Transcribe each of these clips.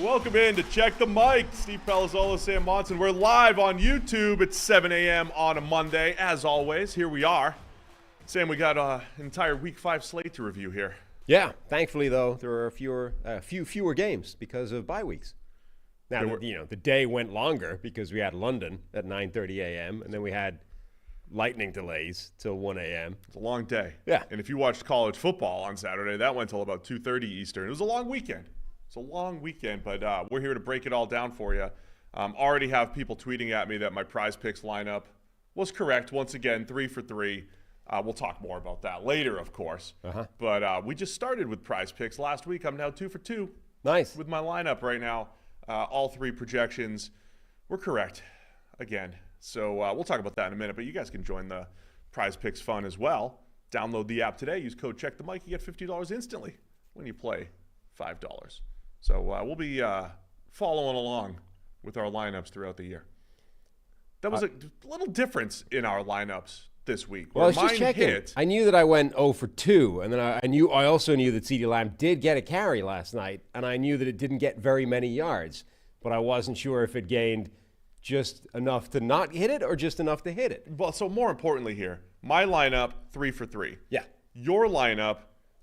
Welcome in to Check the Mic. Steve Palazzolo, Sam Monson. We're live on YouTube at 7 a.m. on a Monday. As always, here we are. Sam, we got an entire Week 5 slate to review here. Yeah, thankfully, though, there are a few fewer games because of bye weeks. Now, the day went longer because we had London at 9:30 a.m., and then we had lightning delays till 1 a.m. It's a long day. Yeah. And if you watched college football on Saturday, that went till about 2:30 Eastern. It was a long weekend. But we're here to break it all down for you. Already have people tweeting at me that my Prize Picks lineup was correct. Once again, 3 for 3. We'll talk more about that later, of course. But we just started with Prize Picks last week. I'm now 2 for 2. Nice. With my lineup right now. All 3 projections were correct again. So we'll talk about that in a minute. But you guys can join the Prize Picks fun as well. Download the app today. Use code CheckTheMic. You get $50 instantly when you play $5. So we'll be following along with our lineups throughout the year. That was a little difference in our lineups this week. Well, I was just checking. I knew that I went 0 for 2, and then I also knew that CeeDee Lamb did get a carry last night, and I knew that it didn't get very many yards, but I wasn't sure if it gained just enough to not hit it or just enough to hit it. Well, so more importantly here, my lineup, 3 for 3. Yeah. Your lineup,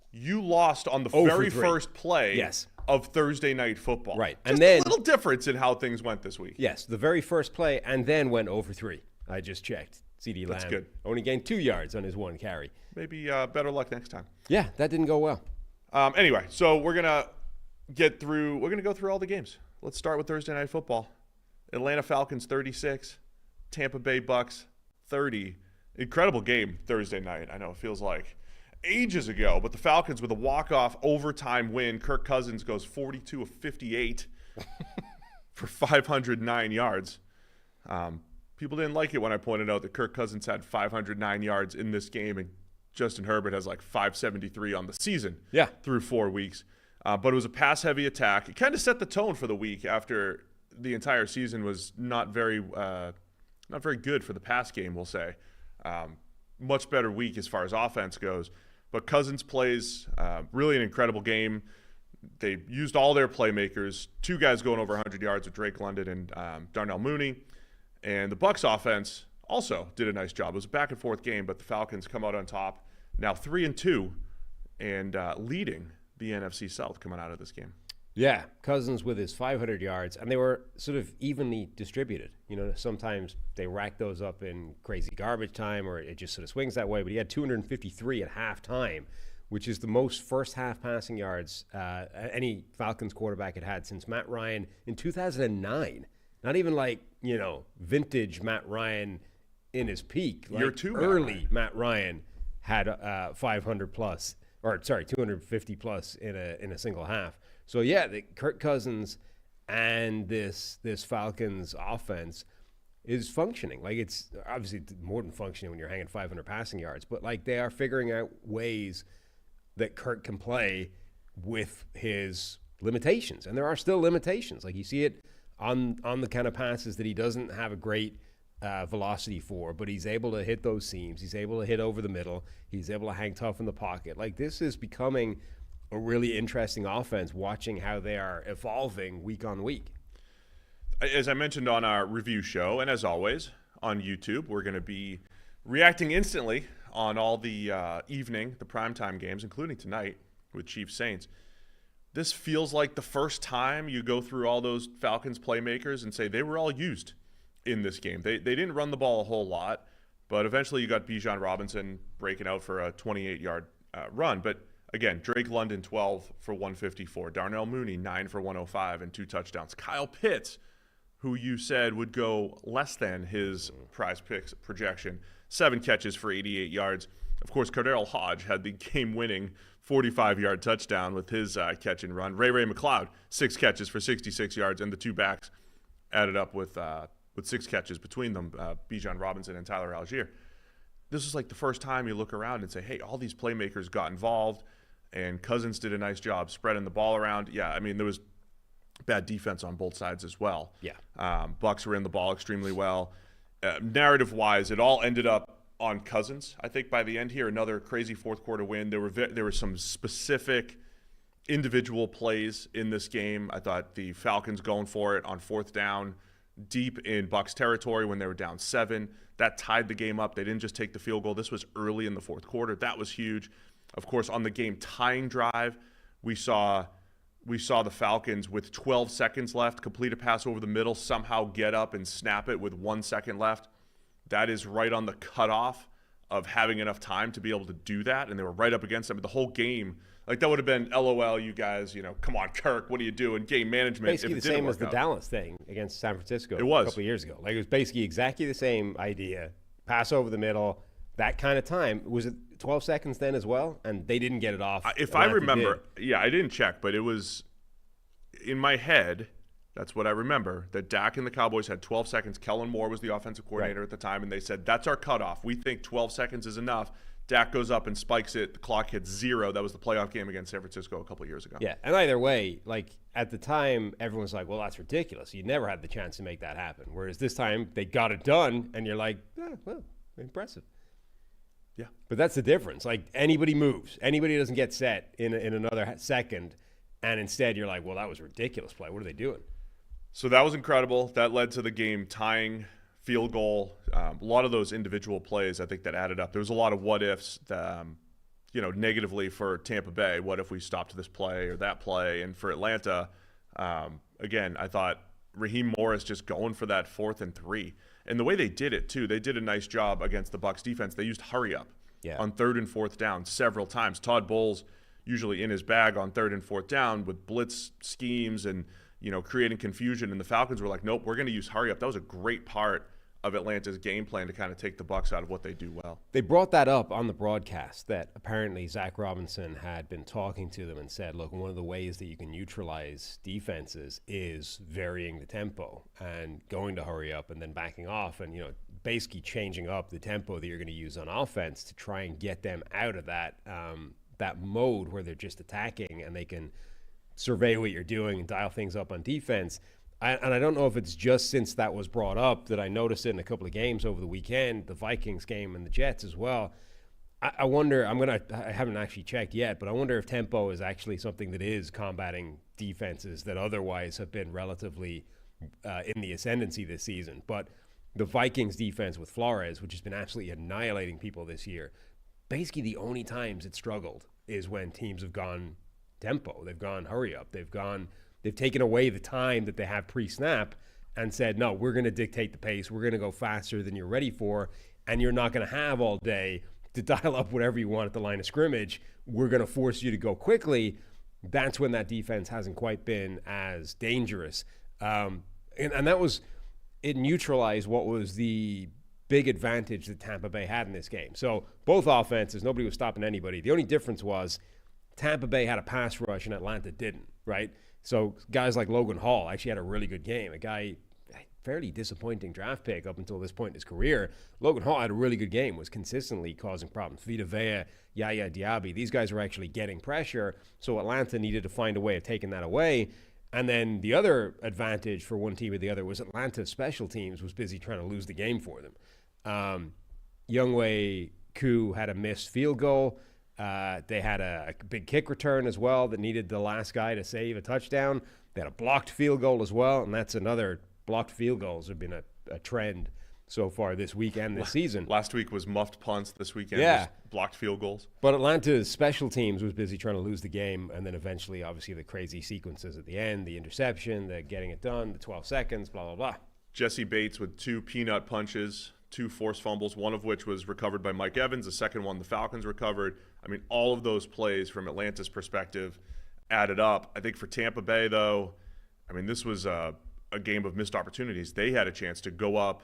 you lost on the very first play. Yes. Of Thursday Night Football. Right. Just and then, a little difference in how things went this week. Yes, the very first play, and then went 0 for 3. I just checked. CeeDee Lamb. That's good. Only gained 2 yards on his one carry. Maybe better luck next time. Yeah, that didn't go well. Anyway, so we're going to go through all the games. Let's start with Thursday Night Football. Atlanta Falcons 36, Tampa Bay Bucks 30. Incredible game Thursday night. I know it feels like ages ago, but the Falcons with a walk-off overtime win. Kirk Cousins goes 42 of 58 for 509 yards. People didn't like it when I pointed out that Kirk Cousins had 509 yards in this game, and Justin Herbert has like 573 on the season through 4 weeks. But it was a pass-heavy attack. It kind of set the tone for the week after the entire season was not very good for the pass game, we'll say. Much better week as far as offense goes. But Cousins plays really an incredible game. They used all their playmakers. 2 guys going over 100 yards with Drake London and Darnell Mooney. And the Bucs offense also did a nice job. It was a back-and-forth game, but the Falcons come out on top. Now 3-2 and leading the NFC South coming out of this game. Yeah, Cousins with his 500 yards, and they were sort of evenly distributed. You know, sometimes they rack those up in crazy garbage time, or it just sort of swings that way. But he had 253 at halftime, which is the most first-half passing yards any Falcons quarterback had since Matt Ryan in 2009. Not even like, vintage Matt Ryan in his peak. Like Year 2 early Matt Ryan had 250 plus in a single half. So yeah, the Kirk Cousins and this Falcons offense is functioning. Like, it's obviously more than functioning when you're hanging 500 passing yards, but like they are figuring out ways that Kirk can play with his limitations, and there are still limitations. Like, you see it on the kind of passes that he doesn't have a great velocity for, but he's able to hit those seams. He's able to hit over the middle. He's able to hang tough in the pocket. Like, this is becoming a really interesting offense, watching how they are evolving week on week. As I mentioned on our review show, and as always on YouTube, we're going to be reacting instantly on all the the primetime games, including tonight with Chiefs Saints. This feels like the first time you go through all those Falcons playmakers and say they were all used in this game. They didn't run the ball a whole lot, but eventually you got Bijan Robinson breaking out for a 28-yard run. But again, Drake London, 12 for 154. Darnell Mooney, 9 for 105 and 2 touchdowns. Kyle Pitts, who you said would go less than his Prize Picks projection, 7 catches for 88 yards. Of course, Cardale Hodge had the game-winning 45-yard touchdown with his catch and run. Ray McLeod, 6 catches for 66 yards, and the 2 backs added up with 6 catches between them, Bijan Robinson and Tyler Algier. This is like the first time you look around and say, hey, all these playmakers got involved, and Cousins did a nice job spreading the ball around. Yeah, I mean, there was bad defense on both sides as well. Yeah. Bucs were in the ball extremely well. Narrative-wise, it all ended up on Cousins. I think by the end here, another crazy fourth quarter win. There were some specific individual plays in this game. I thought the Falcons going for it on fourth down deep in Bucs territory when they were down 7. That tied the game up. They didn't just take the field goal. This was early in the fourth quarter. That was huge. Of course, on the game tying drive, we saw the Falcons with 12 seconds left complete a pass over the middle, somehow get up and snap it with 1 second left. That is right on the cutoff of having enough time to be able to do that, and they were right up against them. The whole game, like, that would have been LOL, you guys, come on, Kirk, what are you doing? Game management. Basically the same as the Dallas thing against San Francisco it was. A couple of years ago. Like, it was basically exactly the same idea. Pass over the middle, that kind of time. Was it 12 seconds then as well? And they didn't get it off. If I remember, I didn't check, but it was in my head. That's what I remember, that Dak and the Cowboys had 12 seconds. Kellen Moore was the offensive coordinator at the time, and they said, that's our cutoff. We think 12 seconds is enough. Dak goes up and spikes it. The clock hits 0. That was the playoff game against San Francisco a couple of years ago. Yeah, and either way, like, at the time, everyone's like, well, that's ridiculous. You never had the chance to make that happen. Whereas this time, they got it done, and you're like, well, impressive. Yeah. But that's the difference. Like, anybody moves. Anybody doesn't get set in another second, and instead you're like, well, that was a ridiculous play. What are they doing? So that was incredible. That led to the game tying field goal. A lot of those individual plays, I think, that added up. There was a lot of what ifs, negatively for Tampa Bay. What if we stopped this play or that play? And for Atlanta, again, I thought Raheem Morris just going for that 4th and 3. And the way they did it, too, they did a nice job against the Bucs defense. They used hurry up on 3rd and 4th down several times. Todd Bowles usually in his bag on 3rd and 4th down with blitz schemes and creating confusion, and the Falcons were like, nope, we're going to use hurry up. That was a great part of Atlanta's game plan to kind of take the Bucs out of what they do well. They brought that up on the broadcast, that apparently Zach Robinson had been talking to them and said, look, one of the ways that you can neutralize defenses is varying the tempo and going to hurry up and then backing off and, basically changing up the tempo that you're going to use on offense to try and get them out of that mode where they're just attacking and they can survey what you're doing and dial things up on defense. And I don't know if it's just since that was brought up that I noticed it in a couple of games over the weekend, the Vikings game and the Jets as well. I wonder, I haven't actually checked yet, but I wonder if tempo is actually something that is combating defenses that otherwise have been relatively in the ascendancy this season. But the Vikings defense with Flores, which has been absolutely annihilating people this year, basically the only times it struggled is when teams have gone tempo. They've gone hurry up. They've taken away the time that they have pre-snap and said, no, we're going to dictate the pace. We're going to go faster than you're ready for, and you're not going to have all day to dial up whatever you want at the line of scrimmage. We're going to force you to go quickly. That's when that defense hasn't quite been as dangerous. And that was, it neutralized what was the big advantage that Tampa Bay had in this game. So both offenses, nobody was stopping anybody. The only difference was Tampa Bay had a pass rush and Atlanta didn't, right? So guys like Logan Hall actually had a really good game. A guy, fairly disappointing draft pick up until this point in his career. Logan Hall had a really good game, was consistently causing problems. Vita Vea, Yaya Diaby, these guys were actually getting pressure, so Atlanta needed to find a way of taking that away. And then the other advantage for one team or the other was Atlanta's special teams was busy trying to lose the game for them. Younghoe Koo had a missed field goal. They had a big kick return as well that needed the last guy to save a touchdown. They had a blocked field goal as well, and that's another. Blocked field goals have been a trend so far this weekend, this season. Last week was muffed punts. This weekend was blocked field goals. But Atlanta's special teams was busy trying to lose the game, and then eventually, obviously, the crazy sequences at the end, the interception, the getting it done, the 12 seconds, blah, blah, blah. Jesse Bates with 2 peanut punches, 2 forced fumbles, one of which was recovered by Mike Evans. The second one, the Falcons recovered. I mean, all of those plays from Atlanta's perspective added up. I think for Tampa Bay, though, I mean, this was a game of missed opportunities. They had a chance to go up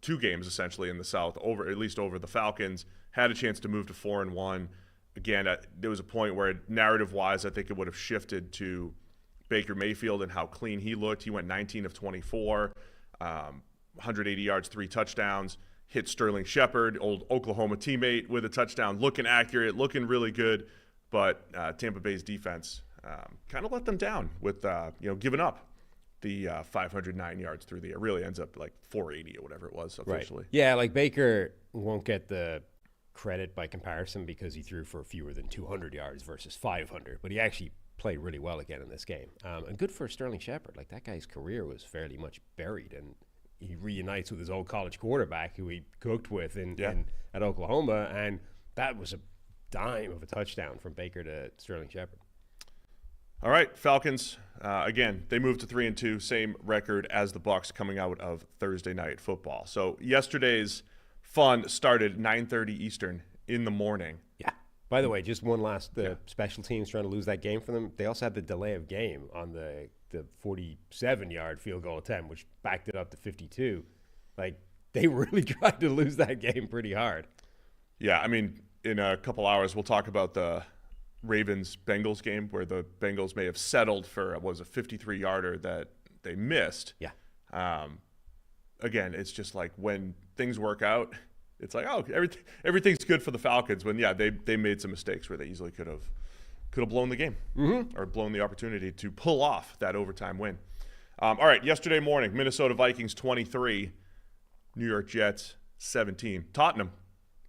2 games essentially in the South, at least over the Falcons, had a chance to move to 4-1. Again, there was a point where narrative-wise, I think it would have shifted to Baker Mayfield and how clean he looked. He went 19 of 24, 180 yards, 3 touchdowns, hit Sterling Shepard, old Oklahoma teammate, with a touchdown, looking accurate, looking really good. But Tampa Bay's defense kind of let them down with giving up the 509 yards through the air. Really ends up like 480 or whatever it was officially. Right. Yeah, like Baker won't get the credit by comparison because he threw for fewer than 200 yards versus 500, but he actually played really well again in this game. And good for Sterling Shepard. Like, that guy's career was fairly much buried, and he reunites with his old college quarterback who he cooked with at Oklahoma, and that was a dime of a touchdown from Baker to Sterling Shepard. All right, Falcons, again, they moved to 3-2, same record as the Bucs coming out of Thursday Night Football. So yesterday's fun started 9:30 Eastern in the morning. Yeah. By the way, just one last, special teams trying to lose that game for them. They also had the delay of game on the 47-yard field goal attempt, which backed it up to 52. Like, they really tried to lose that game pretty hard. Yeah, I mean, in a couple hours, we'll talk about the Ravens-Bengals game where the Bengals may have settled for, a 53-yarder that they missed. Yeah. Again, it's just like when things work out, it's like, oh, everything's good for the Falcons. When they made some mistakes where they easily could have blown the game or blown the opportunity to pull off that overtime win. All right, yesterday morning, Minnesota Vikings 23, New York Jets 17. Tottenham,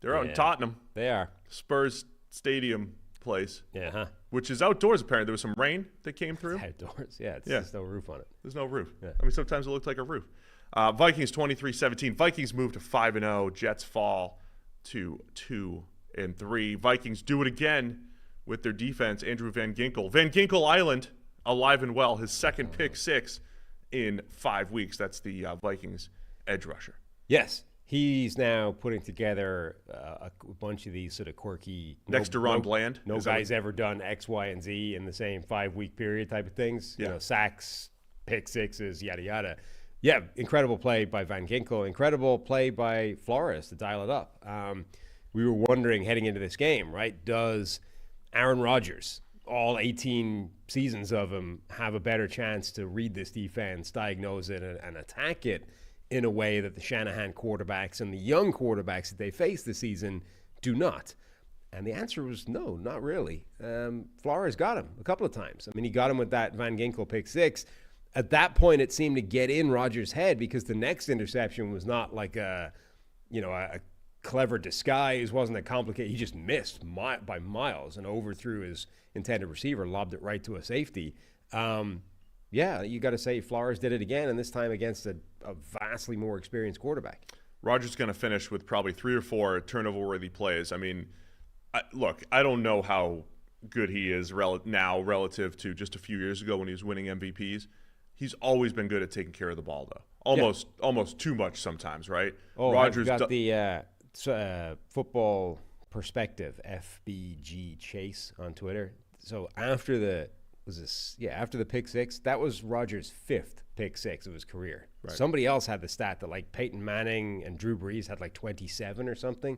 they're out in Tottenham. They are. Spurs Stadium place. Yeah, huh? Which is outdoors apparently. There was some rain that came through. It's outdoors, there's no roof on it. There's no roof. Yeah. I mean, sometimes it looked like a roof. Vikings 23-17. Vikings move to 5-0. Jets fall to 2-3. Vikings do it again with their defense. Andrew Van Ginkel. Van Ginkel Island, alive and well. His second pick six in 5 weeks. That's the Vikings edge rusher. Yes. He's now putting together a bunch of these sort of quirky. Next to Ron Bland. No guy's ever done X, Y, and Z in the same 5-week period type of things. Yeah. You know, sacks, pick sixes, yada, yada. Yeah, incredible play by Van Ginkel. Incredible play by Flores to dial it up. We were wondering heading into this game, right? Does Aaron Rodgers, all 18 seasons of him, have a better chance to read this defense, diagnose it, and attack it in a way that the Shanahan quarterbacks and the young quarterbacks that they face this season do not? And the answer was no, not really. Flores got him a couple of times. I mean, he got him with that Van Ginkel pick six. At that point, it seemed to get in Rodgers' head because the next interception was not like a clever disguise, wasn't a complicated. He just missed by miles and overthrew his intended receiver, lobbed it right to a safety. Yeah, you got to say Flores did it again, and this time against a vastly more experienced quarterback. Rodgers going to finish with probably 3 or 4 turnover-worthy plays. I mean, look, I don't know how good he is now relative to just a few years ago when he was winning MVPs. He's always been good at taking care of the ball, though. Almost too much sometimes, right? Oh, Rodgers got the Football Perspective, FBG Chase on Twitter. So after the pick six, that was Rodgers' 5th pick six of his career. Right. Somebody else had the stat that like Peyton Manning and Drew Brees had like 27 or something.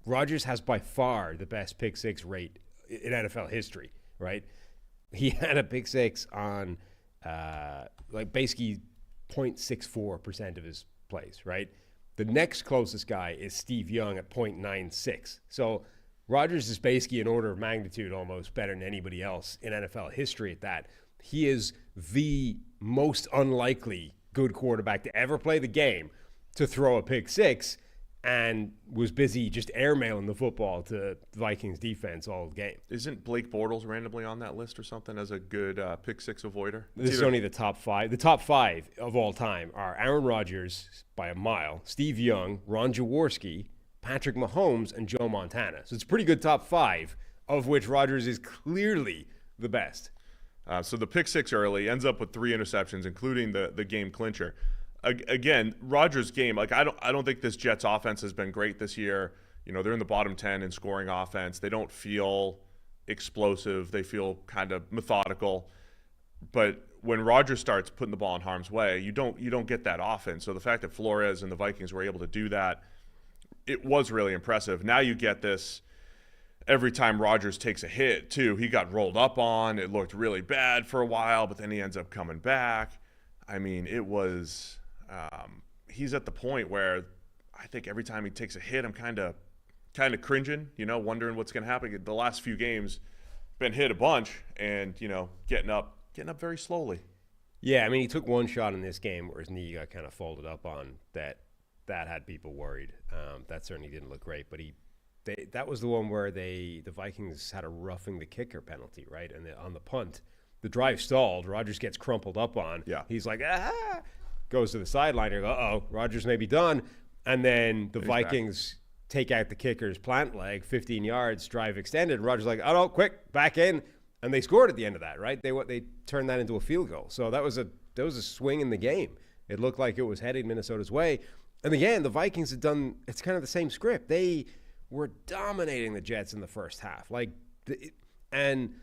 Rodgers has by far the best pick six rate in NFL history, right? He had a pick six on basically 0.64% of his plays, right? The next closest guy is Steve Young at 0.96. So Rodgers is basically an order of magnitude almost better than anybody else in NFL history at that. He is the most unlikely good quarterback to ever play the game to throw a pick six, and was busy just airmailing the football to the Vikings defense all game. Isn't Blake Bortles randomly on that list or something as a good pick six avoider? This is only the top 5. The top 5 of all time are Aaron Rodgers by a mile, Steve Young, Ron Jaworski, Patrick Mahomes, and Joe Montana. So it's a pretty good top 5, of which Rodgers is clearly the best. So the pick six early ends up with 3 interceptions, including the game clincher. Again, Rodgers' game, like I don't think this Jets offense has been great this year. You know, they're in the bottom 10 in scoring offense. They don't feel explosive. They feel kind of methodical. But when Rodgers starts putting the ball in harm's way, you don't get that offense. So the fact that Flores and the Vikings were able to do that, it was really impressive. Now you get this every time Rodgers takes a hit, too. He got rolled up on. It looked really bad for a while, but then he ends up coming back. I mean, it was he's at the point where I think every time he takes a hit, I'm kind of cringing, wondering what's going to happen. The last few games, been hit a bunch and, getting up very slowly. Yeah, I mean, he took one shot in this game where his knee got kind of folded up on that that had people worried. That certainly didn't look great. But that was the one where the Vikings had a roughing the kicker penalty, right? And on the punt, the drive stalled. Rodgers gets crumpled up on. Yeah. He's like, goes to the sideline. You go, uh-oh, Rodgers may be done. And then the Vikings take out the kicker's plant leg, 15 yards, drive extended. Rodgers like, oh no, quick, back in. And they scored at the end of that, right? They turned that into a field goal. So that was a swing in the game. It looked like it was heading Minnesota's way. And again, the Vikings had done, it's kind of the same script. They were dominating the Jets in the first half. And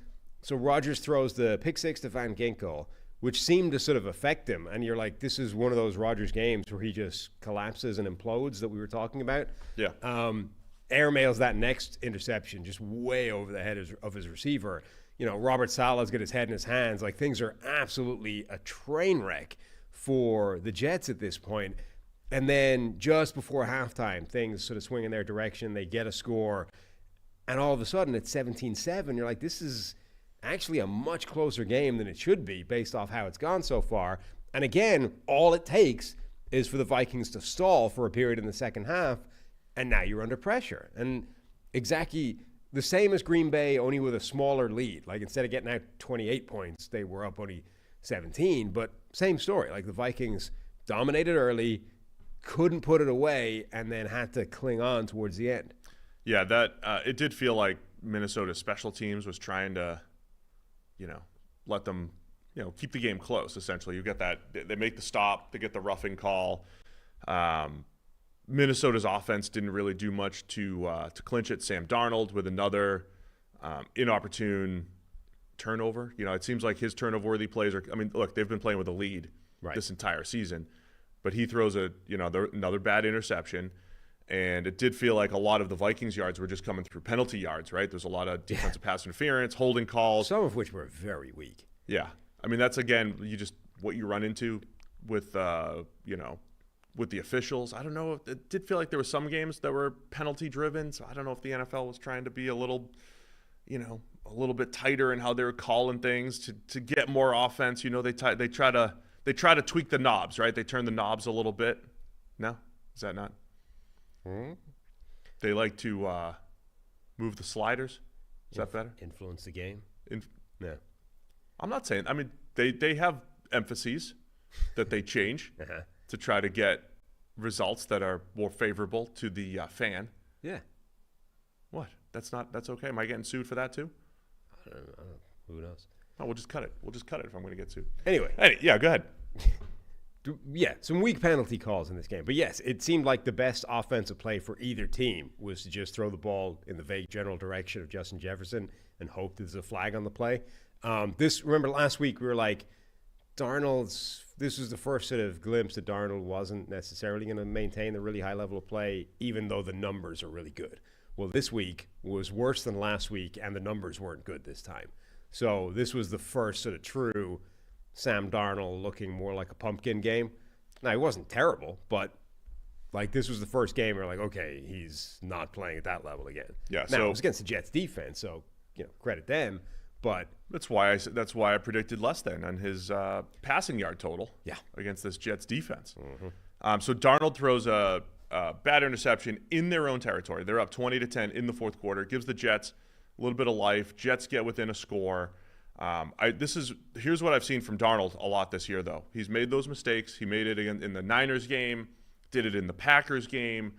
so Rodgers throws the pick six to Van Ginkel, which seemed to sort of affect him. And you're like, this is one of those Rodgers games where he just collapses and implodes that we were talking about. Yeah. Airmails that next interception just way over the head of his receiver. You know, Robert Saleh's got his head in his hands. Like, things are absolutely a train wreck for the Jets at this point. And then just before halftime, things sort of swing in their direction. They get a score. And all of a sudden, it's 17-7. You're like, this is actually a much closer game than it should be based off how it's gone so far. And again, all it takes is for the Vikings to stall for a period in the second half, and now you're under pressure. And exactly the same as Green Bay, only with a smaller lead. Like, instead of getting out 28 points, they were up only 17. But same story. Like, the Vikings dominated early, couldn't put it away, and then had to cling on towards the end. Yeah, that it did feel like Minnesota's special teams was trying to, let them, keep the game close, essentially. You get that. They make the stop. They get the roughing call. Minnesota's offense didn't really do much to clinch it. Sam Darnold with another inopportune turnover. It seems like his turnover-worthy plays are – look, they've been playing with a lead this entire season. But he throws another bad interception. And it did feel like a lot of the Vikings yards were just coming through penalty yards, right? There's a lot of defensive pass interference, holding calls. Some of which were very weak. Yeah. That's, again, what you run into with, with the officials. I don't know. It did feel like there were some games that were penalty driven. So I don't know if the NFL was trying to be a little bit tighter in how they were calling things to get more offense. They try to tweak the knobs, right? They turn the knobs a little bit. No? Is that not? Mm-hmm. They like to move the sliders. Is that better? Influence the game? Yeah. I'm not saying. They have emphases that they change to try to get results that are more favorable to the fan. Yeah. What? That's okay? Am I getting sued for that too? I don't know. Who knows? Oh, we'll just cut it. We'll just cut it if I'm going to get sued. Anyway, yeah, go ahead. Yeah, some weak penalty calls in this game. But yes, it seemed like the best offensive play for either team was to just throw the ball in the vague general direction of Justin Jefferson and hope there's a flag on the play. Remember last week we were like, this was the first sort of glimpse that Darnold wasn't necessarily going to maintain the really high level of play, even though the numbers are really good. Well, this week was worse than last week, and the numbers weren't good this time. So this was the first sort of true Sam Darnold looking more like a pumpkin game. Now, he wasn't terrible, but this was the first game where okay, he's not playing at that level again. Yeah. Now, it was against the Jets defense, so credit them. But that's why I predicted less than on his passing yard total. Yeah. Against this Jets defense. Mm-hmm. So Darnold throws a bad interception in their own territory. They're up 20-10 in the fourth quarter. It gives the Jets a little bit of life. Jets get within a score. Here's what I've seen from Darnold a lot this year, though. He's made those mistakes. He made it in the Niners game, did it in the Packers game.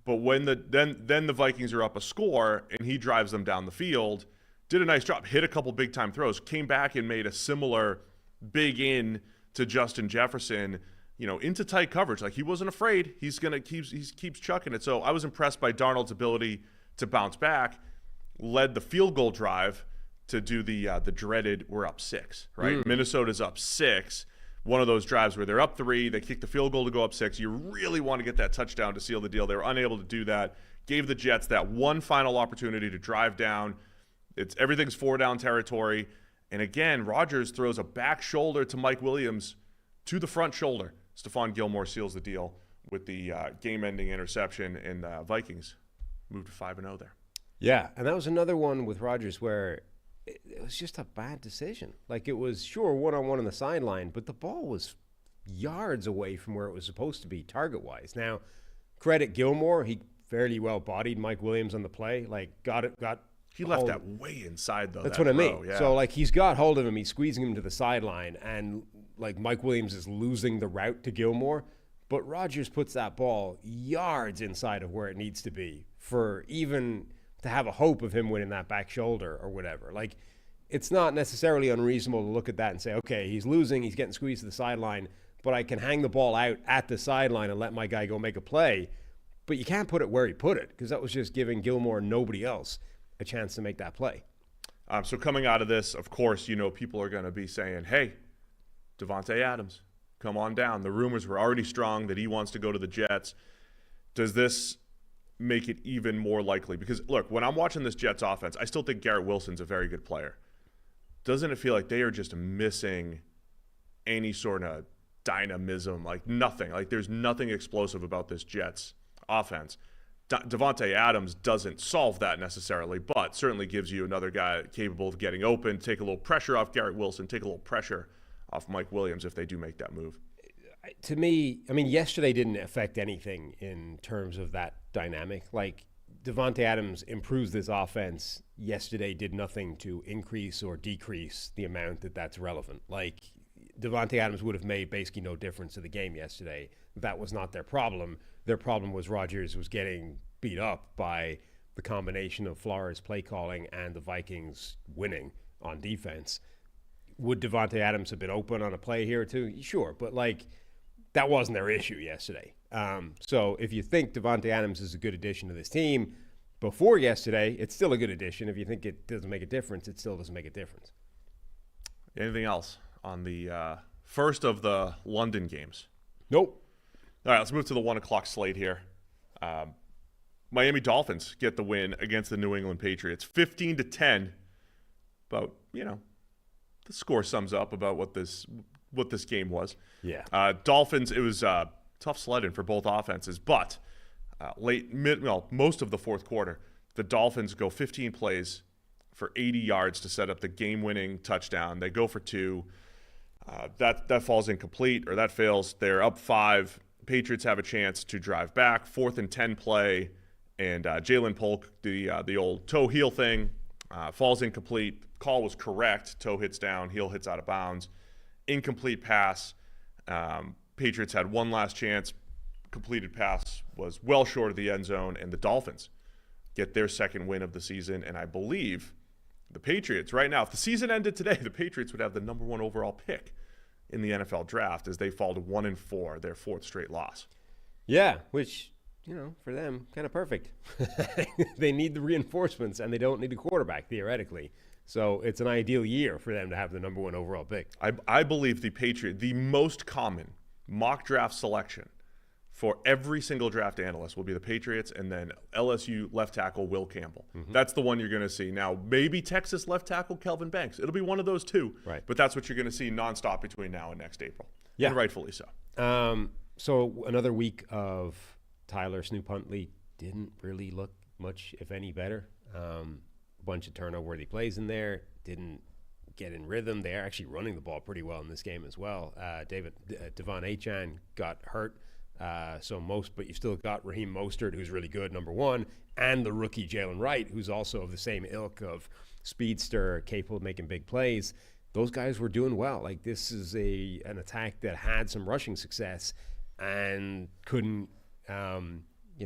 But when then the Vikings are up a score and he drives them down the field, did a nice job, hit a couple big time throws, came back and made a similar big in to Justin Jefferson, into tight coverage. Like, he wasn't afraid. He keeps chucking it. So I was impressed by Darnold's ability to bounce back. Led the field goal drive to do the dreaded we're up 6, right? Minnesota's up 6. One of those drives where they're up 3, they kick the field goal to go up 6. You really want to get that touchdown to seal the deal. They were unable to do that. Gave the Jets that one final opportunity to drive down. Everything's 4-down territory. And again, Rodgers throws a back shoulder to Mike Williams to the front shoulder. Stephon Gilmore seals the deal with the game-ending interception, and Vikings moved to 5-0 there. Yeah, and that was another one with Rodgers where it was just a bad decision. It was, sure, one-on-one on the sideline, but the ball was yards away from where it was supposed to be target-wise. Now, credit Gilmore. He fairly well bodied Mike Williams on the play. Like, got He left that way inside, though. That's that what I throw, mean. yeah. So, like, he's got hold of him. He's squeezing him to the sideline. And, like, Mike Williams is losing the route to Gilmore. But Rodgers puts that ball yards inside of where it needs to be for even to have a hope of him winning that back shoulder or whatever. Like, it's not necessarily unreasonable to look at that and say, okay, he's losing, he's getting squeezed to the sideline, but I can hang the ball out at the sideline and let my guy go make a play. But you can't put it where he put it, because that was just giving Gilmore and nobody else a chance to make that play. So coming out of this, of course, people are going to be saying, hey, Davante Adams, come on down. The rumors were already strong that he wants to go to the Jets. Does this make it even more likely? Because, look, when I'm watching this Jets offense, I still think Garrett Wilson's a very good player. Doesn't it feel like they are just missing any sort of dynamism, like nothing? Like there's nothing explosive about this Jets offense. Davante Adams doesn't solve that necessarily, but certainly gives you another guy capable of getting open, take a little pressure off Garrett Wilson, take a little pressure off Mike Williams if they do make that move. To me, I mean, yesterday didn't affect anything in terms of that dynamic. Like, Davante Adams improves this offense. Yesterday did nothing to increase or decrease the amount that's relevant. Like, Davante Adams would have made basically no difference to the game yesterday. That was not their problem. Their problem was Rodgers was getting beat up by the combination of Flores' play calling and the Vikings winning on defense. Would Davante Adams have been open on a play here or two? Sure, but like that wasn't their issue yesterday. So if you think Davante Adams is a good addition to this team before yesterday, it's still a good addition. If you think it doesn't make a difference, it still doesn't make a difference. Anything else on the first of the London games? Nope. All right, let's move to the 1 o'clock slate here. Miami Dolphins get the win against the New England Patriots, 15-10. But the score sums up about what this game was. Yeah. Dolphins. It was tough sledding for both offenses, but most of the fourth quarter, the Dolphins go 15 plays for 80 yards to set up the game-winning touchdown. They go for 2. That falls incomplete, or that fails. They're up 5. Patriots have a chance to drive back. 4th and 10 play, and Jalen Polk, the old toe heel thing, falls incomplete. Call was correct. Toe hits down, heel hits out of bounds. Incomplete pass. Patriots had one last chance. Completed pass was well short of the end zone, and the Dolphins get their second win of the season. And I believe the Patriots right now, if the season ended today, the Patriots would have the number 1 overall pick in the NFL draft as they fall to 1-4, their 4th straight loss. Yeah, which, for them, kind of perfect. They need the reinforcements, and they don't need a quarterback, theoretically. So it's an ideal year for them to have the number 1 overall pick. I believe the most common mock draft selection for every single draft analyst will be the Patriots and then LSU left tackle Will Campbell. Mm-hmm. That's the one you're going to see. Now, maybe Texas left tackle Kelvin Banks. It'll be one of those two. Right. But that's what you're going to see nonstop between now and next April. Yeah. And rightfully so. So another week of Tyler Snoop Huntley didn't really look much, if any, better. A bunch of turnover-worthy plays in there. Didn't get in rhythm. They're actually running the ball pretty well in this game as well. Devon Achane got hurt. But you still got Raheem Mostert, who's really good, number 1, and the rookie Jalen Wright, who's also of the same ilk of speedster, capable of making big plays. Those guys were doing well. Like, this is an attack that had some rushing success and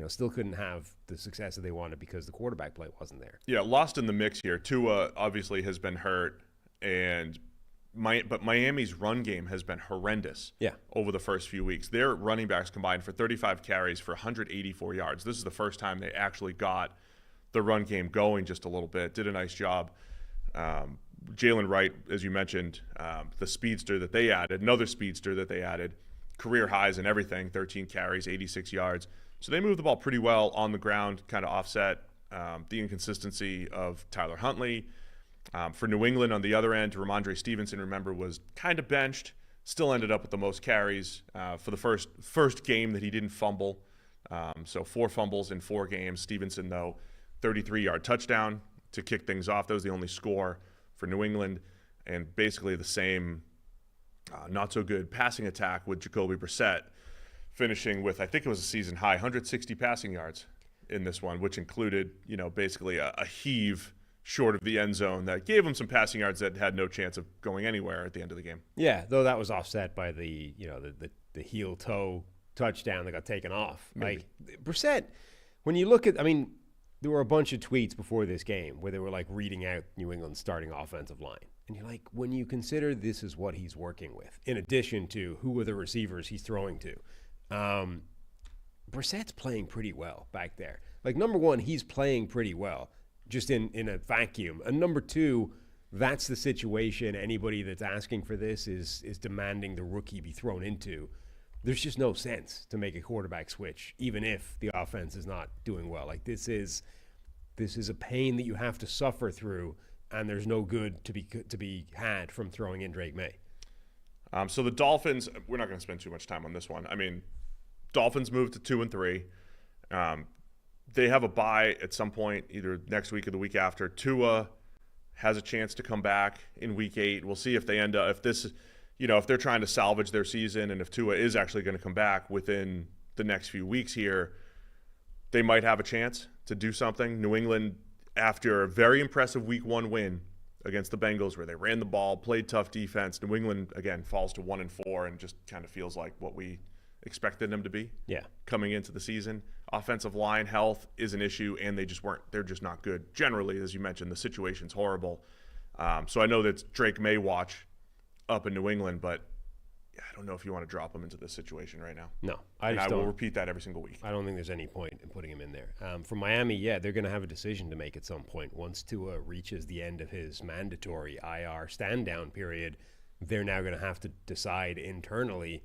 still couldn't have the success that they wanted because the quarterback play wasn't there. Yeah, lost in the mix here. Tua obviously has been hurt, but Miami's run game has been horrendous over the first few weeks. Their running backs combined for 35 carries for 184 yards. This is the first time they actually got the run game going just a little bit. Did a nice job. Jalen Wright, as you mentioned, the speedster that they added, another speedster that they added, career highs and everything, 13 carries, 86 yards. So they moved the ball pretty well on the ground, kind of offset the inconsistency of Tyler Huntley. For New England on the other end, Ramondre Stevenson, remember, was kind of benched, still ended up with the most carries for the first game that he didn't fumble. So 4 fumbles in 4 games. Stevenson, though, 33-yard touchdown to kick things off. That was the only score for New England, and basically the same Not so good passing attack with Jacoby Brissett, finishing with, I think it was a season high, 160 passing yards in this one, which included, basically a heave short of the end zone that gave him some passing yards that had no chance of going anywhere at the end of the game. Yeah, though that was offset by the heel toe touchdown that got taken off. Maybe. Like Brissett, when you look at, there were a bunch of tweets before this game where they were like reading out New England's starting offensive line. And you're like, when you consider this is what he's working with, in addition to who are the receivers he's throwing to, Brissett's playing pretty well back there. Like, number one, he's playing pretty well, just in a vacuum. And number two, that's the situation anybody that's asking for this is demanding the rookie be thrown into. There's just no sense to make a quarterback switch, even if the offense is not doing well. Like, this is a pain that you have to suffer through, and there's no good to be had from throwing in Drake May. So the Dolphins, we're not going to spend too much time on this one. Dolphins moved to 2-3. They have a bye at some point, either next week or the week after. Tua has a chance to come back in week 8. We'll see if they end up, if they're trying to salvage their season, and if Tua is actually going to come back within the next few weeks here, they might have a chance to do something. New England, after a very impressive week 1 win against the Bengals where they ran the ball, played tough defense, New England, again, falls to 1-4 and just kind of feels like what we expected them to be coming into the season. Offensive line health is an issue, and they just weren't. They're just not good. Generally, as you mentioned, the situation's horrible. So I know that's Drake May watch up in New England, but I don't know if you want to drop him into this situation right now. No, I will repeat that every single week. I don't think there's any point in putting him in there. For Miami, they're going to have a decision to make at some point. Once Tua reaches the end of his mandatory IR stand-down period, they're now going to have to decide internally,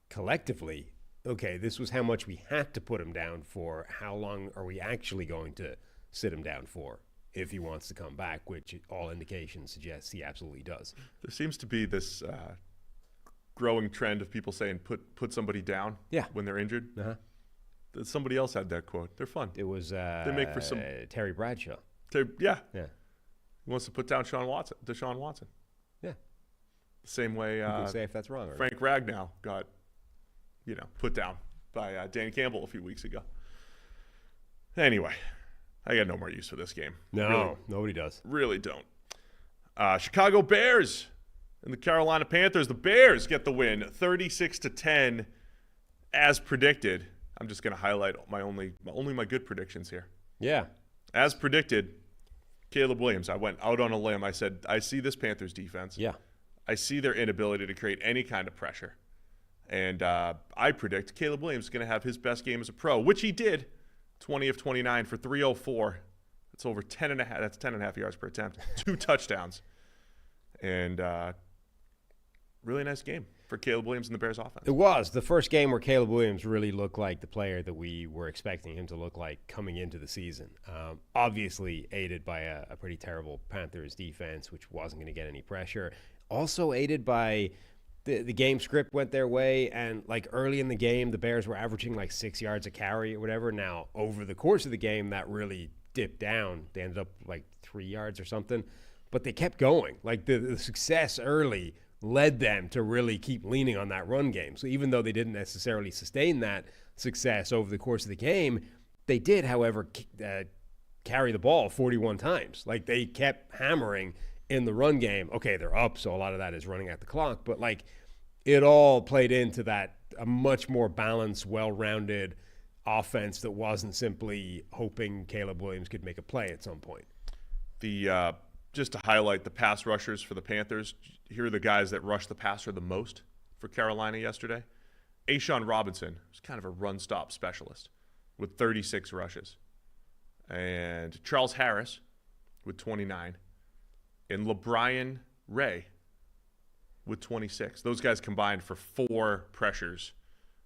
collectively, okay, this was how much we had to put him down for. How long are we actually going to sit him down for if he wants to come back, which all indications suggest he absolutely does. There seems to be this growing trend of people saying put somebody down when they're injured. Uh-huh. Somebody else had that quote. They're fun. It was they make for some Terry Bradshaw. Yeah. He wants to put down Deshaun Watson. Yeah. The same way you can say if that's wrong. Frank Ragnow got put down by Dan Campbell a few weeks ago. Anyway, I got no more use for this game. No, really, nobody does. Really don't. Chicago Bears and the Carolina Panthers. The Bears get the win, 36-10, as predicted. I'm just going to highlight only my good predictions here. Yeah. As predicted, Caleb Williams. I went out on a limb. I said, I see this Panthers defense. Yeah. I see their inability to create any kind of pressure. And I predict Caleb Williams is going to have his best game as a pro, which he did. 20 of 29 for 304. That's over 10.5. That's 10.5 yards per attempt. 2 touchdowns. And really nice game for Caleb Williams and the Bears offense. It was the first game where Caleb Williams really looked like the player that we were expecting him to look like coming into the season. Obviously aided by a pretty terrible Panthers defense, which wasn't going to get any pressure. Also aided by the game script went their way, and like early in the game, the Bears were averaging like 6 yards a carry or whatever. Now, over the course of the game, that really dipped down. They ended up like 3 yards or something, but they kept going. Like the success early led them to really keep leaning on that run game. So even though they didn't necessarily sustain that success over the course of the game, they did, however, carry the ball 41 times. Like they kept hammering in the run game. Okay, they're up, so a lot of that is running at the clock, but like it all played into that a much more balanced, well-rounded offense that wasn't simply hoping Caleb Williams could make a play at some point. Just to highlight the pass rushers for the Panthers, here are the guys that rushed the passer the most for Carolina yesterday. A'Shaun Robinson was kind of a run-stop specialist with 36 rushes. And Charles Harris with 29. And LeBrian Ray with 26. Those guys combined for 4 pressures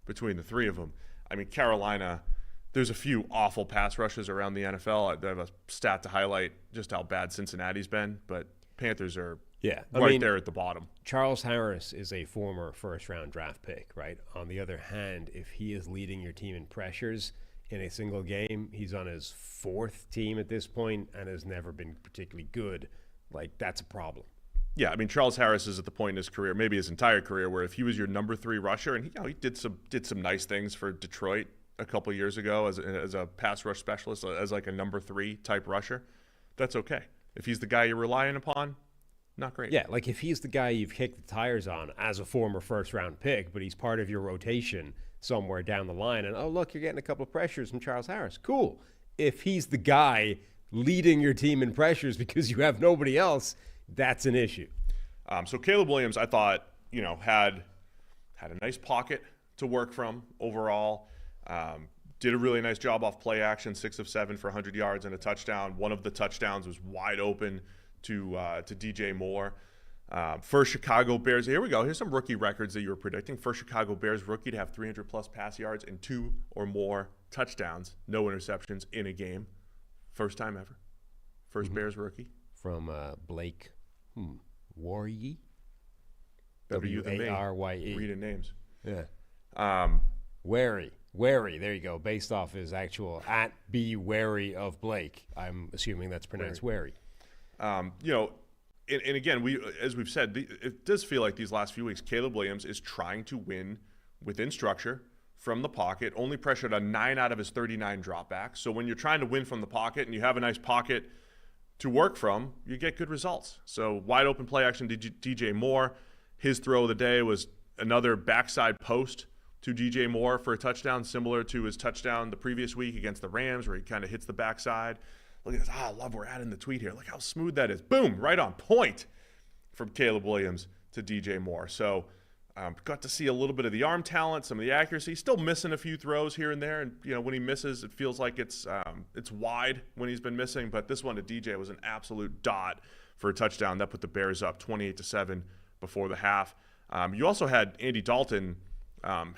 between the 3 of them. I mean, Carolina, there's a few awful pass rushes around the NFL. I have a stat to highlight just how bad Cincinnati's been, but Panthers are there at the bottom. Charles Harris is a former first-round draft pick, right? On the other hand, if he is leading your team in pressures in a single game, he's on his 4th team at this point and has never been particularly good. Like, that's a problem. Yeah, I mean, Charles Harris is at the point in his career, maybe his entire career, where if he was your number 3 rusher, and he did some nice things for Detroit a couple years ago as a pass rush specialist, as like a number 3 type rusher, that's okay. If he's the guy you're relying upon, not great. Yeah, like if he's the guy you've kicked the tires on as a former first-round pick, but he's part of your rotation somewhere down the line, and, oh, look, you're getting a couple of pressures from Charles Harris. Cool. If he's the guy leading your team in pressures because you have nobody else, that's an issue. So Caleb Williams, I thought, had a nice pocket to work from overall. Did a really nice job off play action, 6 of 7 for 100 yards and a touchdown. One of the touchdowns was wide open to DJ Moore. First Chicago Bears, here we go. Here's some rookie records that you were predicting. First Chicago Bears rookie to have 300-plus pass yards and 2 or more touchdowns, no interceptions in a game. First time ever. First Bears rookie. From Blake Warye. W-A-R-Y-E. Reading names. Yeah. Wary. There you go. Based off his actual @be wary of Blake. I'm assuming that's pronounced wary. And again, as we've said, it does feel like these last few weeks, Caleb Williams is trying to win within structure from the pocket, only pressured on 9 out of his 39 dropbacks. So when you're trying to win from the pocket and you have a nice pocket to work from, you get good results. So wide open play action to DJ Moore. His throw of the day was another backside post to DJ Moore for a touchdown, similar to his touchdown the previous week against the Rams, where he kind of hits the backside. Look at this. I love we're adding the tweet here. Look how smooth that is. Boom, right on point from Caleb Williams to DJ Moore. So got to see a little bit of the arm talent, some of the accuracy. Still missing a few throws here and there. And, when he misses, it feels like it's wide when he's been missing. But this one to DJ was an absolute dot for a touchdown. That put the Bears up 28-7 before the half. You also had Andy Dalton,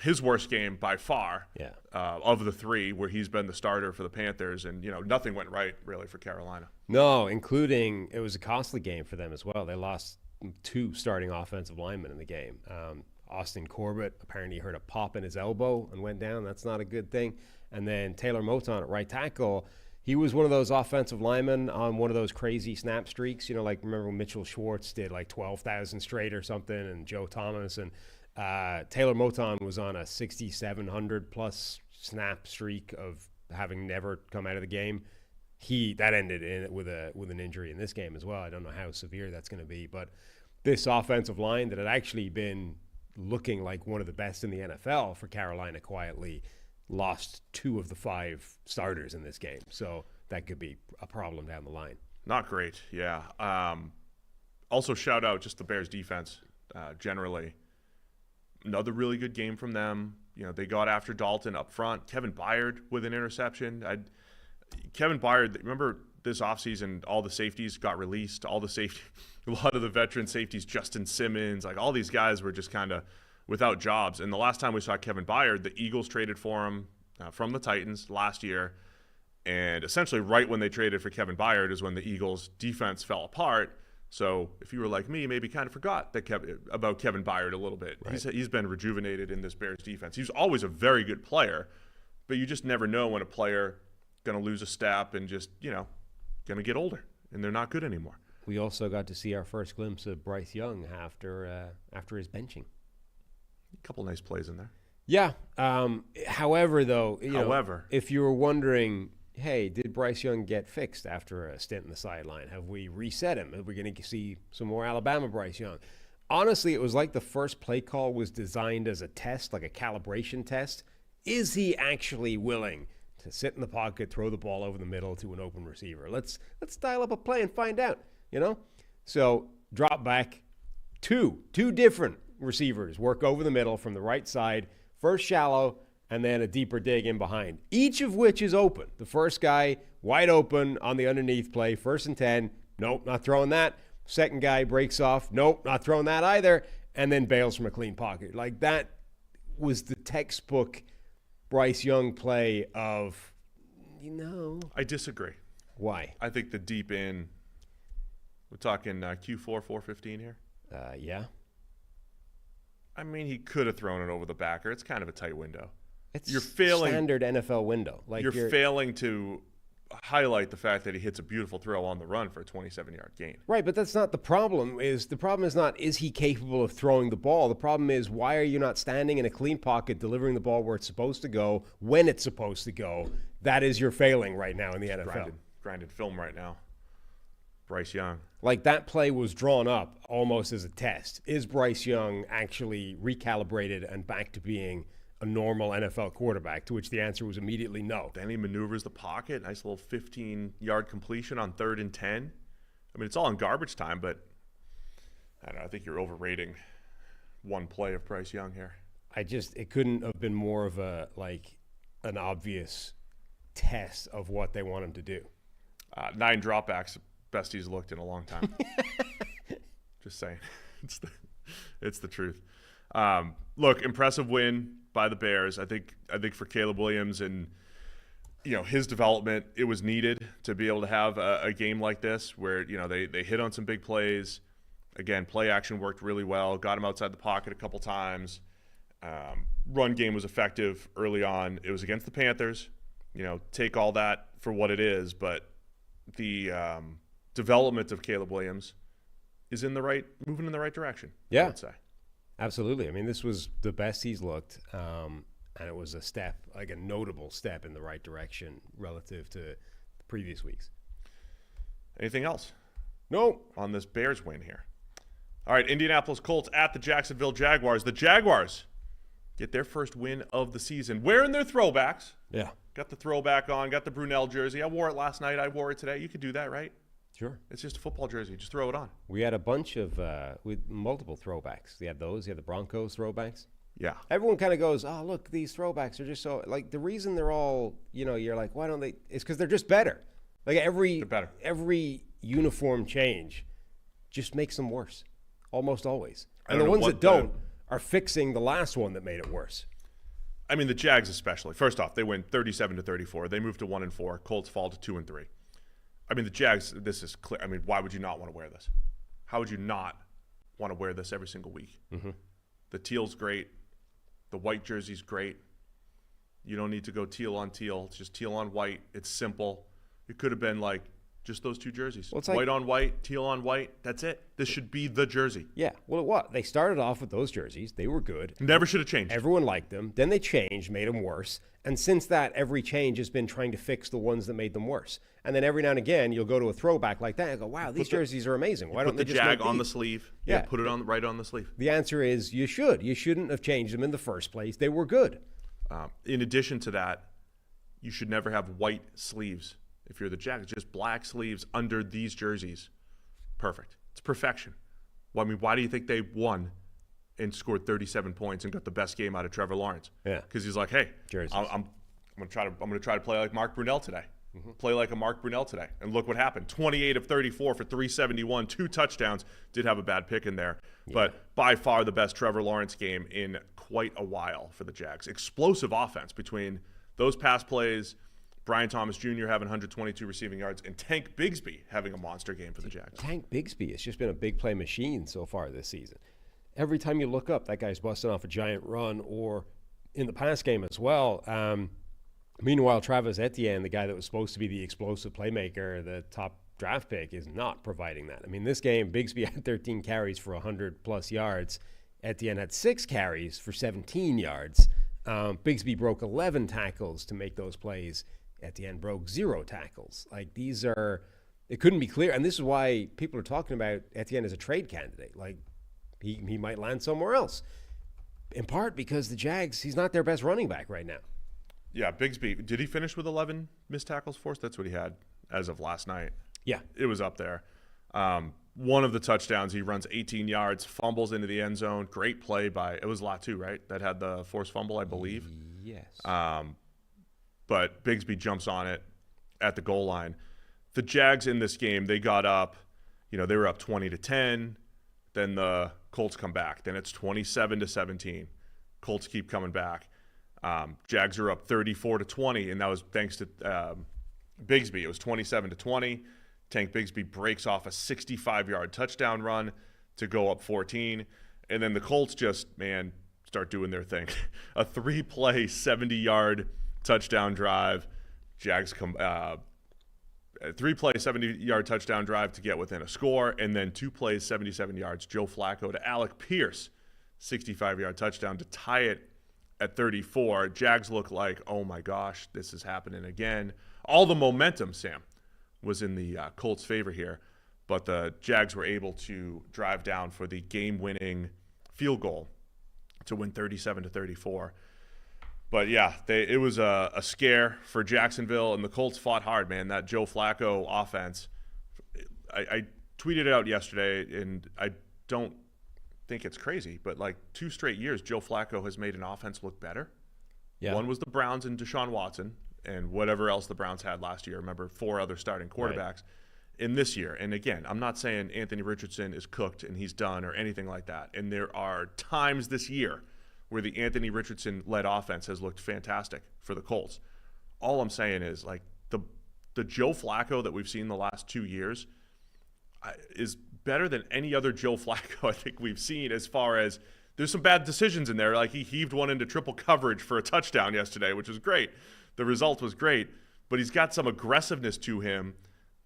his worst game by far of the 3, where he's been the starter for the Panthers. And, nothing went right, really, for Carolina. No, including it was a costly game for them as well. They lost 2 starting offensive linemen in the game. Austin Corbett apparently hurt a pop in his elbow and went down. That's not a good thing. And then Taylor Moton at right tackle, he was one of those offensive linemen on one of those crazy snap streaks. Like remember when Mitchell Schwartz did like 12,000 straight or something, and Joe Thomas. And Taylor Moton was on a 6,700-plus snap streak of having never come out of the game. That ended with an injury in this game as well. I don't know how severe that's going to be, but this offensive line that had actually been looking like one of the best in the NFL for Carolina quietly lost 2 of the 5 starters in this game. So that could be a problem down the line. Not great, yeah. Also shout out just the Bears defense generally. Another really good game from them. They got after Dalton up front. Kevin Byard with an interception. Kevin Byard, remember this offseason, all the safeties got released. A lot of the veteran safeties, Justin Simmons, like all these guys were just kind of without jobs. And the last time we saw Kevin Byard, the Eagles traded for him from the Titans last year. And essentially right when they traded for Kevin Byard is when the Eagles defense fell apart. So if you were like me, maybe kind of forgot about Kevin Byard a little bit. Right. He's been rejuvenated in this Bears defense. He's always a very good player, but you just never know when a player going to lose a step and just, going to get older, and they're not good anymore. We also got to see our first glimpse of Bryce Young after his benching. A couple nice plays in there. Yeah. However, though, if you were wondering, hey, did Bryce Young get fixed after a stint in the sideline? Have we reset him? Are we going to see some more Alabama Bryce Young? Honestly, it was like the first play call was designed as a test, like a calibration test. Is he actually willing to sit in the pocket, throw the ball over the middle to an open receiver? Let's dial up a play and find out, So drop back, two different receivers work over the middle from the right side, first shallow, and then a deeper dig in behind, each of which is open. The first guy, wide open on the underneath play, 1st and 10. Nope, not throwing that. Second guy breaks off. Nope, not throwing that either. And then bails from a clean pocket. Like that was the textbook Bryce Young play of, I disagree. Why? I think the deep in, we're talking Q4 415 here. Yeah. I mean, he could have thrown it over the backer. It's kind of a tight window. It's you're failing, standard NFL window. Like you're failing to highlight the fact that he hits a beautiful throw on the run for a 27-yard gain. Right, but that's not the problem. The problem is not is he capable of throwing the ball. The problem is why are you not standing in a clean pocket, delivering the ball where it's supposed to go, when it's supposed to go? That is your failing right now in the NFL. Grinded film right now. Bryce Young. Like that play was drawn up almost as a test. Is Bryce Young actually recalibrated and back to being a normal NFL quarterback? To which the answer was immediately no. Then he maneuvers the pocket. Nice little 15-yard completion on 3rd and 10. I mean, it's all in garbage time, but I don't know. I think you're overrating one play of Bryce Young here. It couldn't have been more of an obvious test of what they want him to do. 9 dropbacks, best he's looked in a long time. Just saying. It's the truth. Look, impressive win by the Bears. I think for Caleb Williams and his development, it was needed to be able to have a game like this where they hit on some big plays. Again, play action worked really well. Got him outside the pocket a couple times. Run game was effective early on. It was against the Panthers. Take all that for what it is, but the development of Caleb Williams is moving in the right direction. Yeah, I would say. Absolutely. I mean, this was the best he's looked, and it was a step, like a notable step in the right direction relative to the previous weeks. Anything else? No. On this Bears win here. All right, Indianapolis Colts at the Jacksonville Jaguars. The Jaguars get their first win of the season, wearing their throwbacks. Yeah. Got the throwback on, got the Brunel jersey. I wore it last night. I wore it today. You could do that, right? Sure. It's just a football jersey. Just throw it on. We had a bunch of with multiple throwbacks. You had those. You had the Broncos throwbacks. Yeah. Everyone kind of goes, oh, look, these throwbacks are just so, like, the reason they're all, you're like, why don't they? It's because they're just better. Like, every uniform change just makes them worse, almost always. And the ones that don't are fixing the last one that made it worse. I mean, the Jags especially. First off, they win 37-34. They move to 1-4. Colts fall to 2-3. I mean, the Jags, this is clear. I mean, why would you not want to wear this? How would you not want to wear this every single week? Mm-hmm. The teal's great. The white jersey's great. You don't need to go teal on teal. It's just teal on white. It's simple. It could have been like just those two jerseys. Well, white on white, teal on white. That's it. This should be the jersey. Yeah. Well, what? They started off with those jerseys. They were good. Never should have changed. Everyone liked them. Then they changed, made them worse. And since that, every change has been trying to fix the ones that made them worse. And then every now and again, you'll go to a throwback like that and go, wow, these jerseys are amazing. Why don't they just put the make Jag on the these? sleeve? Yeah. Put it right on the sleeve. The answer is you should. You shouldn't have changed them in the first place. They were good. In addition to that, you should never have white sleeves. If you're the Jags, just black sleeves under these jerseys. Perfect. It's perfection. Well, I mean, why do you think they won and scored 37 points and got the best game out of Trevor Lawrence? Yeah. Because he's like, hey, Jerseys. I'm gonna try to play like Mark Brunell today. Mm-hmm. Play like a Mark Brunell today. And look what happened. 28 of 34 for 371, 2 touchdowns. Did have a bad pick in there. Yeah. But by far the best Trevor Lawrence game in quite a while for the Jags. Explosive offense between those pass plays, Brian Thomas Jr. having 122 receiving yards, and Tank Bigsby having a monster game for the Jags. Tank Bigsby has just been a big play machine so far this season. Every time you look up, that guy's busting off a giant run, or in the pass game as well. Meanwhile, Travis Etienne, the guy that was supposed to be the explosive playmaker, the top draft pick, is not providing that. I mean, this game, Bigsby had 13 carries for 100-plus yards. Etienne had 6 carries for 17 yards. Bigsby broke 11 tackles to make those plays. Etienne broke 0 tackles. Like, these are – it couldn't be clear. And this is why people are talking about Etienne as a trade candidate. Like, he might land somewhere else. In part because the Jags, he's not their best running back right now. Yeah, Bigsby, did he finish with 11 missed tackles forced? That's what he had as of last night. Yeah. It was up there. One of the touchdowns, he runs 18 yards, fumbles into the end zone. Great play by – it was Latu, right, that had the forced fumble, I believe? Yes. But Bigsby jumps on it at the goal line. The Jags in this game, they got up – they were up 20-10. Then the Colts come back. Then it's 27-17. Colts keep coming back. Jags are up 34-20, and that was thanks to Bigsby. It was 27-20. Tank Bigsby breaks off a 65-yard touchdown run to go up 14. And then the Colts just, start doing their thing. A 3-play, 70-yard touchdown drive. Jags come 3-play 70-yard touchdown drive to get within a score, and then 2 plays 77 yards. Joe Flacco to Alec Pierce, 65-yard touchdown to tie it at 34. Jags look like, oh my gosh, this is happening again. All the momentum, Sam, was in the Colts' favor here, but the Jags were able to drive down for the game-winning field goal to win 37-34. But yeah, it was a scare for Jacksonville, and the Colts fought hard, man. That Joe Flacco offense, I tweeted it out yesterday, and I don't think it's crazy, but like 2 straight years, Joe Flacco has made an offense look better. Yeah. One was the Browns and Deshaun Watson, and whatever else the Browns had last year. Remember, 4 other starting quarterbacks. Right. In this year, and again, I'm not saying Anthony Richardson is cooked and he's done or anything like that. And there are times this year where the Anthony Richardson-led offense has looked fantastic for the Colts. All I'm saying is, like, the Joe Flacco that we've seen the last 2 years is better than any other Joe Flacco I think we've seen, as far as there's some bad decisions in there. Like, he heaved one into triple coverage for a touchdown yesterday, which was great. The result was great. But he's got some aggressiveness to him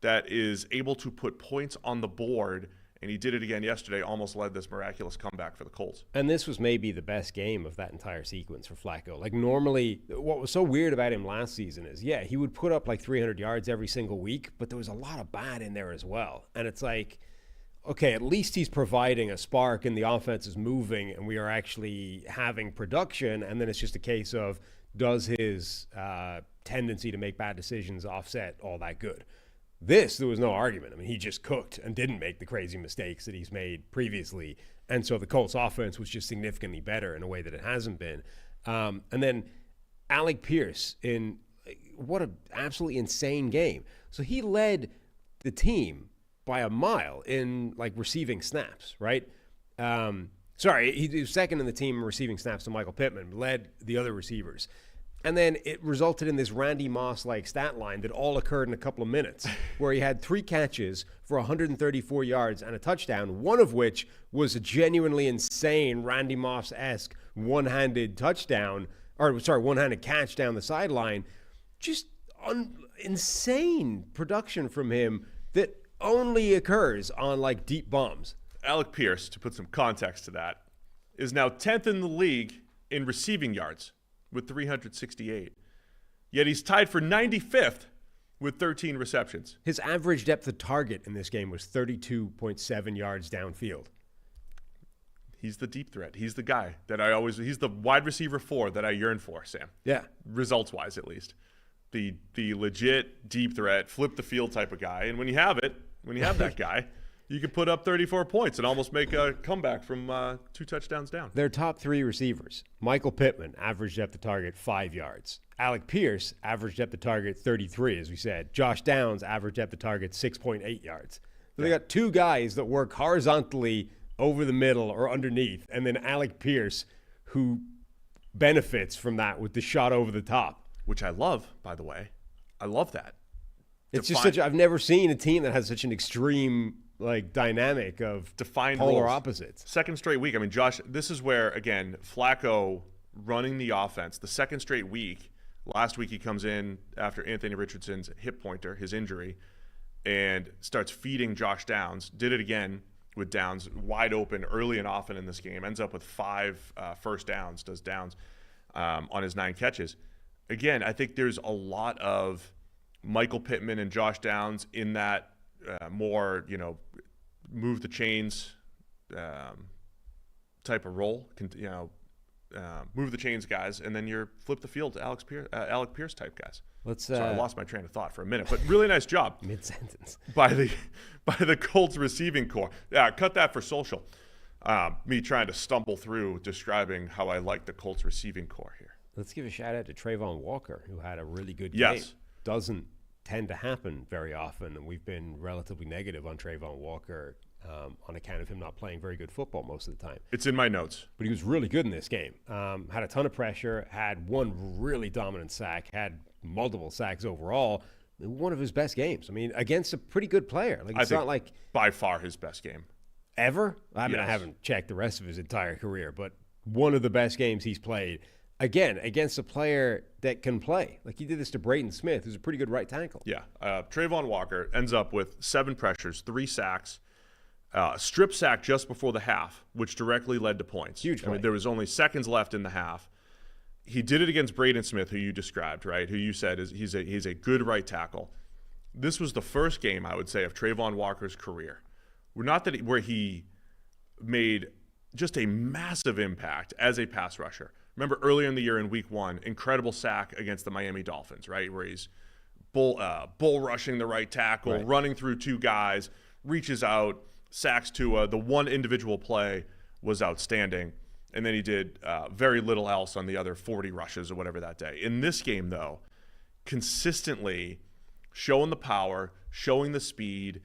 that is able to put points on the board, and he did it again yesterday, almost led this miraculous comeback for the Colts. And this was maybe the best game of that entire sequence for Flacco. Like, normally, what was so weird about him last season is, yeah, he would put up like 300 yards every single week, but there was a lot of bad in there as well. And it's like, okay, at least he's providing a spark and the offense is moving and we are actually having production. And then it's just a case of, does his tendency to make bad decisions offset all that good? There was no argument. I mean, he just cooked and didn't make the crazy mistakes that he's made previously. And so the Colts offense was just significantly better in a way that it hasn't been. And then Alec Pierce, what an absolutely insane game. So he led the team by a mile in like receiving snaps, right? He was second in the team in receiving snaps to Michael Pittman, led the other receivers. And then it resulted in this Randy Moss-like stat line that all occurred in a couple of minutes, where he had 3 catches for 134 yards and a touchdown, one of which was a genuinely insane Randy Moss-esque one-handed catch down the sideline. Just insane production from him that only occurs on like deep bombs. Alec Pierce, to put some context to that, is now 10th in the league in receiving yards with 368. Yet he's tied for 95th with 13 receptions. His average depth of target in this game was 32.7 yards downfield. He's the deep threat. He's the guy that he's the wide receiver 4 that I yearn for, Sam. Yeah. Results-wise, at least. The legit deep threat, flip the field type of guy. And when you have that guy, you can put up 34 points and almost make a comeback from 2 touchdowns down. Their top 3 receivers, Michael Pittman, average depth of target 5 yards. Alec Pierce, average depth of target 33, as we said. Josh Downs, average depth of target 6.8 yards. So They got 2 guys that work horizontally over the middle or underneath, and then Alec Pierce, who benefits from that with the shot over the top. Which I love, by the way. I love that. It's just I've never seen a team that has such an extreme like dynamic of defined polar roles. opposites. Second straight week. I mean, Josh, this is where, again, Flacco running the offense. The second straight week. Last week he comes in after Anthony Richardson's hip pointer, his injury, and starts feeding Josh Downs. Did it again with Downs wide open early and often in this game. Ends up with 5 first downs, does Downs, on his 9 catches. Again, I think there's a lot of Michael Pittman and Josh Downs in that more, move the chains type of role, move the chains guys, and then you're flip the field to Alec Pierce type guys. Sorry, I lost my train of thought for a minute, but really nice job mid-sentence by the Colts receiving core. Yeah, cut that for social. Me trying to stumble through describing how I like the Colts receiving core here. Let's give a shout out to Trayvon Walker, who had a really good game. Yes. Doesn't tend to happen very often, and we've been relatively negative on Trayvon Walker on account of him not playing very good football most of the time. It's in my notes. But he was really good in this game. Had a ton of pressure, had one really dominant sack, had multiple sacks overall. One of his best games. I mean, against a pretty good player. Like, it's not like by far his best game. Ever? I mean, Yes. I haven't checked the rest of his entire career, but one of the best games he's played. again, against a player that can play. Like, he did this to Braden Smith, who's a pretty good right tackle. Yeah. Trayvon Walker ends up with 7 pressures, 3 sacks, a strip sack just before the half, which directly led to points. Huge play. I mean, there was only seconds left in the half. He did it against Braden Smith, who you described, right? Who you said he's a good right tackle. This was the first game, I would say, of Trayvon Walker's career where he made just a massive impact as a pass rusher. Remember earlier in the year in week 1, incredible sack against the Miami Dolphins, right? Where he's bull rushing the right tackle, right, running through 2 guys, reaches out, sacks Tua. The one individual play was outstanding. And then he did very little else on the other 40 rushes or whatever that day. In this game, though, consistently showing the power, showing the speed,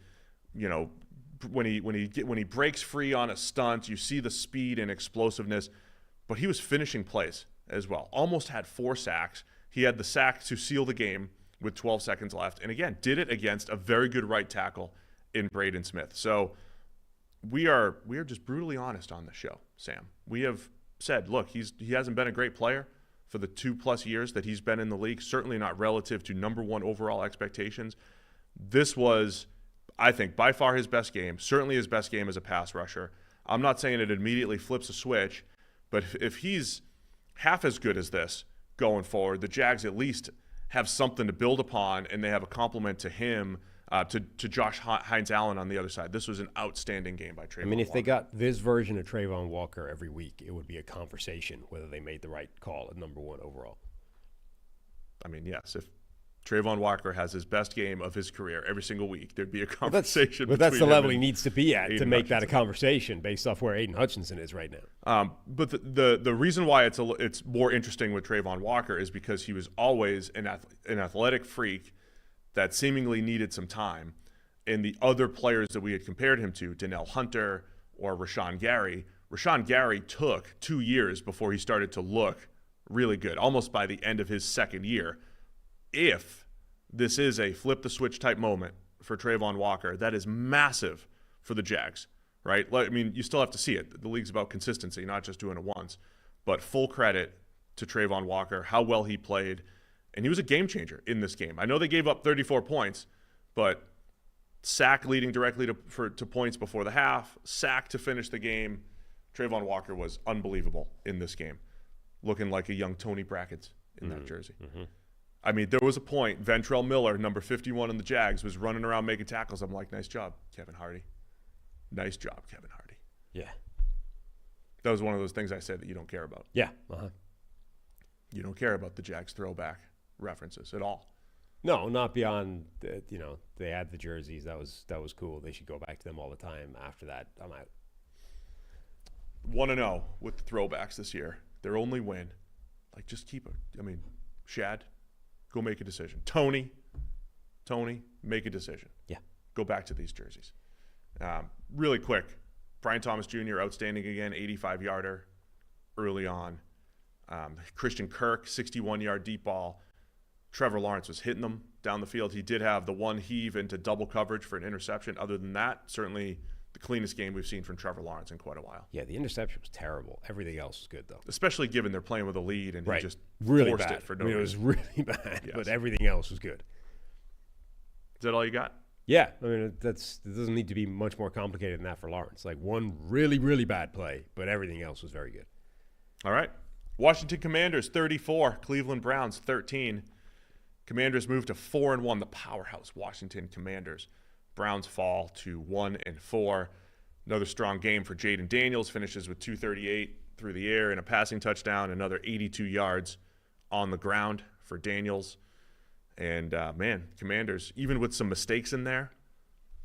when he breaks free on a stunt, you see the speed and explosiveness. But he was finishing plays as well. Almost had 4 sacks. He had the sack to seal the game with 12 seconds left. And again, did it against a very good right tackle in Braden Smith. So we are just brutally honest on the show, Sam. We have said, look, he hasn't been a great player for the 2+ years that he's been in the league, certainly not relative to number 1 overall expectations. This was, I think, by far his best game, certainly his best game as a pass rusher. I'm not saying it immediately flips a switch, but if he's half as good as this going forward, the Jags at least have something to build upon, and they have a compliment to him, to Josh Hines-Allen on the other side. This was an outstanding game by Trayvon if Walker. they got this version of Trayvon Walker every week, it would be a conversation whether they made the right call at number 1 overall. I mean, yes, if Trayvon Walker has his best game of his career every single week, there'd be a conversation. But that's the between level him he and needs to be at to make that a Hutchinson. conversation based off where Aiden Hutchinson is right now. But the reason why it's more interesting with Trayvon Walker is because he was always an athletic freak that seemingly needed some time. And the other players that we had compared him to, Donnell Hunter or Rashawn Gary took 2 years before he started to look really good, almost by the end of his second year. If this is a flip the switch type moment for Trayvon Walker, that is massive for the Jags, right? I mean, you still have to see it. The league's about consistency, not just doing it once. But full credit to Trayvon Walker, how well he played. And he was a game changer in this game. I know they gave up 34 points, but sack leading directly to points before the half, sack to finish the game. Trayvon Walker was unbelievable in this game, looking like a young Tony Brackett in that jersey. Mm-hmm. I mean, there was a point, Ventrell Miller, number 51 in the Jags, was running around making tackles. I'm like, nice job, Kevin Hardy. Nice job, Kevin Hardy. Yeah. That was one of those things I said that you don't care about. Yeah. Uh-huh. You don't care about the Jags throwback references at all. No, not beyond, they had the jerseys. That was cool. They should go back to them all the time. After that, I'm out. 1-0 with the throwbacks this year. Their only win. Like, just keep it. I mean, Shad, go make a decision. Tony, make a decision. Yeah. Go back to these jerseys. Really quick, Brian Thomas Jr., outstanding again, 85-yarder early on. Christian Kirk, 61-yard deep ball. Trevor Lawrence was hitting them down the field. He did have the one heave into double coverage for an interception. Other than that, certainly the cleanest game we've seen from Trevor Lawrence in quite a while. Yeah, the interception was terrible. Everything else was good, though. Especially given they're playing with a lead and right. he just really forced bad. it for no reason. It was really bad, yes. But everything else was good. Is that all you got? Yeah, I mean, it doesn't need to be much more complicated than that for Lawrence. Like, one really, really bad play, but everything else was very good. All right. Washington Commanders, 34. Cleveland Browns, 13. Commanders move to 4-1, the powerhouse Washington Commanders. Browns fall to 1-4. Another strong game for Jaden Daniels, finishes with 238 through the air and a passing touchdown, another 82 yards on the ground for Daniels. And, Commanders, even with some mistakes in there,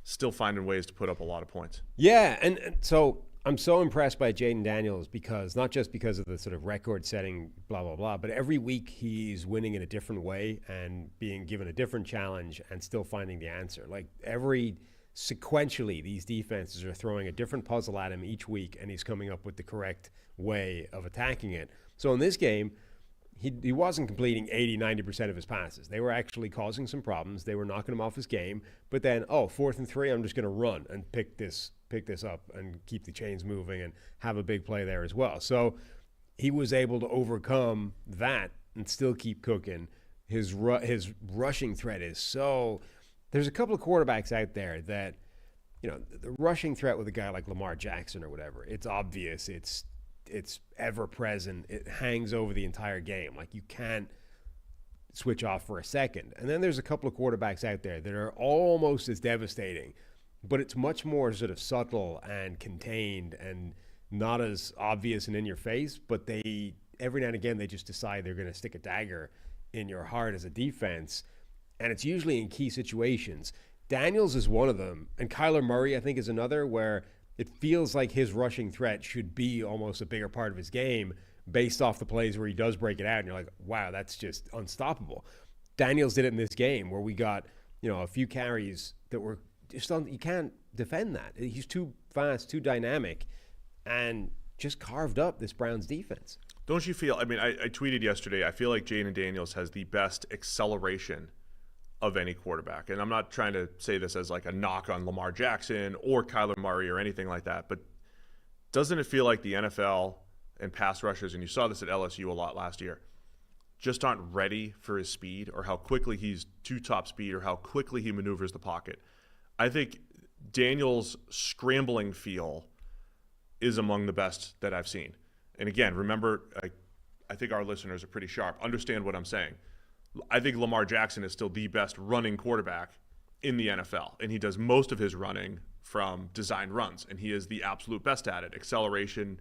still finding ways to put up a lot of points. Yeah, and so I'm so impressed by Jaden Daniels not just because of the sort of record-setting blah, blah, blah, but every week he's winning in a different way and being given a different challenge and still finding the answer. Like, sequentially, these defenses are throwing a different puzzle at him each week, and he's coming up with the correct way of attacking it. So in this game, he wasn't completing 80-90% of his passes. They were actually causing some problems. They were knocking him off his game. But then, 4th and 3, I'm just going to run and pick this up and keep the chains moving and have a big play there as well. So he was able to overcome that and still keep cooking. His rushing threat is so. There's a couple of quarterbacks out there that, the rushing threat with a guy like Lamar Jackson or whatever, it's obvious, it's ever present, it hangs over the entire game. Like, you can't switch off for a second. And then there's a couple of quarterbacks out there that are almost as devastating, but it's much more sort of subtle and contained and not as obvious and in your face, but they every now and again they just decide they're going to stick a dagger in your heart as a defense, and it's usually in key situations. Daniels is one of them, and Kyler Murray, I think, is another, where it feels like his rushing threat should be almost a bigger part of his game based off the plays where he does break it out, and you're like, wow, that's just unstoppable. Daniels did it in this game where we got, a few carries that were just you can't defend that. He's too fast, too dynamic, and just carved up this Browns defense. Don't you feel, I tweeted yesterday, I feel like Jaden Daniels has the best acceleration of any quarterback. And I'm not trying to say this as like a knock on Lamar Jackson or Kyler Murray or anything like that, but doesn't it feel like the NFL and pass rushers, and you saw this at LSU a lot last year, just aren't ready for his speed or how quickly he's to top speed or how quickly he maneuvers the pocket? I think Daniels' scrambling feel is among the best that I've seen. And again, remember, I think our listeners are pretty sharp. Understand what I'm saying. I think Lamar Jackson is still the best running quarterback in the NFL, and he does most of his running from designed runs, and he is the absolute best at it. Acceleration,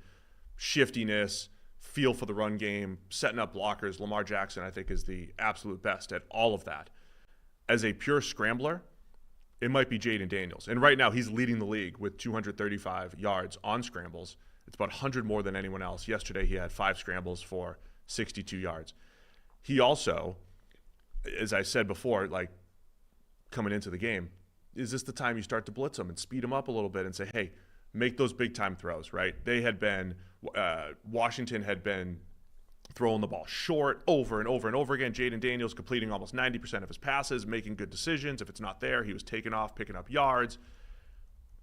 shiftiness, feel for the run game, setting up blockers. Lamar Jackson, I think, is the absolute best at all of that. As a pure scrambler, it might be Jaden Daniels. And right now, he's leading the league with 235 yards on scrambles. It's about 100 more than anyone else. Yesterday, he had 5 scrambles for 62 yards. He also, as I said before, like coming into the game, is this the time you start to blitz him and speed him up a little bit and say, hey, make those big-time throws, right? They had been, Washington had been throwing the ball short over and over and over again. Jaden Daniels completing almost 90% of his passes, making good decisions. If it's not there, he was taking off, picking up yards.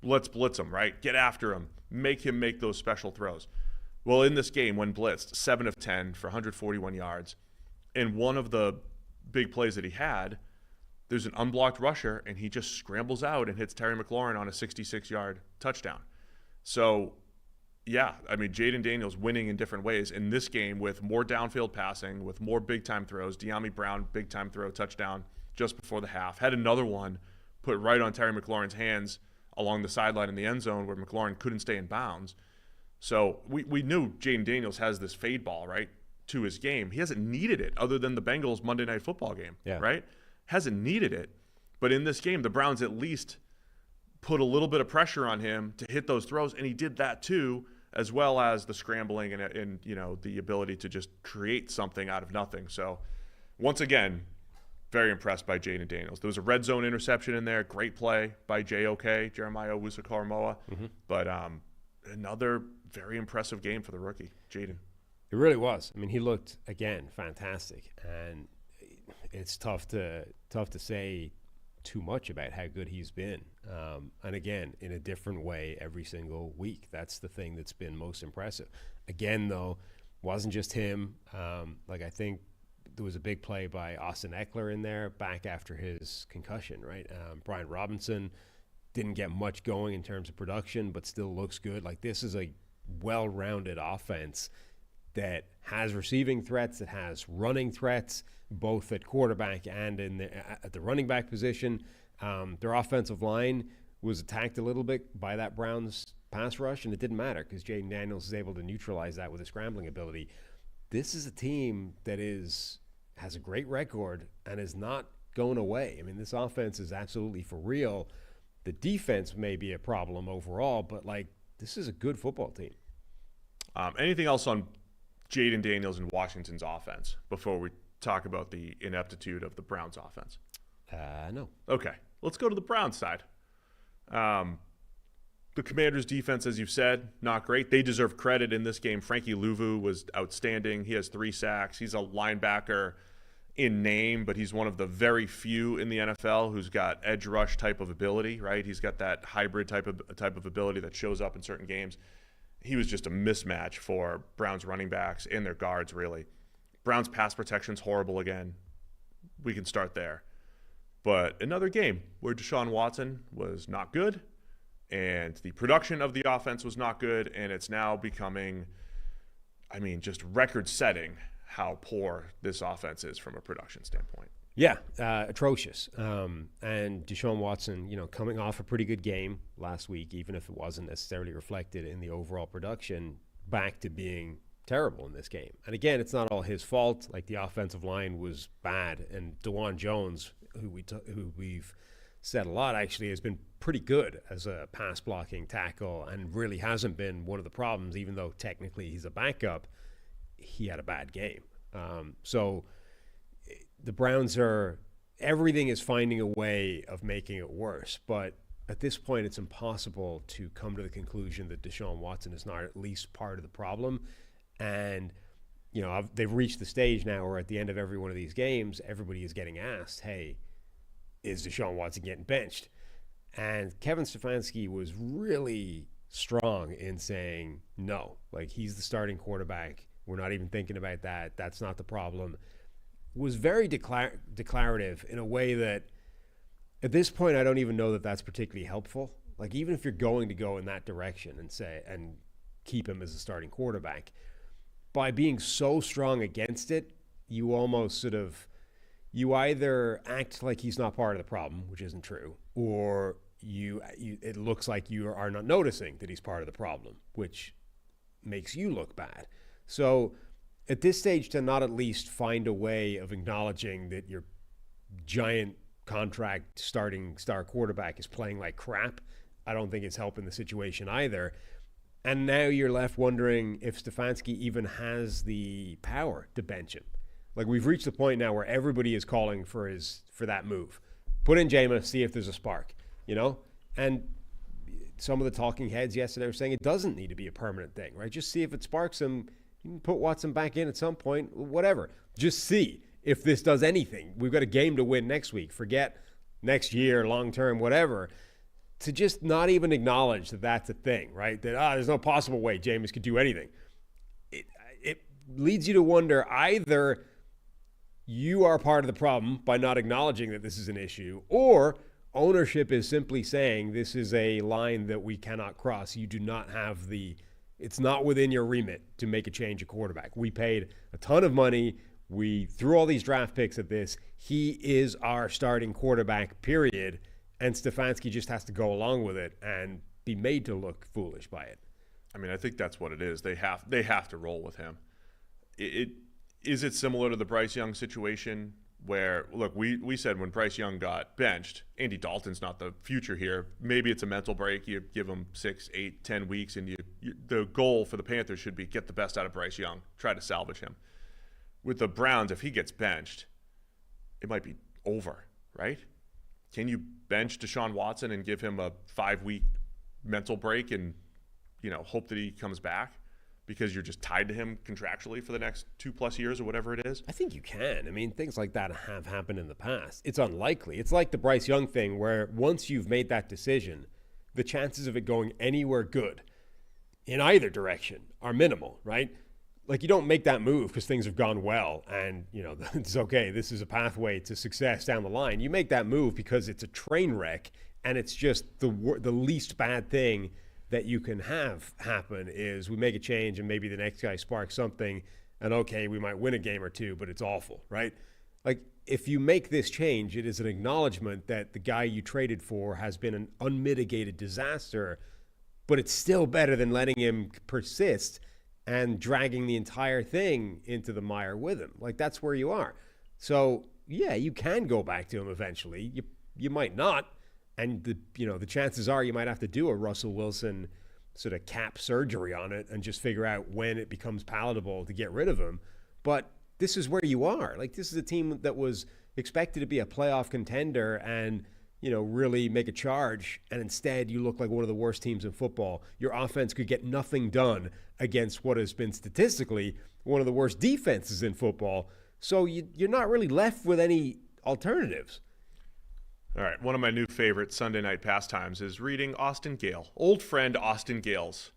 Let's blitz him, right? Get after him. Make him make those special throws. Well, in this game, when blitzed, 7 of 10 for 141 yards. And one of the big plays that he had, there's an unblocked rusher, and he just scrambles out and hits Terry McLaurin on a 66-yard touchdown. So, yeah, Jaden Daniels winning in different ways in this game with more downfield passing, with more big-time throws. De'Ami Brown, big-time throw, touchdown just before the half. Had another one put right on Terry McLaurin's hands along the sideline in the end zone where McLaurin couldn't stay in bounds. So we knew Jaden Daniels has this fade ball, right, to his game. He hasn't needed it other than the Bengals Monday Night Football game, right? Hasn't needed it. But in this game, the Browns at least put a little bit of pressure on him to hit those throws, and he did that too, as well as the scrambling and the ability to just create something out of nothing. So once again, very impressed by Jaden Daniels. There was a red zone interception in there. Great play by JOK, Jeremiah Owusu-Koramoah. But another very impressive game for the rookie, Jaden. It really was. He looked, again, fantastic. And it's tough to say too much about how good he's been. And again, in a different way every single week. That's the thing that's been most impressive. Again, though, wasn't just him. I think there was a big play by Austin Eckler in there back after his concussion, right? Brian Robinson didn't get much going in terms of production, but still looks good. This is a well-rounded offense that has receiving threats, that has running threats, both at quarterback and at the running back position. Their offensive line was attacked a little bit by that Browns pass rush, and it didn't matter because Jaden Daniels is able to neutralize that with his scrambling ability. This is a team that has a great record and is not going away. This offense is absolutely for real. The defense may be a problem overall, but this is a good football team. Anything else on Jaden Daniels and Washington's offense before we talk about the ineptitude of the Browns offense? No. Okay, let's go to the Browns side. The Commanders' defense, as you've said, not great. They deserve credit in this game. Frankie Louvu was outstanding. He has 3 sacks. He's a linebacker in name, but he's one of the very few in the NFL who's got edge rush type of ability, right? He's got that hybrid type of ability that shows up in certain games. he was just a mismatch for Browns running backs and their guards, really. Browns pass protection's horrible again. We can start there. But another game where Deshaun Watson was not good, and the production of the offense was not good, and it's now becoming, just record-setting how poor this offense is from a production standpoint. Yeah, atrocious. And Deshaun Watson, coming off a pretty good game last week, even if it wasn't necessarily reflected in the overall production, back to being terrible in this game. And again, it's not all his fault. Like, the offensive line was bad, and DeJuan Jones, who we've said a lot, actually has been pretty good as a pass blocking tackle, and really hasn't been one of the problems. Even though technically he's a backup, he had a bad game. So the Browns everything is finding a way of making it worse. But at this point, it's impossible to come to the conclusion that Deshaun Watson is not at least part of the problem. And, they've reached the stage now where at the end of every one of these games, everybody is getting asked, hey, is Deshaun Watson getting benched? And Kevin Stefanski was really strong in saying no. Like, he's the starting quarterback. We're not even thinking about that. That's not the problem. Was very declarative in a way that at this point I don't even know that that's particularly helpful. Like, even if you're going to go in that direction and keep him as a starting quarterback, by being so strong against it, you almost you either act like he's not part of the problem, which isn't true, or it looks like you are not noticing that he's part of the problem, which makes you look bad. So at this stage, to not at least find a way of acknowledging that your giant contract starting star quarterback is playing like crap, I don't think it's helping the situation either. And now you're left wondering if Stefanski even has the power to bench him. Like, we've reached the point now where everybody is calling for that move. Put in Jameis, see if there's a spark, And some of the talking heads yesterday were saying it doesn't need to be a permanent thing, right? Just see if it sparks him. You can put Watson back in at some point, whatever. Just see if this does anything. We've got a game to win next week. Forget next year, long term, whatever. To just not even acknowledge that that's a thing, right? That, there's no possible way Jameis could do anything. It leads you to wonder, either you are part of the problem by not acknowledging that this is an issue, or ownership is simply saying this is a line that we cannot cross. You do not have it's not within your remit to make a change at quarterback. We paid a ton of money. We threw all these draft picks at this. He is our starting quarterback, period. And Stefanski just has to go along with it and be made to look foolish by it. I think that's what it is. They have to roll with him. Is it similar to the Bryce Young situation where, look, we said when Bryce Young got benched, Andy Dalton's not the future here. Maybe it's a mental break. You give him 6, 8, 10 weeks, and the goal for the Panthers should be get the best out of Bryce Young, try to salvage him. With the Browns, if he gets benched, it might be over, right? Can you bench Deshaun Watson and give him a 5-week mental break and, hope that he comes back because you're just tied to him contractually for the next 2+ years or whatever it is? I think you can. Things like that have happened in the past. It's unlikely. It's like the Bryce Young thing where once you've made that decision, the chances of it going anywhere good in either direction are minimal, right? Like, you don't make that move because things have gone well and, it's okay, this is a pathway to success down the line. You make that move because it's a train wreck, and it's just the least bad thing that you can have happen is we make a change and maybe the next guy sparks something, and okay, we might win a game or two, but it's awful, right? Like, if you make this change, it is an acknowledgement that the guy you traded for has been an unmitigated disaster, but it's still better than letting him persist and dragging the entire thing into the mire with him. Like, that's where you are. So, yeah, you can go back to him eventually. You might not. And the chances are you might have to do a Russell Wilson sort of cap surgery on it and just figure out when it becomes palatable to get rid of him. But this is where you are. Like, this is a team that was expected to be a playoff contender and, really make a charge. And instead you look like one of the worst teams in football. Your offense could get nothing done against what has been statistically one of the worst defenses in football. So you're not really left with any alternatives. All right, one of my new favorite Sunday night pastimes is reading Austin Gale, old friend Austin Gale's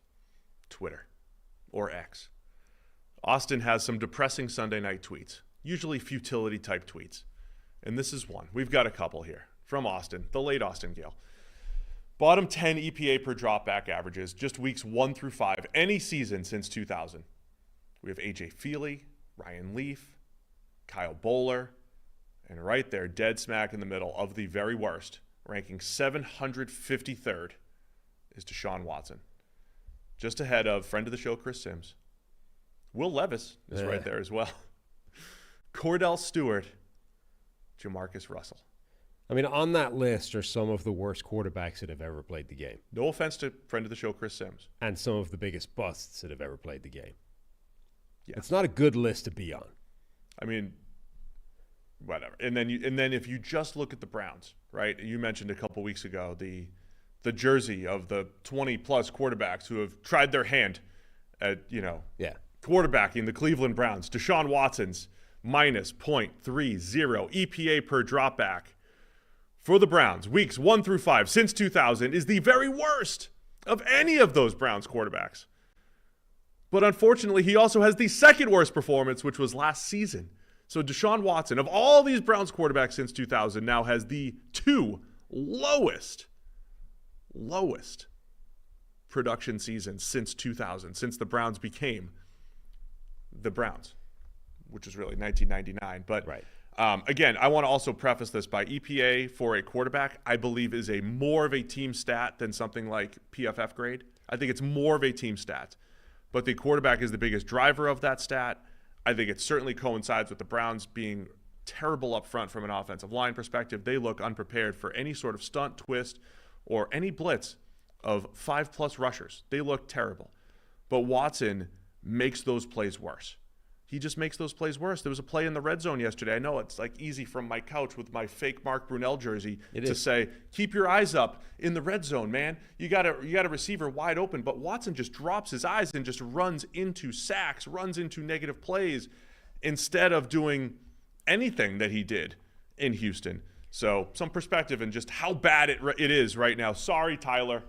Twitter or X. Austin has some depressing Sunday night tweets, usually futility type tweets. And this is one. We've got a couple here from Austin, the late Austin Gale. Bottom 10 EPA per dropback averages, just weeks 1 through 5, any season since 2000. We have AJ Feely, Ryan Leaf, Kyle Bowler, and right there, dead smack in the middle of the very worst, ranking 753rd, is Deshaun Watson. Just ahead of friend of the show, Chris Sims. Will Levis is right there as well. Cordell Stewart, Jamarcus Russell. I mean, on that list are some of the worst quarterbacks that have ever played the game. No offense to friend of the show, Chris Sims. And some of the biggest busts that have ever played the game. Yeah. It's not a good list to be on. I mean, whatever. And then if you just look at the Browns, right? You mentioned a couple weeks ago the jersey of the 20-plus quarterbacks who have tried their hand at, quarterbacking the Cleveland Browns. Deshaun Watson's minus .30 EPA per dropback for the Browns, weeks 1 through 5 since 2000, is the very worst of any of those Browns quarterbacks. But unfortunately, he also has the second worst performance, which was last season. So Deshaun Watson, of all these Browns quarterbacks since 2000, now has the 2 lowest production seasons since 2000, since the Browns became the Browns, which was really 1999. But right. Again, I want to also preface this by EPA for a quarterback, I believe, is more of a team stat than something like PFF grade. I think it's more of a team stat. But the quarterback is the biggest driver of that stat. I think it certainly coincides with the Browns being terrible up front from an offensive line perspective. They look unprepared for any sort of stunt, twist, or any blitz of 5+ rushers. They look terrible. But Watson makes those plays worse. He just makes those plays worse. There was a play in the red zone yesterday. I know it's like easy from my couch with my fake Mark Brunell jersey to say, keep your eyes up in the red zone, man. You got a receiver wide open, but Watson just drops his eyes and just runs into sacks, runs into negative plays instead of doing anything that he did in Houston. So some perspective and just how bad it is right now. Sorry, Tyler,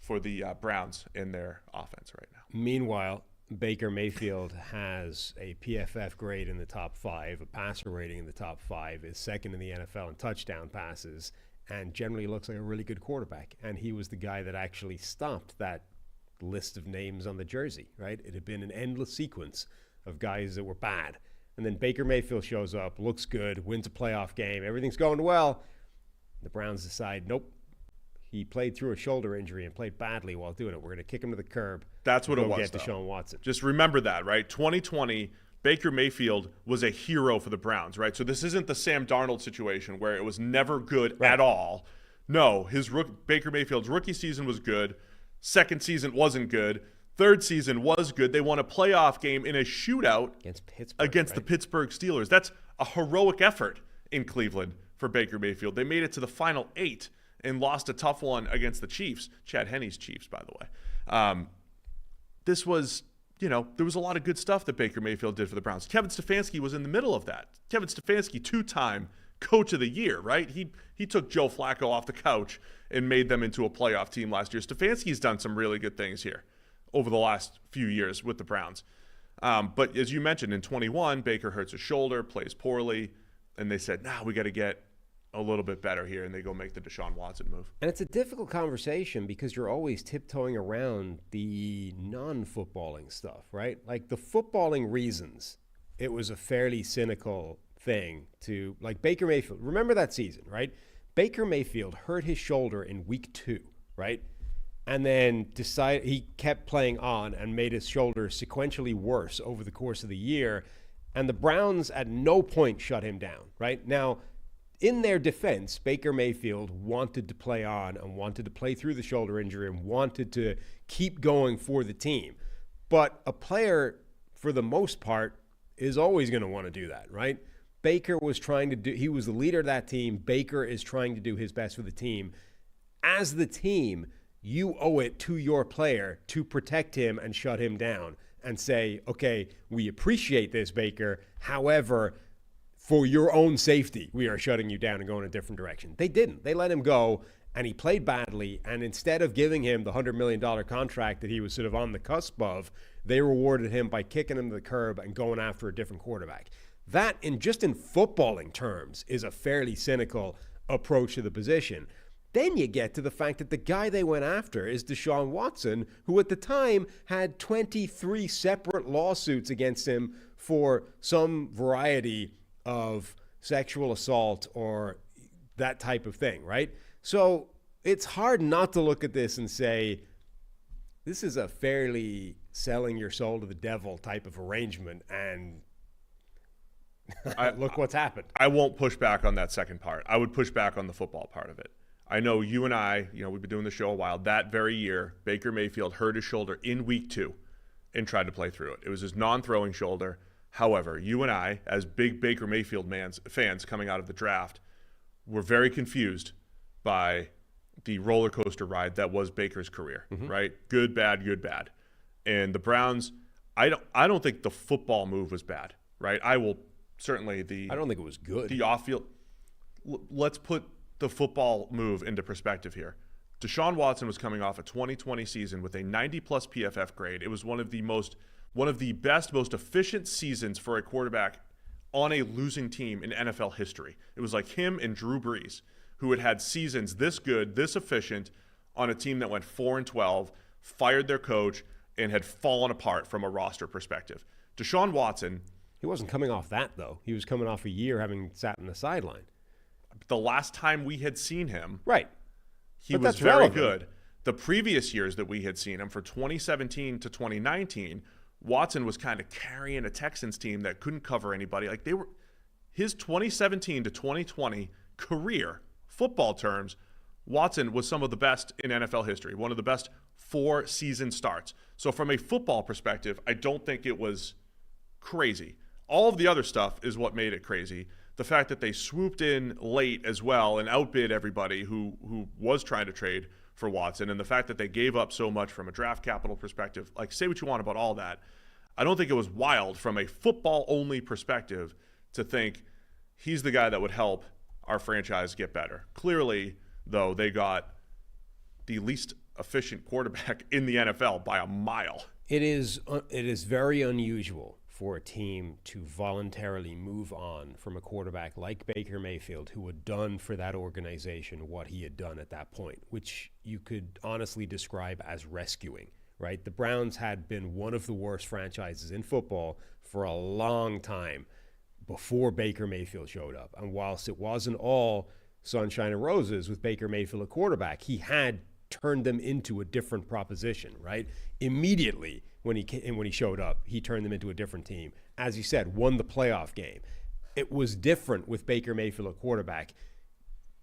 for the Browns in their offense right now. Meanwhile, Baker Mayfield has a PFF grade in the top 5, a passer rating in the top 5, is second in the NFL in touchdown passes, and generally looks like a really good quarterback. And he was the guy that actually stopped that list of names on the jersey, right? It had been an endless sequence of guys that were bad. And then Baker Mayfield shows up, looks good, wins a playoff game, everything's going well. The Browns decide, nope. He played through a shoulder injury and played badly while doing it. We're going to kick him to the curb. That's what it was, get Deshaun Watson. Just remember that, right? 2020, Baker Mayfield was a hero for the Browns, right? So this isn't the Sam Darnold situation where it was never good at all. No, Baker Mayfield's rookie season was good. Second season wasn't good. Third season was good. They won a playoff game in a shootout against the Pittsburgh Steelers. That's a heroic effort in Cleveland for Baker Mayfield. They made it to the final 8 and lost a tough one against the Chiefs, Chad Henne's Chiefs, by the way. This was, there was a lot of good stuff that Baker Mayfield did for the Browns. Kevin Stefanski was in the middle of that. Kevin Stefanski, 2-time coach of the year, right? He took Joe Flacco off the couch and made them into a playoff team last year. Stefanski's done some really good things here over the last few years with the Browns. But as you mentioned, in 21, Baker hurts his shoulder, plays poorly, and they said, we got to get a little bit better here, and they go make the Deshaun Watson move. And it's a difficult conversation because you're always tiptoeing around the non-footballing stuff, right? Like the footballing reasons, it was a fairly cynical thing to, like Baker Mayfield. Remember that season, right? Baker Mayfield hurt his shoulder in week 2, right? And then he kept playing on and made his shoulder sequentially worse over the course of the year. And the Browns at no point shut him down, right? Now, in their defense, Baker Mayfield wanted to play on and wanted to play through the shoulder injury and wanted to keep going for the team. But a player, for the most part, is always going to want to do that, right? Baker was he was the leader of that team. Baker is trying to do his best for the team. As the team, you owe it to your player to protect him and shut him down and say, okay, we appreciate this, Baker. However, for your own safety, we are shutting you down and going a different direction. They didn't. They let him go, and he played badly. And instead of giving him the $100 million contract that he was sort of on the cusp of, they rewarded him by kicking him to the curb and going after a different quarterback. That, in footballing terms, is a fairly cynical approach to the position. Then you get to the fact that the guy they went after is Deshaun Watson, who at the time had 23 separate lawsuits against him for some variety of sexual assault or that type of thing, right? So it's hard not to look at this and say, this is a fairly selling your soul to the devil type of arrangement, and look what's happened. I won't push back on that second part. I would push back on the football part of it. I know you and I, we've been doing the show a while. That very year, Baker Mayfield hurt his shoulder in week 2 and tried to play through it. It was his non-throwing shoulder. However, you and I, as big Baker Mayfield fans coming out of the draft, were very confused by the roller coaster ride that was Baker's career, right? Good, bad, good, bad. And the Browns, I don't think the football move was bad, right? I don't think it was good. The off-field, let's put the football move into perspective here. Deshaun Watson was coming off a 2020 season with a 90-plus PFF grade. It was one of the best, most efficient seasons for a quarterback on a losing team in NFL history. It was like him and Drew Brees, who had seasons this good, this efficient, on a team that went 4-12, fired their coach, and had fallen apart from a roster perspective. Deshaun Watson... He wasn't coming off that, though. He was coming off a year having sat on the sideline. The last time we had seen him... Right. He was very good. The previous years that we had seen him, for 2017 to 2019, Watson was kind of carrying a Texans team that couldn't cover anybody. Like his 2017 to 2020 career, football terms, Watson was some of the best in NFL history, one of the best 4-season starts. So from a football perspective, I don't think it was crazy. All of the other stuff is what made it crazy. The fact that they swooped in late as well and outbid everybody who was trying to trade for Watson, and the fact that they gave up so much from a draft capital perspective, like, say what you want about all that. I don't think it was wild from a football-only perspective to think he's the guy that would help our franchise get better. Clearly, though, they got the least efficient quarterback in the NFL by a mile. It is very unusual for a team to voluntarily move on from a quarterback like Baker Mayfield, who had done for that organization what he had done at that point, which you could honestly describe as rescuing, right? The Browns had been one of the worst franchises in football for a long time before Baker Mayfield showed up. And whilst it wasn't all sunshine and roses with Baker Mayfield a quarterback, he had turned them into a different proposition, right? Immediately when he showed up, he turned them into a different team. As you said, won the playoff game. It was different with Baker Mayfield a quarterback.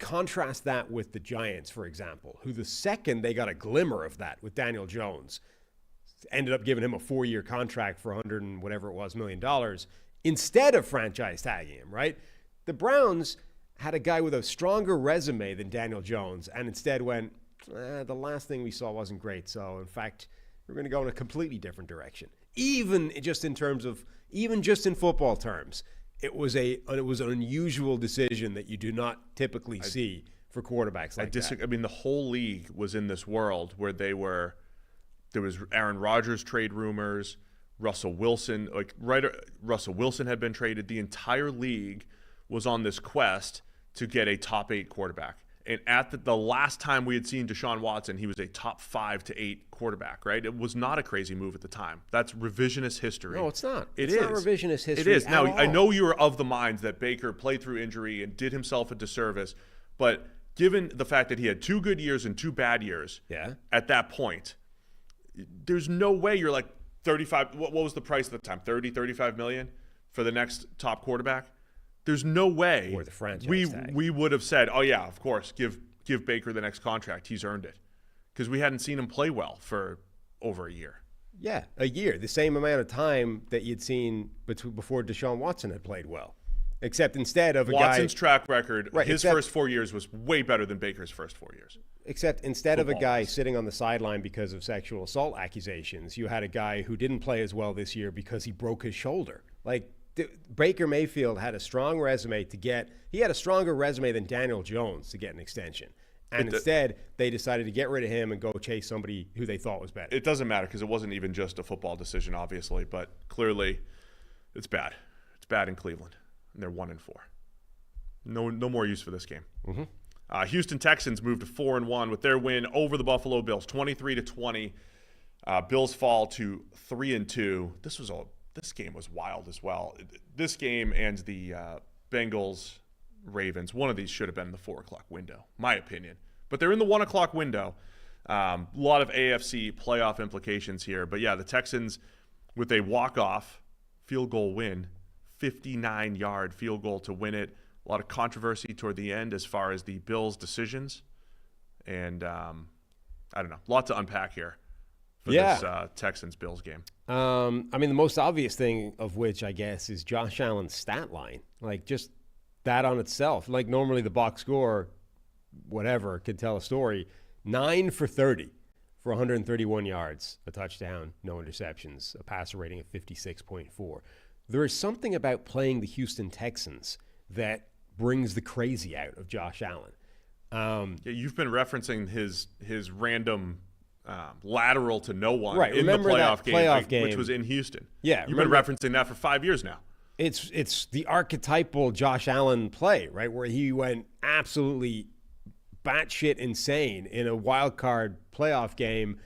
Contrast that with the Giants, for example, who the second they got a glimmer of that with Daniel Jones, ended up giving him a 4-year contract for $100 and whatever it was $1 million instead of franchise tagging him, right? The Browns had a guy with a stronger resume than Daniel Jones and instead went, the last thing we saw wasn't great. So in fact, we're going to go in a completely different direction. Even just in football terms, it was an unusual decision that you do not typically see for quarterbacks like that. I mean, the whole league was in this world where there was Aaron Rodgers trade rumors, Russell Wilson had been traded. The entire league was on this quest to get a top 8 quarterback. And at the last time we had seen Deshaun Watson, he was a top 5 to 8 quarterback, right? It was not a crazy move at the time. That's revisionist history. No, it's not. It's not revisionist history. It is. Now, all. I know you were of the minds that Baker played through injury and did himself a disservice, but given the fact that he had 2 good years and 2 bad years at that point, there's no way you're like 35. What was the price at the time? 30, 35 million for the next top quarterback? There's no way or the franchise tag. We would have said, oh, yeah, of course, give Baker the next contract. He's earned it. Because we hadn't seen him play well for over a year. Yeah, a year. The same amount of time that you'd seen before Deshaun Watson had played well. Except instead of Watson's track record, his first 4 years was way better than Baker's first 4 years. Except instead of a guy sitting on the sideline because of sexual assault accusations, you had a guy who didn't play as well this year because he broke his shoulder. Like, Baker Mayfield had a strong resume he had a stronger resume than Daniel Jones to get an extension. And instead, they decided to get rid of him and go chase somebody who they thought was better. It doesn't matter because it wasn't even just a football decision, obviously, but clearly it's bad. It's bad in Cleveland, and they're 1-4. No more use for this game. Mm-hmm. Houston Texans moved to 4-1 with their win over the Buffalo Bills, 23-20. Bills fall to 3-2. This game was wild as well. This game and the Bengals Ravens, one of these should have been in the 4 o'clock window, my opinion. But they're in the 1 o'clock window. A lot of AFC playoff implications here. But yeah, the Texans with a walk-off field goal win, 59-yard field goal to win it. A lot of controversy toward the end as far as the Bills' decisions. And I don't know, a lot to unpack here for this Texans-Bills game. I mean, the most obvious thing of which, I guess, is Josh Allen's stat line. Like, just that on itself. Like, normally the box score, whatever, could tell a story. 9 for 30 for 131 yards, a touchdown, no interceptions, a passer rating of 56.4. There is something about playing the Houston Texans that brings the crazy out of Josh Allen. Yeah, you've been referencing his random lateral to no one right, in the playoff game, which was in Houston. Yeah, you've been referencing that for 5 years now. It's the archetypal Josh Allen play, right, where he went absolutely batshit insane in a wild card playoff game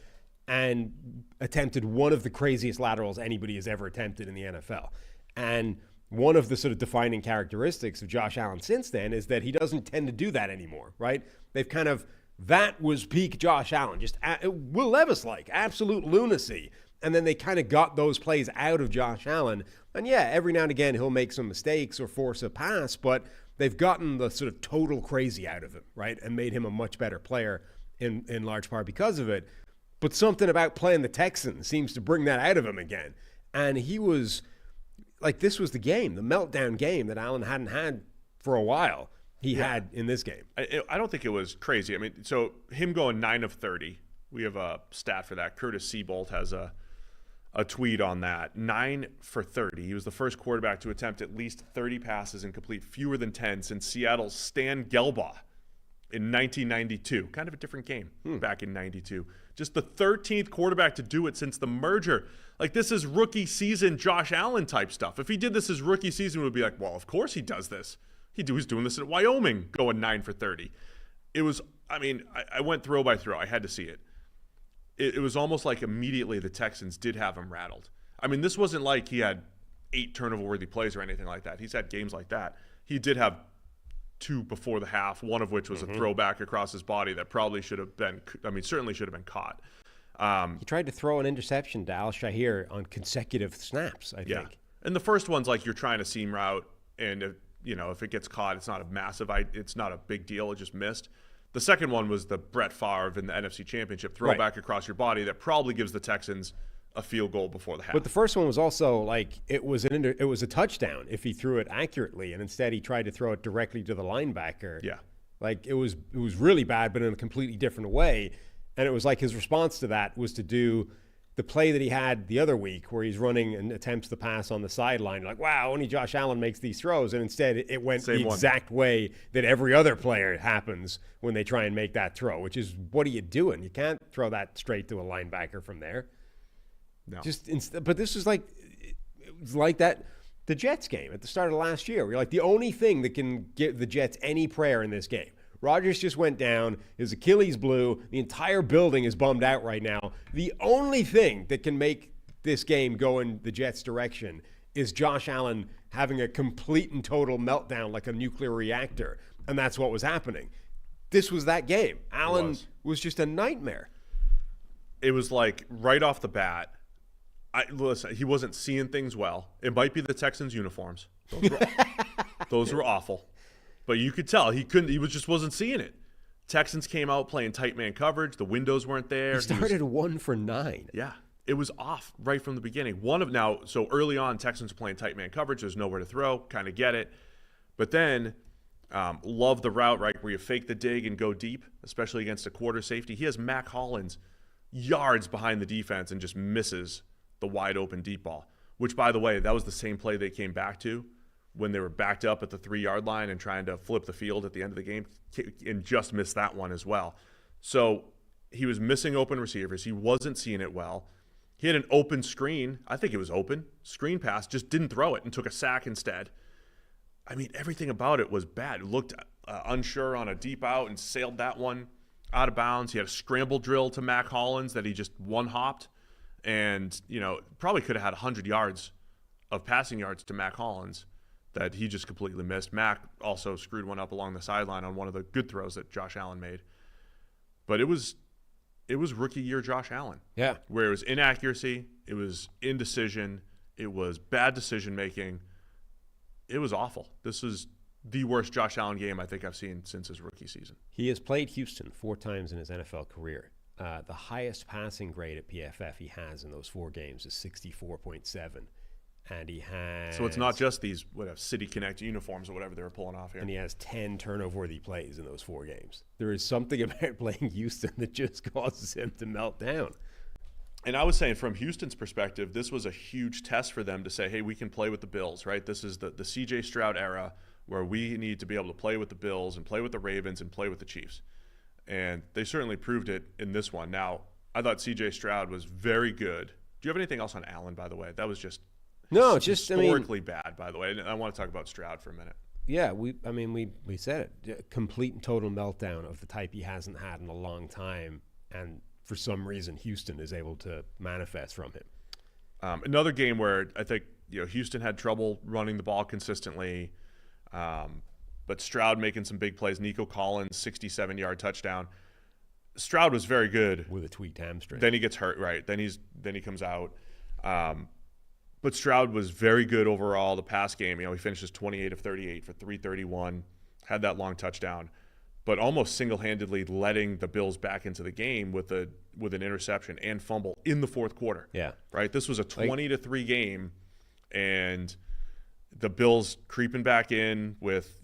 and attempted one of the craziest laterals anybody has ever attempted in the NFL. And one of the sort of defining characteristics of Josh Allen since then is that he doesn't tend to do that anymore, right? They've kind of, that was peak Josh Allen, just Will Levis-like, absolute lunacy. And then they kind of got those plays out of Josh Allen. And yeah, every now and again he'll make some mistakes or force a pass, but they've gotten the sort of total crazy out of him, right? And made him a much better player in large part because of it. But something about playing the Texans seems to bring that out of him again. And he was, like, this was the game, the meltdown game that Allen hadn't had for a while. He had in this game. I don't think it was crazy. I mean, so him going 9 of 30, we have a stat for that. Curtis Seabolt has a tweet on that. 9 for 30. He was the first quarterback to attempt at least 30 passes and complete fewer than 10 since Seattle's Stan Gelbaugh in 1992. Kind of a different game back in 92. Just the 13th quarterback to do it since the merger. Like, this is rookie season Josh Allen type stuff. If he did this his rookie season, we would be like, well, of course he does this. He was doing this at Wyoming, going 9 for 30. It was, I mean, I went throw by throw. I had to see it. It was almost like immediately the Texans did have him rattled. I mean, this wasn't like he had 8 turnover-worthy plays or anything like that. He's had games like that. He did have 2 before the half, one of which was a throwback across his body that probably should have been, I mean, certainly should have been caught. He tried to throw an interception to Al Shahir on consecutive snaps, I think. And the first one's like you're trying to seam route, and if it gets caught, it's not a big deal. It just missed. The second one was the Brett Favre in the NFC Championship throwback across your body that probably gives the Texans a field goal before the half. But the first one was also like it was a touchdown if he threw it accurately, and instead he tried to throw it directly to the linebacker. Yeah, like it was really bad, but in a completely different way. And it was like his response to that was to do the play that he had the other week where he's running and attempts the pass on the sideline. Like, wow, only Josh Allen makes these throws. And instead it went the exact way that every other player happens when they try and make that throw, which is, what are you doing? You can't throw that straight to a linebacker from there. No. But this was like, it was like that, the Jets game at the start of last year. We're like, the only thing that can give the Jets any prayer in this game. Rodgers just went down. His Achilles blew. The entire building is bummed out right now. The only thing that can make this game go in the Jets' direction is Josh Allen having a complete and total meltdown like a nuclear reactor. And that's what was happening. This was that game. Allen was just a nightmare. It was like right off the bat, listen, he wasn't seeing things well. It might be the Texans' uniforms. Those were awful. But you could tell he just wasn't seeing it. Texans came out playing tight man coverage. The windows weren't there. He started 1 for 9. Yeah. It was off right from the beginning. So early on, Texans were playing tight man coverage. There's nowhere to throw. Kind of get it. But then, love the route, right, where you fake the dig and go deep, especially against a quarter safety. He has Mac Hollins yards behind the defense and just misses the wide open deep ball. which, by the way, that was the same play they came back to when they were backed up at the 3-yard line and trying to flip the field at the end of the game, and just missed that one as well. So he was missing open receivers. He wasn't seeing it well. He had an open screen. I think it was open. Screen pass, just didn't throw it and took a sack instead. I mean, everything about it was bad. It looked unsure on a deep out and sailed that one out of bounds. He had a scramble drill to Mac Hollins that he just one-hopped. And, probably could have had 100 yards of passing yards to Mac Hollins that he just completely missed. Mac also screwed one up along the sideline on one of the good throws that Josh Allen made. But it was rookie year Josh Allen. Yeah. Where it was inaccuracy, it was indecision, it was bad decision making. It was awful. This is the worst Josh Allen game I think I've seen since his rookie season. He has played Houston 4 times in his NFL career. The highest passing grade at PFF he has in those 4 games is 64.7. And he has... So it's not just these City Connect uniforms or whatever they were pulling off here. And he has 10 turnover-worthy plays in those 4 games. There is something about playing Houston that just causes him to melt down. And I was saying from Houston's perspective, this was a huge test for them to say, hey, we can play with the Bills, right? This is the C.J. Stroud era where we need to be able to play with the Bills and play with the Ravens and play with the Chiefs. And they certainly proved it in this one. Now, I thought C.J. Stroud was very good. Do you have anything else on Allen, by the way? That was just historically bad, by the way. And I want to talk about Stroud for a minute. Yeah, we said it. Complete and total meltdown of the type he hasn't had in a long time. And for some reason, Houston is able to manifest from him. Another game where I think Houston had trouble running the ball consistently. But Stroud making some big plays. Nico Collins, 67-yard touchdown. Stroud was very good. With a tweaked hamstring. Then he gets hurt, right. Then he comes out. But Stroud was very good overall the past game. He finishes 28 of 38 for 331, had that long touchdown, but almost single-handedly letting the Bills back into the game with an interception and fumble in the fourth quarter. Yeah. Right? This was a 20-3 game, and the Bills creeping back in with,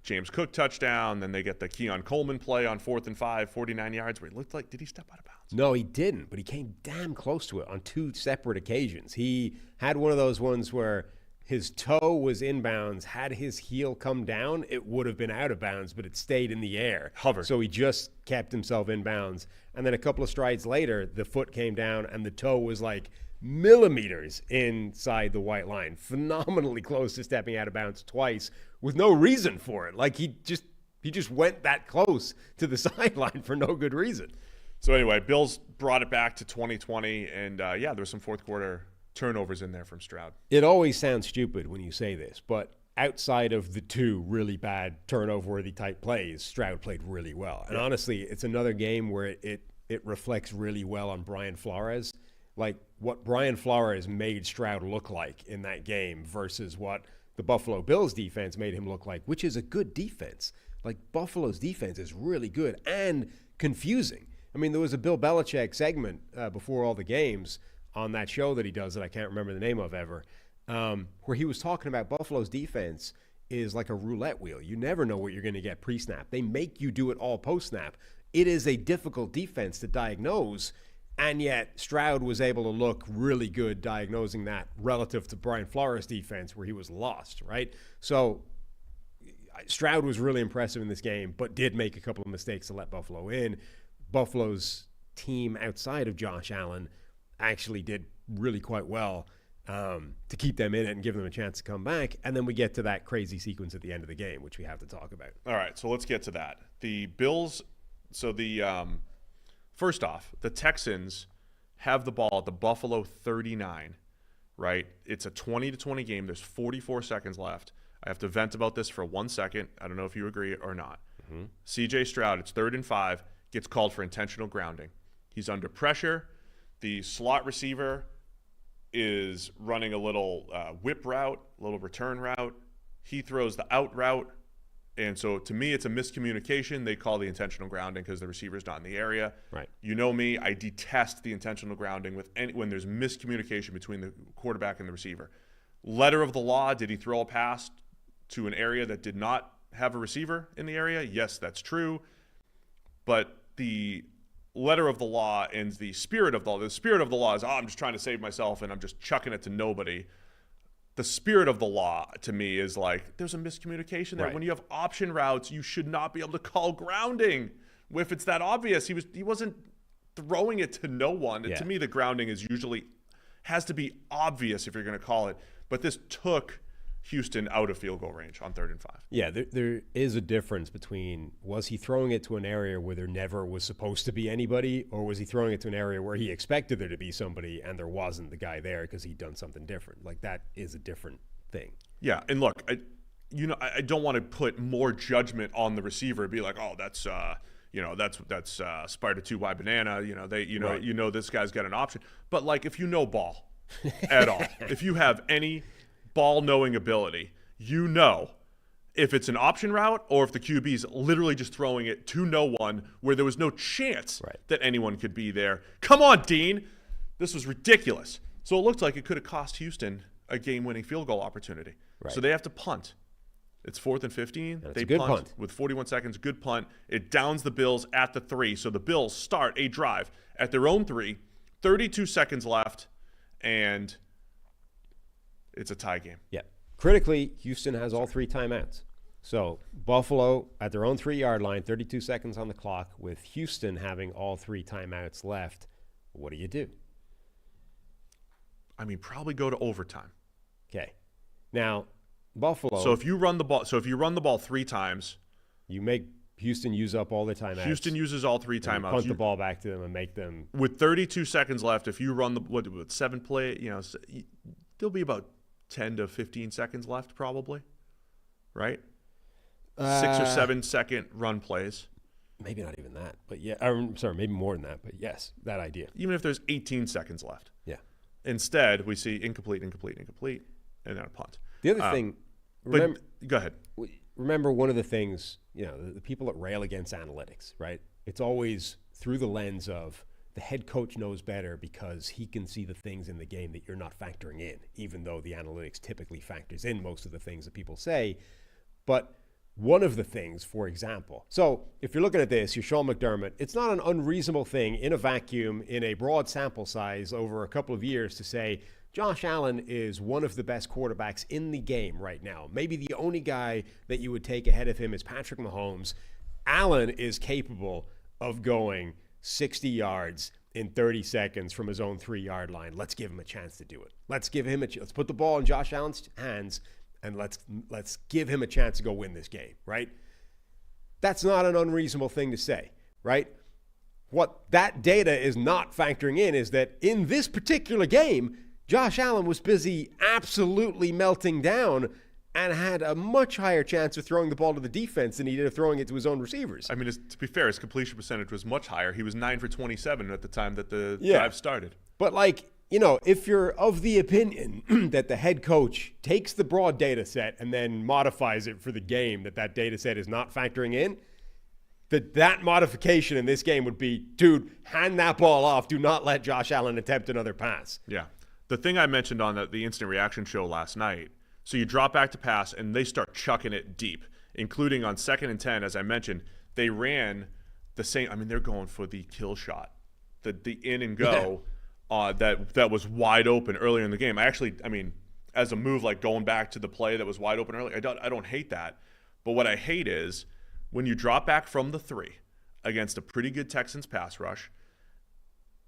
James Cook touchdown. Then they get the Keon Coleman play on 4th and 5, 49 yards, where it looked like, did he step out of bounds? No, he didn't, but he came damn close to it on 2 separate occasions. He had one of those ones where his toe was inbounds. Had his heel come down, it would have been out of bounds, but it stayed in the air. Hovered. So he just kept himself in bounds. And then a couple of strides later, the foot came down and the toe was like millimeters inside the white line. Phenomenally close to stepping out of bounds twice with no reason for it. Like he just went that close to the sideline for no good reason. So anyway, Bills brought it back to 2020, and there were some fourth quarter turnovers in there from Stroud. It always sounds stupid when you say this, but outside of the 2 really bad turnover-worthy type plays, Stroud played really well. And honestly, it's another game where it reflects really well on Brian Flores. Like what Brian Flores made Stroud look like in that game versus what the Buffalo Bills defense made him look like, which is a good defense. Like Buffalo's defense is really good and confusing. I mean, there was a Bill Belichick segment before all the games on that show that he does that I can't remember the name of ever, where he was talking about Buffalo's defense is like a roulette wheel. You never know what you're going to get pre-snap. They make you do it all post-snap. It is a difficult defense to diagnose, and yet Stroud was able to look really good diagnosing that relative to Brian Flores' defense where he was lost, right? So Stroud was really impressive in this game, but did make a couple of mistakes to let Buffalo in. Buffalo's team outside of Josh Allen actually did really quite well to keep them in it and give them a chance to come back. And then we get to that crazy sequence at the end of the game, which we have to talk about. All right, so let's get to that. The Bills, first off, the Texans have the ball at the Buffalo 39, right? It's a 20-20 game. There's 44 seconds left. I have to vent about this for 1 second. I don't know if you agree or not. Mm-hmm. C.J. Stroud, it's 3rd and 5, gets called for intentional grounding. He's under pressure. The slot receiver is running a little whip route, a little return route. He throws the out route. And so to me, it's a miscommunication. They call the intentional grounding because the receiver's not in the area. Right. You know me, I detest the intentional grounding when there's miscommunication between the quarterback and the receiver. Letter of the law, did he throw a pass to an area that did not have a receiver in the area? Yes, that's true. But the letter of the law and the spirit of the law. The spirit of the law is, I'm just trying to save myself and I'm just chucking it to nobody. The spirit of the law to me is like, there's a miscommunication there. Right. When you have option routes, you should not be able to call grounding if it's that obvious. He wasn't throwing it to no one. Yeah. To me, the grounding is usually has to be obvious if you're going to call it. But this took Houston out of field goal range on 3rd and 5. Yeah, there is a difference between, was he throwing it to an area where there never was supposed to be anybody, or was he throwing it to an area where he expected there to be somebody and there wasn't the guy there because he'd done something different? Like, that is a different thing. Yeah, and look, I don't want to put more judgment on the receiver and be like, oh, that's Spider 2Y banana. Right. This guy's got an option. But like, if you know ball at all, if you have any ball knowing ability, if it's an option route or if the QB's literally just throwing it to no one where there was no chance that anyone could be there. Come on, Dean. This was ridiculous. So it looked like it could have cost Houston a game-winning field goal opportunity. Right. So they have to punt. It's 4th and 15. They punt with 41 seconds. Good punt. It downs the Bills at the 3. So the Bills start a drive at their own 3. 32 seconds left, and it's a tie game. Yeah. Critically, Houston has all 3 timeouts. So Buffalo at their own 3-yard line, 32 seconds on the clock, with Houston having all 3 timeouts left. What do you do? I mean, probably go to overtime. Okay. Now, Buffalo. So if you run the ball 3 times, you make Houston use up all their timeouts. Houston uses all 3 timeouts. Punt the ball back to them and make them. With 32 seconds left, if you run with 7 play, there'll be about 10 to 15 seconds left, probably, right? 6 or 7 second run plays. Maybe not even that, but yeah. I'm sorry, maybe more than that, but yes, that idea. Even if there's 18 seconds left. Yeah. Instead, we see incomplete, and then a punt. The other thing. Go ahead. Remember, one of the things, the people that rail against analytics, right? It's always through the lens of the head coach knows better because he can see the things in the game that you're not factoring in, even though the analytics typically factors in most of the things that people say. But one of the things, for example, so if you're looking at this, you're Sean McDermott, it's not an unreasonable thing in a vacuum, in a broad sample size over a couple of years to say, Josh Allen is one of the best quarterbacks in the game right now. Maybe the only guy that you would take ahead of him is Patrick Mahomes. Allen is capable of going 60 yards in 30 seconds from his own 3-yard line. Let's give him a chance to do it. Let's put the ball in Josh Allen's hands and let's give him a chance to go win this game, right? That's not an unreasonable thing to say, right? What that data is not factoring in is that in this particular game, Josh Allen was busy absolutely melting down and had a much higher chance of throwing the ball to the defense than he did of throwing it to his own receivers. I mean, to be fair, his completion percentage was much higher. He was 9 for 27 at the time that the drive started. But if you're of the opinion that the head coach takes the broad data set and then modifies it for the game that data set is not factoring in, that modification in this game would be, dude, hand that ball off. Do not let Josh Allen attempt another pass. Yeah. The thing I mentioned on the instant reaction show last night, so you drop back to pass and they start chucking it deep, including on 2nd and 10, as I mentioned, they ran the same. I mean, they're going for the kill shot, the in and go that was wide open earlier in the game. As a move, like going back to the play that was wide open earlier, I don't hate that. But what I hate is when you drop back from the 3 against a pretty good Texans pass rush,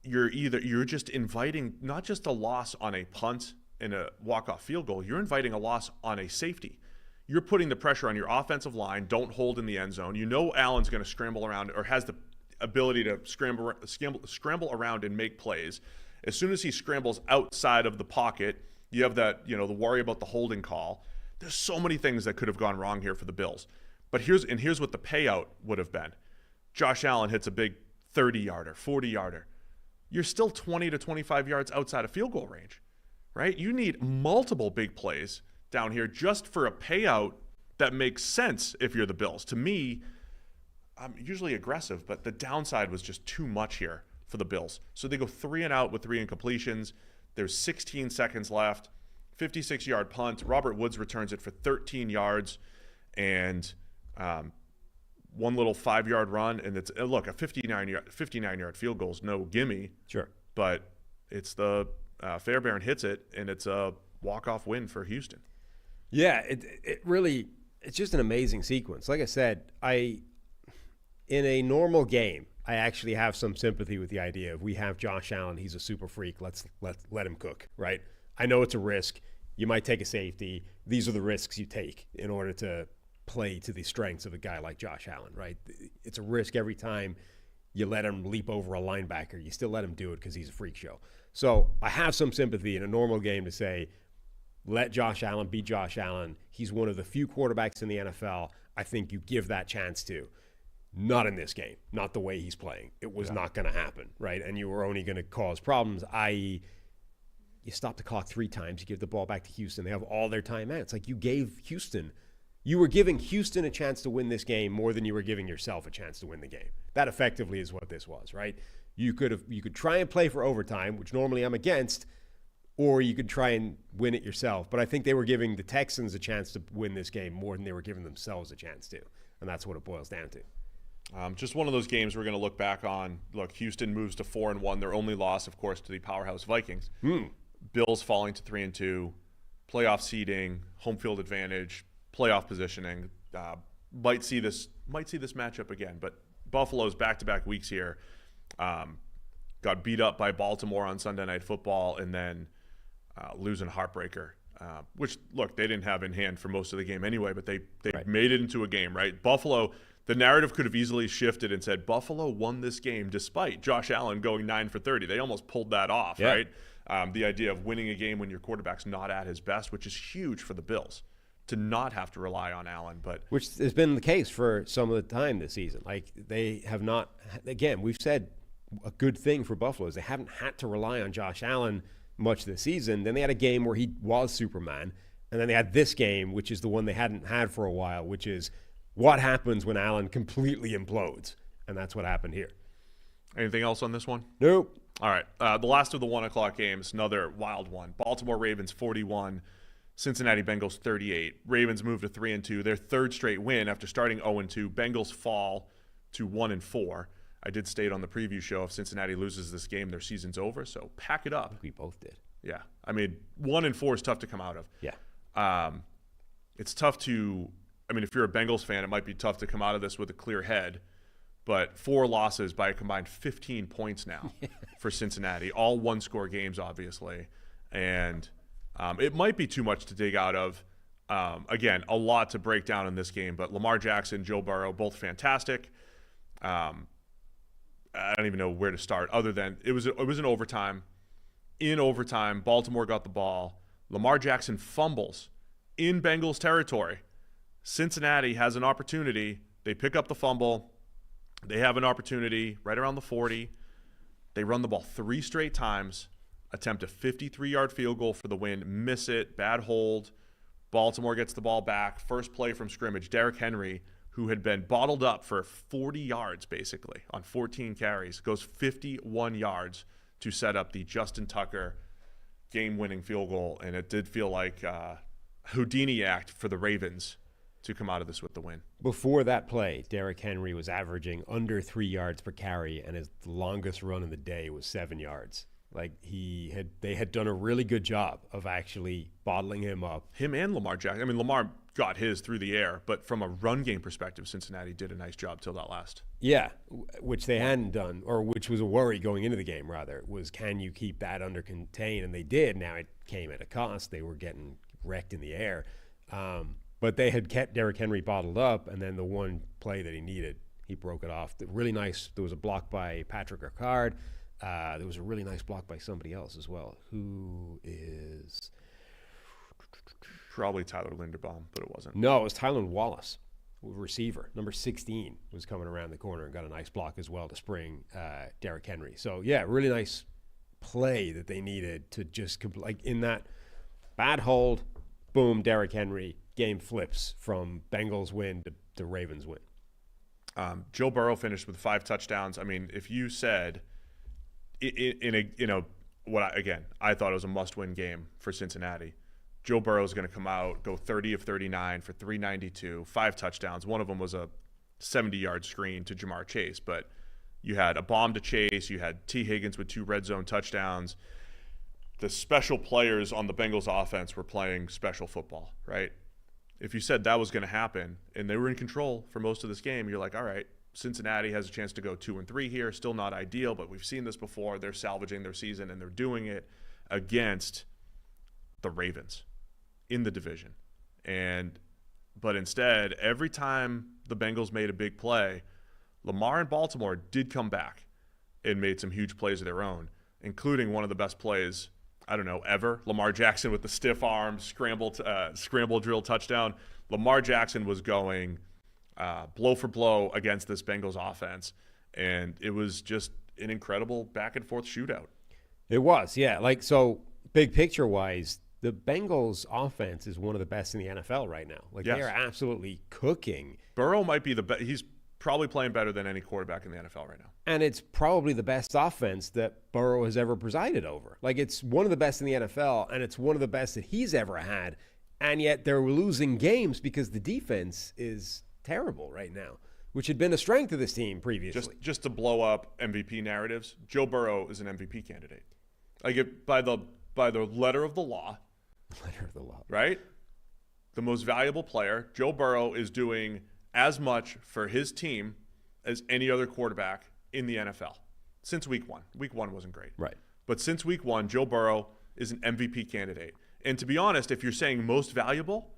you're just inviting not just a loss on a punt and a walk-off field goal, you're inviting a loss on a safety. You're putting the pressure on your offensive line, don't hold in the end zone. You know Allen's going to scramble around or has the ability to scramble around and make plays. As soon as he scrambles outside of the pocket, you have that, the worry about the holding call. There's so many things that could have gone wrong here for the Bills. But here's what the payout would have been. Josh Allen hits a big 30-yarder, 40-yarder. You're still 20 to 25 yards outside of field goal range, right? You need multiple big plays down here just for a payout that makes sense if you're the Bills. To me, I'm usually aggressive, but the downside was just too much here for the Bills. So they go 3 and out with 3 incompletions. There's 16 seconds left, 56-yard punt. Robert Woods returns it for 13 yards, and one little 5-yard run, and it's look, a 59-yard field goal is no gimme. Sure. But it's the Fairbairn hits it, and it's a walk-off win for Houston. Yeah, it really, it's just an amazing sequence. Like I said, in a normal game, I actually have some sympathy with the idea of we have Josh Allen, he's a super freak, let's let him cook, right? I know it's a risk. You might take a safety. These are the risks you take in order to play to the strengths of a guy like Josh Allen, right? It's a risk every time you let him leap over a linebacker. You still let him do it because he's a freak show. So I have some sympathy in a normal game to say, let Josh Allen be Josh Allen. He's one of the few quarterbacks in the NFL I think you give that chance to. Not in this game. Not the way he's playing. It was not going to happen, right? And you were only going to cause problems, i.e., you stop the clock 3 times, you give the ball back to Houston. They have all their timeouts. It's like you were giving Houston a chance to win this game more than you were giving yourself a chance to win the game. That effectively is what this was, right? You could try and play for overtime, which normally I'm against, or you could try and win it yourself. But I think they were giving the Texans a chance to win this game more than they were giving themselves a chance to. And that's what it boils down to. Just one of those games we're going to look back on. Look, Houston moves to 4-1. Their only loss, of course, to the powerhouse Vikings. Bills falling to 3-2. Playoff seeding, home field advantage, playoff positioning. Might see this matchup again. But Buffalo's back-to-back weeks here. Got beat up by Baltimore on Sunday Night Football, and then losing heartbreaker. Which, look, they didn't have in hand for most of the game anyway, but they Right. made it into a game, right? Buffalo, the narrative could have easily shifted and said Buffalo won this game despite Josh Allen going 9 for 30. They almost pulled that off, Yeah. right? The idea of winning a game when your quarterback's not at his best, which is huge for the Bills, to not have to rely on Allen. But Which has been the case for some of the time this season. Like, they have not, again, we've said a good thing for Buffalo is they haven't had to rely on Josh Allen much this season. Then they had a game where he was Superman. And then they had this game, which is the one they hadn't had for a while, which is what happens when Allen completely implodes. And that's what happened here. anything else on this one? Nope. All right. The last of the 1 o'clock games, another wild one. Baltimore Ravens 41, Cincinnati Bengals 38. Ravens move to 3-2, their third straight win after starting 0-2. Bengals fall to 1-4. I did state on the preview show if Cincinnati loses this game, their season's over. So pack it up. We both did. Yeah. I mean, 1-4 is tough to come out of. Yeah. It's tough to, I mean, if you're a Bengals fan, it might be tough to come out of this with a clear head. But 4 losses by a combined 15 points now for Cincinnati. All one-score games, obviously. And it might be too much to dig out of. Again, a lot to break down in this game. But Lamar Jackson, Joe Burrow, both fantastic. I don't even know where to start other than it was an overtime. In overtime, Baltimore got the ball. Lamar Jackson fumbles in Bengals territory. Cincinnati has an opportunity. They pick up the fumble. They have an opportunity right around the 40. They run the ball 3 straight times, attempt a 53-yard field goal for the win, miss it, bad hold. Baltimore gets the ball back. First play from scrimmage, Derrick Henry, who had been bottled up for 40 yards basically on 14 carries, goes 51 yards to set up the Justin Tucker game-winning field goal. And it did feel like Houdini act for the Ravens to come out of this with the win. Before that play, Derrick Henry was averaging under 3 yards per carry, and his longest run in the day was 7 yards. Like, they had done a really good job of actually bottling him up. Him and Lamar Jackson. I mean, Lamar got his through the air, but from a run game perspective, Cincinnati did a nice job till that last. Yeah, which they hadn't done, or which was a worry going into the game, rather, was can you keep that under contain? And they did. Now it came at a cost. They were getting wrecked in the air. But they had kept Derrick Henry bottled up, and then the one play that he needed, he broke it off. Really nice. There was a block by Patrick Ricard. There was a really nice block by somebody else as well. Who is... Probably Tyler Linderbaum, but it wasn't. No, it was Tylan Wallace, receiver. Number 16 was coming around the corner and got a nice block as well to spring Derrick Henry. So, yeah, really nice play that they needed to just, like, in that bad hold, boom, Derrick Henry, game flips from Bengals win to Ravens win. Joe Burrow finished with 5 touchdowns. I mean, if you said I thought it was a must-win game for Cincinnati. Joe Burrow is going to come out, go 30 of 39 for 392, 5 touchdowns. One of them was a 70-yard screen to Jamar Chase, but you had a bomb to Chase. You had T. Higgins with 2 red zone touchdowns. The special players on the Bengals offense were playing special football, right? If you said that was going to happen and they were in control for most of this game, you're like, all right, Cincinnati has a chance to go 2-3 here. Still not ideal, but we've seen this before. They're salvaging their season, and they're doing it against the Ravens in the division. But instead, every time the Bengals made a big play, Lamar and Baltimore did come back and made some huge plays of their own, including one of the best plays, I don't know, ever. Lamar Jackson with the stiff arm, scramble drill touchdown. Lamar Jackson was going blow for blow against this Bengals offense, and it was just an incredible back-and-forth shootout. It was, yeah. So big picture-wise, the Bengals offense is one of the best in the NFL right now. Yes. They are absolutely cooking. Burrow might be the best. He's probably playing better than any quarterback in the NFL right now. And it's probably the best offense that Burrow has ever presided over. It's one of the best in the NFL, and it's one of the best that he's ever had. And yet they're losing games because the defense is terrible right now, which had been a strength of this team previously. Just to blow up MVP narratives, Joe Burrow is an MVP candidate. By the letter of the law. Letter of the law. Right? The most valuable player, Joe Burrow, is doing as much for his team as any other quarterback in the NFL since week 1. Week 1 wasn't great. Right. But since week 1, Joe Burrow is an MVP candidate. And to be honest, if you're saying most valuable,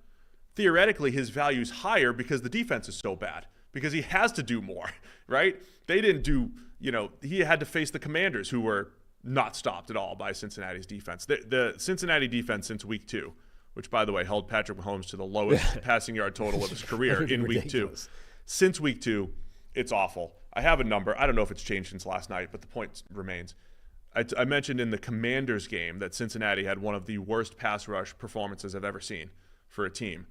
theoretically his value is higher because the defense is so bad, because he has to do more, right? They didn't do, he had to face the Commanders, who were not stopped at all by Cincinnati's defense. The Cincinnati defense since week 2, which, by the way, held Patrick Mahomes to the lowest passing yard total of his career in week 2. Since week 2, it's awful. I have a number. I don't know if it's changed since last night, but the point remains. I mentioned in the Commanders game that Cincinnati had one of the worst pass rush performances I've ever seen for a team.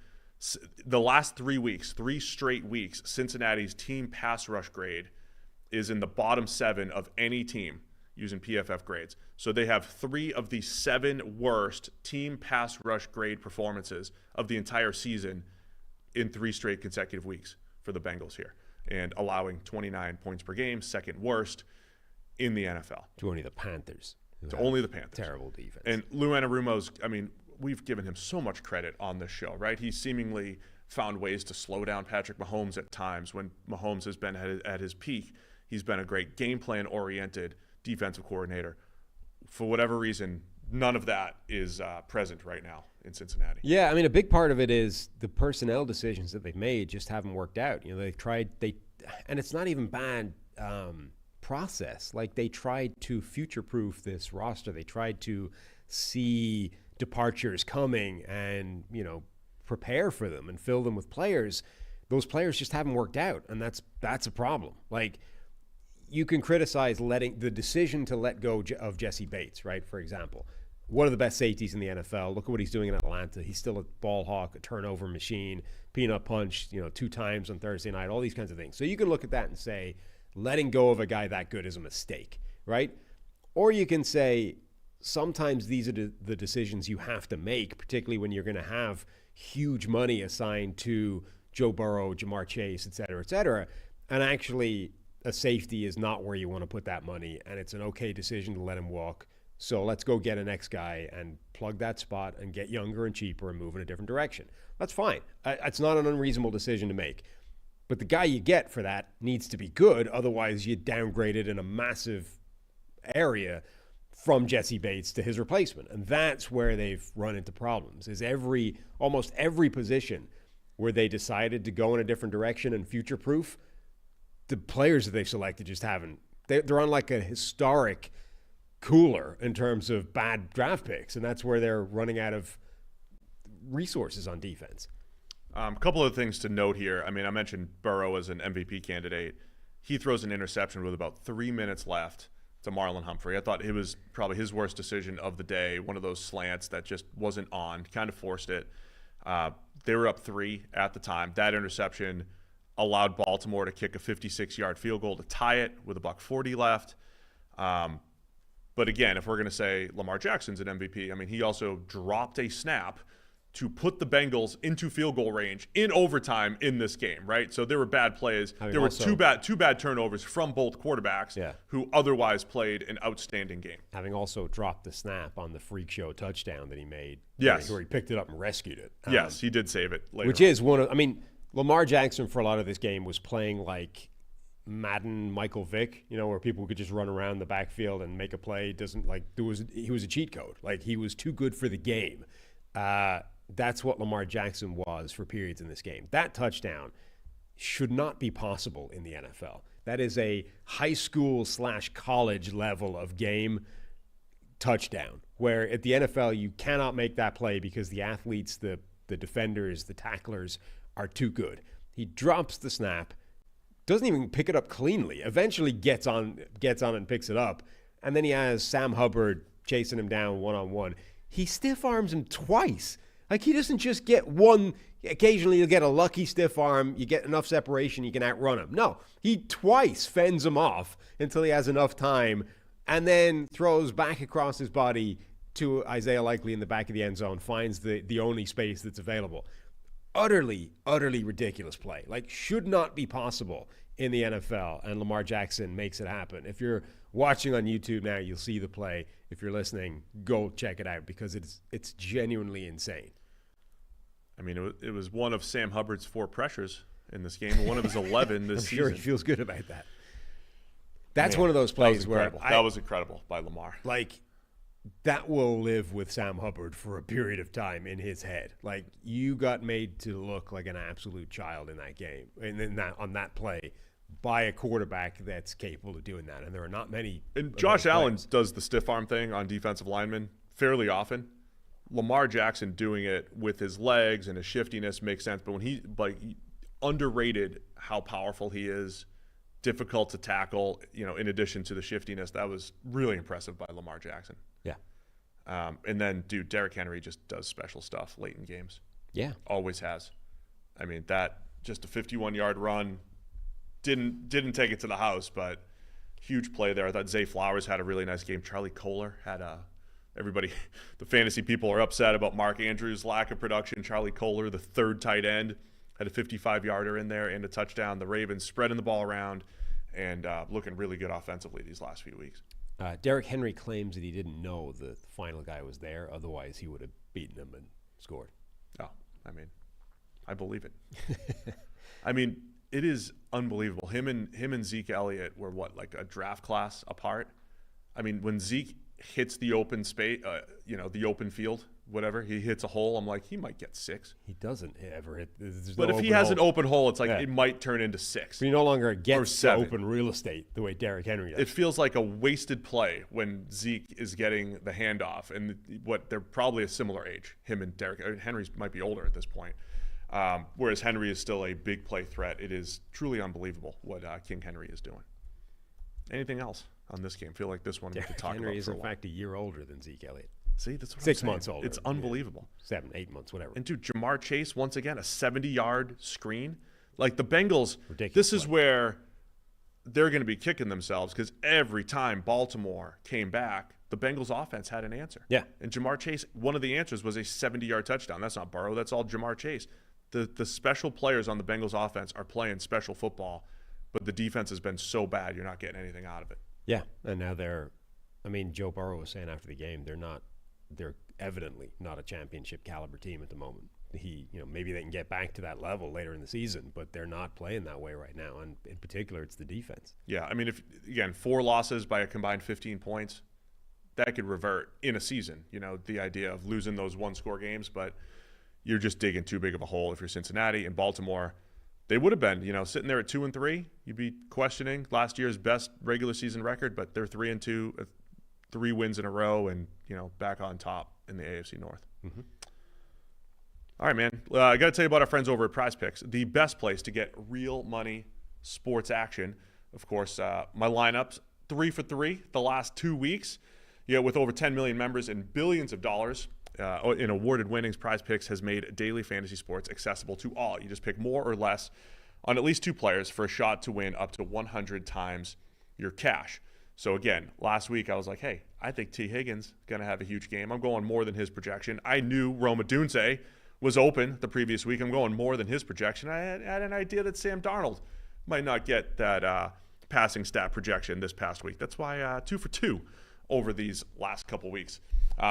The last 3 weeks, 3 straight weeks, Cincinnati's team pass rush grade is in the bottom 7 of any team using PFF grades. So they have 3 of the 7 worst team pass rush grade performances of the entire season in 3 straight consecutive weeks for the Bengals here, and allowing 29 points per game, second worst in the NFL. To only the Panthers. To only the Panthers. Terrible defense. And Lou Anarumo's, we've given him so much credit on this show, right? He seemingly found ways to slow down Patrick Mahomes at times when Mahomes has been at his peak. He's been a great game plan-oriented defensive coordinator. For whatever reason, none of that is present right now in Cincinnati. Yeah, a big part of it is the personnel decisions that they've made just haven't worked out. And it's not even bad process. They tried to future-proof this roster. They tried to see departures coming and, prepare for them and fill them with players. Those players just haven't worked out, and that's a problem. You can criticize the decision to let go of Jesse Bates, right? For example, one of the best safeties in the NFL. Look at what he's doing in Atlanta. He's still a ball hawk, a turnover machine, peanut punch, 2 times on Thursday night, all these kinds of things. So you can look at that and say, letting go of a guy that good is a mistake, right? Or you can say, sometimes these are the decisions you have to make, particularly when you're going to have huge money assigned to Joe Burrow, Jamar Chase, et cetera, and actually a safety is not where you want to put that money, and it's an okay decision to let him walk. So let's go get a next guy and plug that spot and get younger and cheaper and move in a different direction. That's fine. It's not an unreasonable decision to make. But the guy you get for that needs to be good. Otherwise, you downgrade it in a massive area from Jesse Bates to his replacement. And that's where they've run into problems, is almost every position where they decided to go in a different direction and future-proof, the players that they've selected just haven't. They're on a historic cooler in terms of bad draft picks, and that's where they're running out of resources on defense. A couple of things to note here. I mentioned Burrow as an MVP candidate. He throws an interception with about 3 minutes left to Marlon Humphrey. I thought it was probably his worst decision of the day, one of those slants that just wasn't on, kind of forced it. They were up 3 at the time. That interception allowed Baltimore to kick a 56-yard field goal to tie it with $1:40 left. But again, if we're going to say Lamar Jackson's an MVP, he also dropped a snap to put the Bengals into field goal range in overtime in this game, right? So there were bad plays. There were two bad turnovers from both quarterbacks who otherwise played an outstanding game. Having also dropped the snap on the freak show touchdown that he made. Yes. Where he picked it up and rescued it. Yes, he did save it later. Which is one of, I mean, Lamar Jackson for a lot of this game was playing like Madden Michael Vick, where people could just run around the backfield and make a play. He was a cheat code. Like, he was too good for the game. That's what Lamar Jackson was for periods in this game. That touchdown should not be possible in the NFL. That is a high school / college level of game touchdown, where at the NFL you cannot make that play because the athletes, the defenders, the tacklers are too good. He drops the snap, doesn't even pick it up cleanly, eventually gets on and picks it up, and then he has Sam Hubbard chasing him down one-on-one. He stiff arms him twice. Like, he doesn't just get one. Occasionally you'll get a lucky stiff arm, you get enough separation, you can outrun him. No, he twice fends him off until he has enough time, and then throws back across his body to Isaiah Likely in the back of the end zone, finds the only space that's available. Utterly ridiculous play. Like, should not be possible in the NFL, and Lamar Jackson makes it happen. If you're watching on YouTube now, you'll see the play. If you're listening, go check it out because it's genuinely insane. I mean, it was one of Sam Hubbard's 4 pressures in this game, one of his 11 this season. I'm sure he feels good about that. That's one of those plays where that was incredible by Lamar. Like, that will live with Sam Hubbard for a period of time in his head. Like, you got made to look like an absolute child in that game, and on that play by a quarterback that's capable of doing that. And there are not many. And Josh Allen does the stiff arm thing on defensive linemen fairly often. Lamar Jackson doing it with his legs and his shiftiness makes sense. But when he underrated how powerful he is, difficult to tackle, in addition to the shiftiness, that was really impressive by Lamar Jackson. Yeah. And then, dude, Derrick Henry just does special stuff late in games. Yeah. Always has. I mean, that just a 51-yard run didn't take it to the house, but huge play there. I thought Zay Flowers had a really nice game. Charlie Kohler had everybody, the fantasy people are upset about Mark Andrews' lack of production. Charlie Kohler, the 3rd tight end, had a 55-yarder in there and a touchdown. The Ravens spreading the ball around and looking really good offensively these last few weeks. Derrick Henry claims that he didn't know the final guy was there. Otherwise, he would have beaten him and scored. Oh, I mean, I believe it. I mean, it is unbelievable. Him and Zeke Elliott were like a draft class apart. I mean, when Zeke hits the open space, the open field, whatever, he hits a hole, I'm like, he might get 6. He doesn't ever hit. But if he has an open hole, it's like it might turn into 6. But he no longer gets the open real estate the way Derrick Henry does. It feels like a wasted play when Zeke is getting the handoff, and they're probably a similar age. Him and Derrick Henry might be older at this point, whereas Henry is still a big play threat. It is truly unbelievable what King Henry is doing. Anything else on this game? I feel like this one we could talk about. Henry is in fact a year older than Zeke Elliott. See, that's what 6 I'm saying. months older. It's unbelievable. 7, 8 months, whatever. And dude, Jamar Chase, once again, a 70-yard screen. Like, the Bengals, ridiculous this is where they're going to be kicking themselves because every time Baltimore came back, the Bengals offense had an answer. Yeah. And Jamar Chase, one of the answers was a 70-yard touchdown. That's not Burrow. That's all Jamar Chase. The special players on the Bengals offense are playing special football, but the defense has been so bad, you're not getting anything out of it. Yeah, and now Joe Burrow was saying after the game, they're evidently not a championship caliber team at the moment. Maybe they can get back to that level later in the season, but they're not playing that way right now. And in particular, it's the defense. Yeah, I mean, 4 losses by a combined 15 points, that could revert in a season. The idea of losing those 1-score games, but you're just digging too big of a hole if you're Cincinnati and Baltimore. They would have been, sitting there at 2-3. You'd be questioning last year's best regular season record, but they're 3-2, 3 wins in a row, and back on top in the AFC North. Mm-hmm. All right, man. I got to tell you about our friends over at Prize Picks, the best place to get real money sports action. Of course, my lineups 3 for 3 the last 2 weeks. With over 10 million members and billions of dollars in awarded winnings, Prize Picks has made daily fantasy sports accessible to all. You just pick more or less on at least 2 players for a shot to win up to 100 times your cash. So again, last week I was like, hey, I think T. Higgins going to have a huge game. I'm going more than his projection. I knew Rome Odunze was open the previous week. I'm going more than his projection. I had an idea that Sam Darnold might not get that passing stat projection this past week. That's why 2 for 2 over these last couple weeks.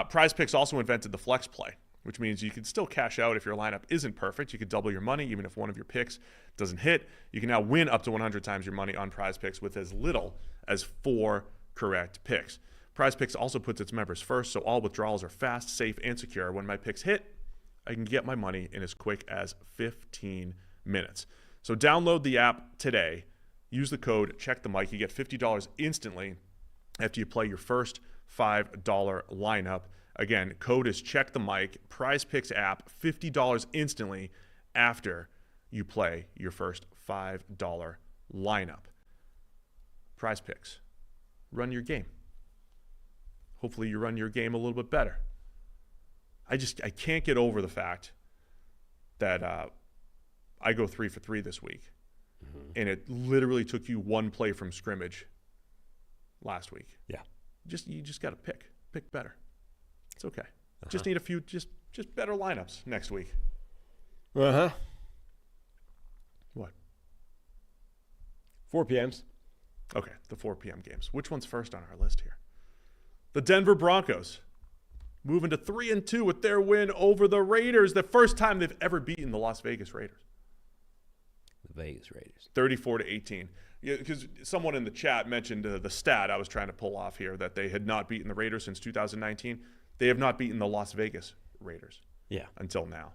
Prize Picks also invented the flex play, which means you can still cash out if your lineup isn't perfect. You could double your money even if one of your picks doesn't hit. You can now win up to 100 times your money on Prize Picks with as little as 4 correct picks. Prize Picks also puts its members first, so all withdrawals are fast, safe, and secure. When my picks hit, I can get my money in as quick as 15 minutes. So download the app today. Use the code CheckTheMic. You get $50 instantly after you play your first $5 lineup. Again, code is CheckTheMic. Prize Picks app, $50 instantly after you play your first $5 lineup. Prize Picks. Run your game. Hopefully you run your game a little bit better. I can't get over the fact that I go 3 for 3 this week. And it literally took you one play from scrimmage last week. Yeah. You just got to pick better. It's okay. Just need a few just better lineups next week. What? 4 p.m.s. Okay, the 4 p.m. games. Which one's first on our list here? The Denver Broncos moving to 3-2 with their win over the Raiders. The first time they've ever beaten the Las Vegas Raiders. The Vegas Raiders. 34-18. Yeah, because someone in the chat mentioned the stat I was trying to pull off here that they had not beaten the Raiders since 2019. They have not beaten the Las Vegas Raiders. Yeah. Until now.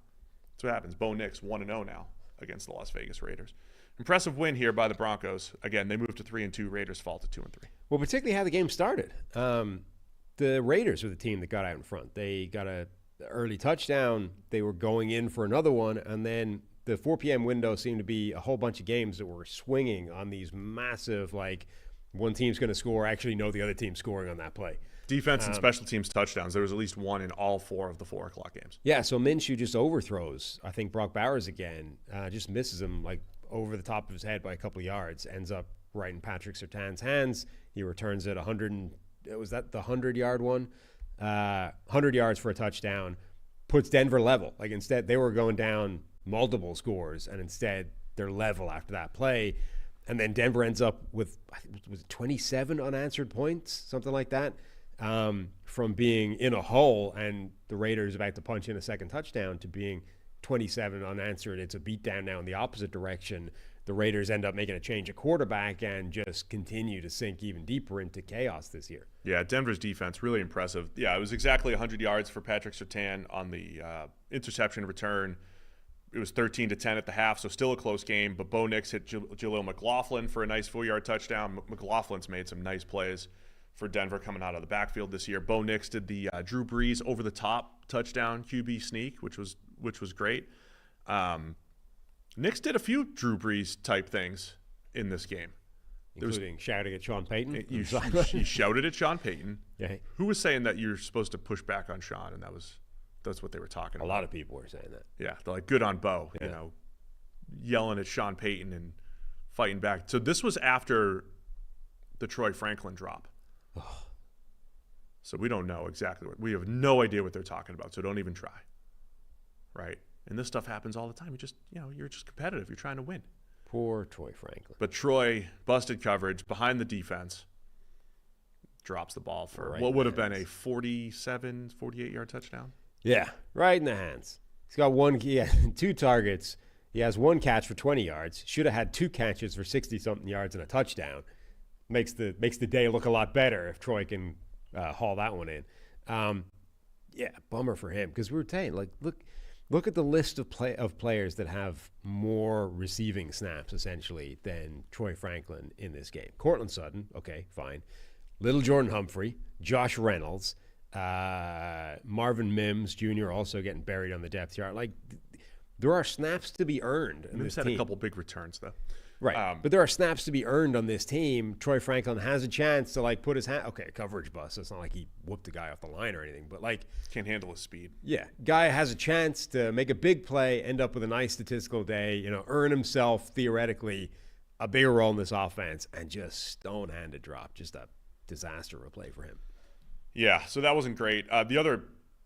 That's what happens. Bo Nix 1-0 now against the Las Vegas Raiders. Impressive win here by the Broncos. Again, they moved to 3-2. Raiders fall to 2-3. Well, particularly how the game started. The Raiders were the team that got out in front. They got an early touchdown. They were going in for another one, and then the 4 p.m. window seemed to be a whole bunch of games that were swinging on these massive, like, one team's going to score, actually know the other team's scoring on that play. Defense and special teams touchdowns. There was at least one in all 4 of the 4 o'clock games. Yeah, so Minshew just overthrows, I think, Brock Bowers again, just misses him, like, over the top of his head by a couple of yards, ends up right in Patrick Surtain's hands. He returns it 100, was that the 100-yard one? 100 yards for a touchdown, puts Denver level. Like, instead, they were going down multiple scores, and instead they're level after that play. And then Denver ends up with, I think, was it 27 unanswered points, something like that, from being in a hole and the Raiders about to punch in a second touchdown to being 27 unanswered. It's a beatdown now in the opposite direction. The Raiders end up making a change at quarterback and just continue to sink even deeper into chaos this year. Yeah, Denver's defense, really impressive. Yeah, it was exactly 100 yards for Patrick Surtain on the interception return. It was 13-10 at the half, so still a close game. But Bo Nix hit Jaleel McLaughlin for a nice 4-yard touchdown. McLaughlin's made some nice plays for Denver coming out of the backfield this year. Bo Nix did the Drew Brees over-the-top touchdown QB sneak, which was great. Nix did a few Drew Brees type things in this game, including shouting at Sean Payton. You shouted at Sean Payton. Yeah, who was saying that you're supposed to push back on Sean, and that's what they were talking about. A lot of people were saying that. Yeah, they're like, good on Bo, yelling at Sean Payton and fighting back. So this was after the Troy Franklin drop. So we don't know exactly we have no idea what they're talking about, so don't even try. Right? And this stuff happens all the time. You're just competitive. You're trying to win. Poor Troy Franklin. But Troy busted coverage behind the defense, drops the ball for what would have been a 47, 48-yard touchdown. Yeah, right in the hands. He's got 2 targets. He has 1 catch for 20 yards. Should have had 2 catches for 60-something yards and a touchdown. Makes the day look a lot better if Troy can haul that one in. Yeah, bummer for him, because we were saying, like, look at the list of players that have more receiving snaps, essentially, than Troy Franklin in this game. Cortland Sutton, okay, fine. Little Jordan Humphrey, Josh Reynolds, Marvin Mims Jr. also getting buried on the depth chart. Like, there are snaps to be earned in this team. Had a couple big returns, though. Right, but there are snaps to be earned on this team. Troy Franklin has a chance to, like, put his hand. Okay, coverage bust. It's not like he whooped the guy off the line or anything, but, like, can't handle his speed. Yeah, guy has a chance to make a big play, end up with a nice statistical day. Earn himself theoretically a bigger role in this offense, and just stone-handed drop. Just a disaster of a play for him. Yeah, so that wasn't great. The other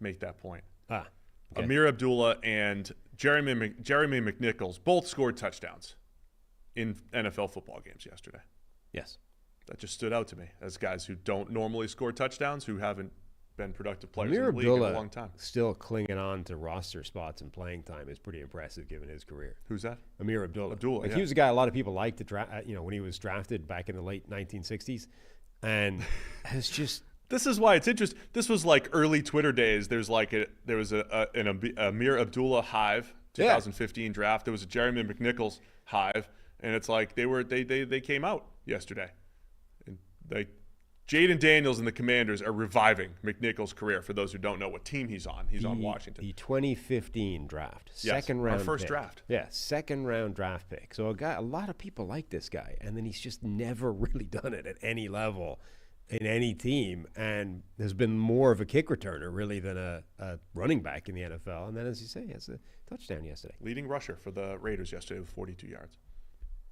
make that point. Okay. Amir Abdullah and Jeremy McNichols both scored touchdowns in NFL football games yesterday. Yes. That just stood out to me as guys who don't normally score touchdowns, who haven't been productive players Amir in the league in Abdullah a long time. still clinging on to roster spots and playing time is pretty impressive given his career. Who's that? Amir Abdullah. Yeah. He was a guy a lot of people liked to draft. When he was drafted back in the late 1960s, and has just. This is why it's interesting. This was like early Twitter days. There was an Amir Abdullah hive 2015 draft. There was a Jeremy McNichols hive, and it's like they came out yesterday. And Jaden Daniels and the Commanders are reviving McNichols' career. For those who don't know what team he's on, he's on Washington. The 2015 draft, second round, our first pick. draft. Yeah, second round draft pick. So a lot of people like this guy, and then he's just never really done it at any level. In any team, and has been more of a kick returner really than a running back in the NFL. And then, as you say, he has a touchdown yesterday. Leading rusher for the Raiders yesterday with 42 yards,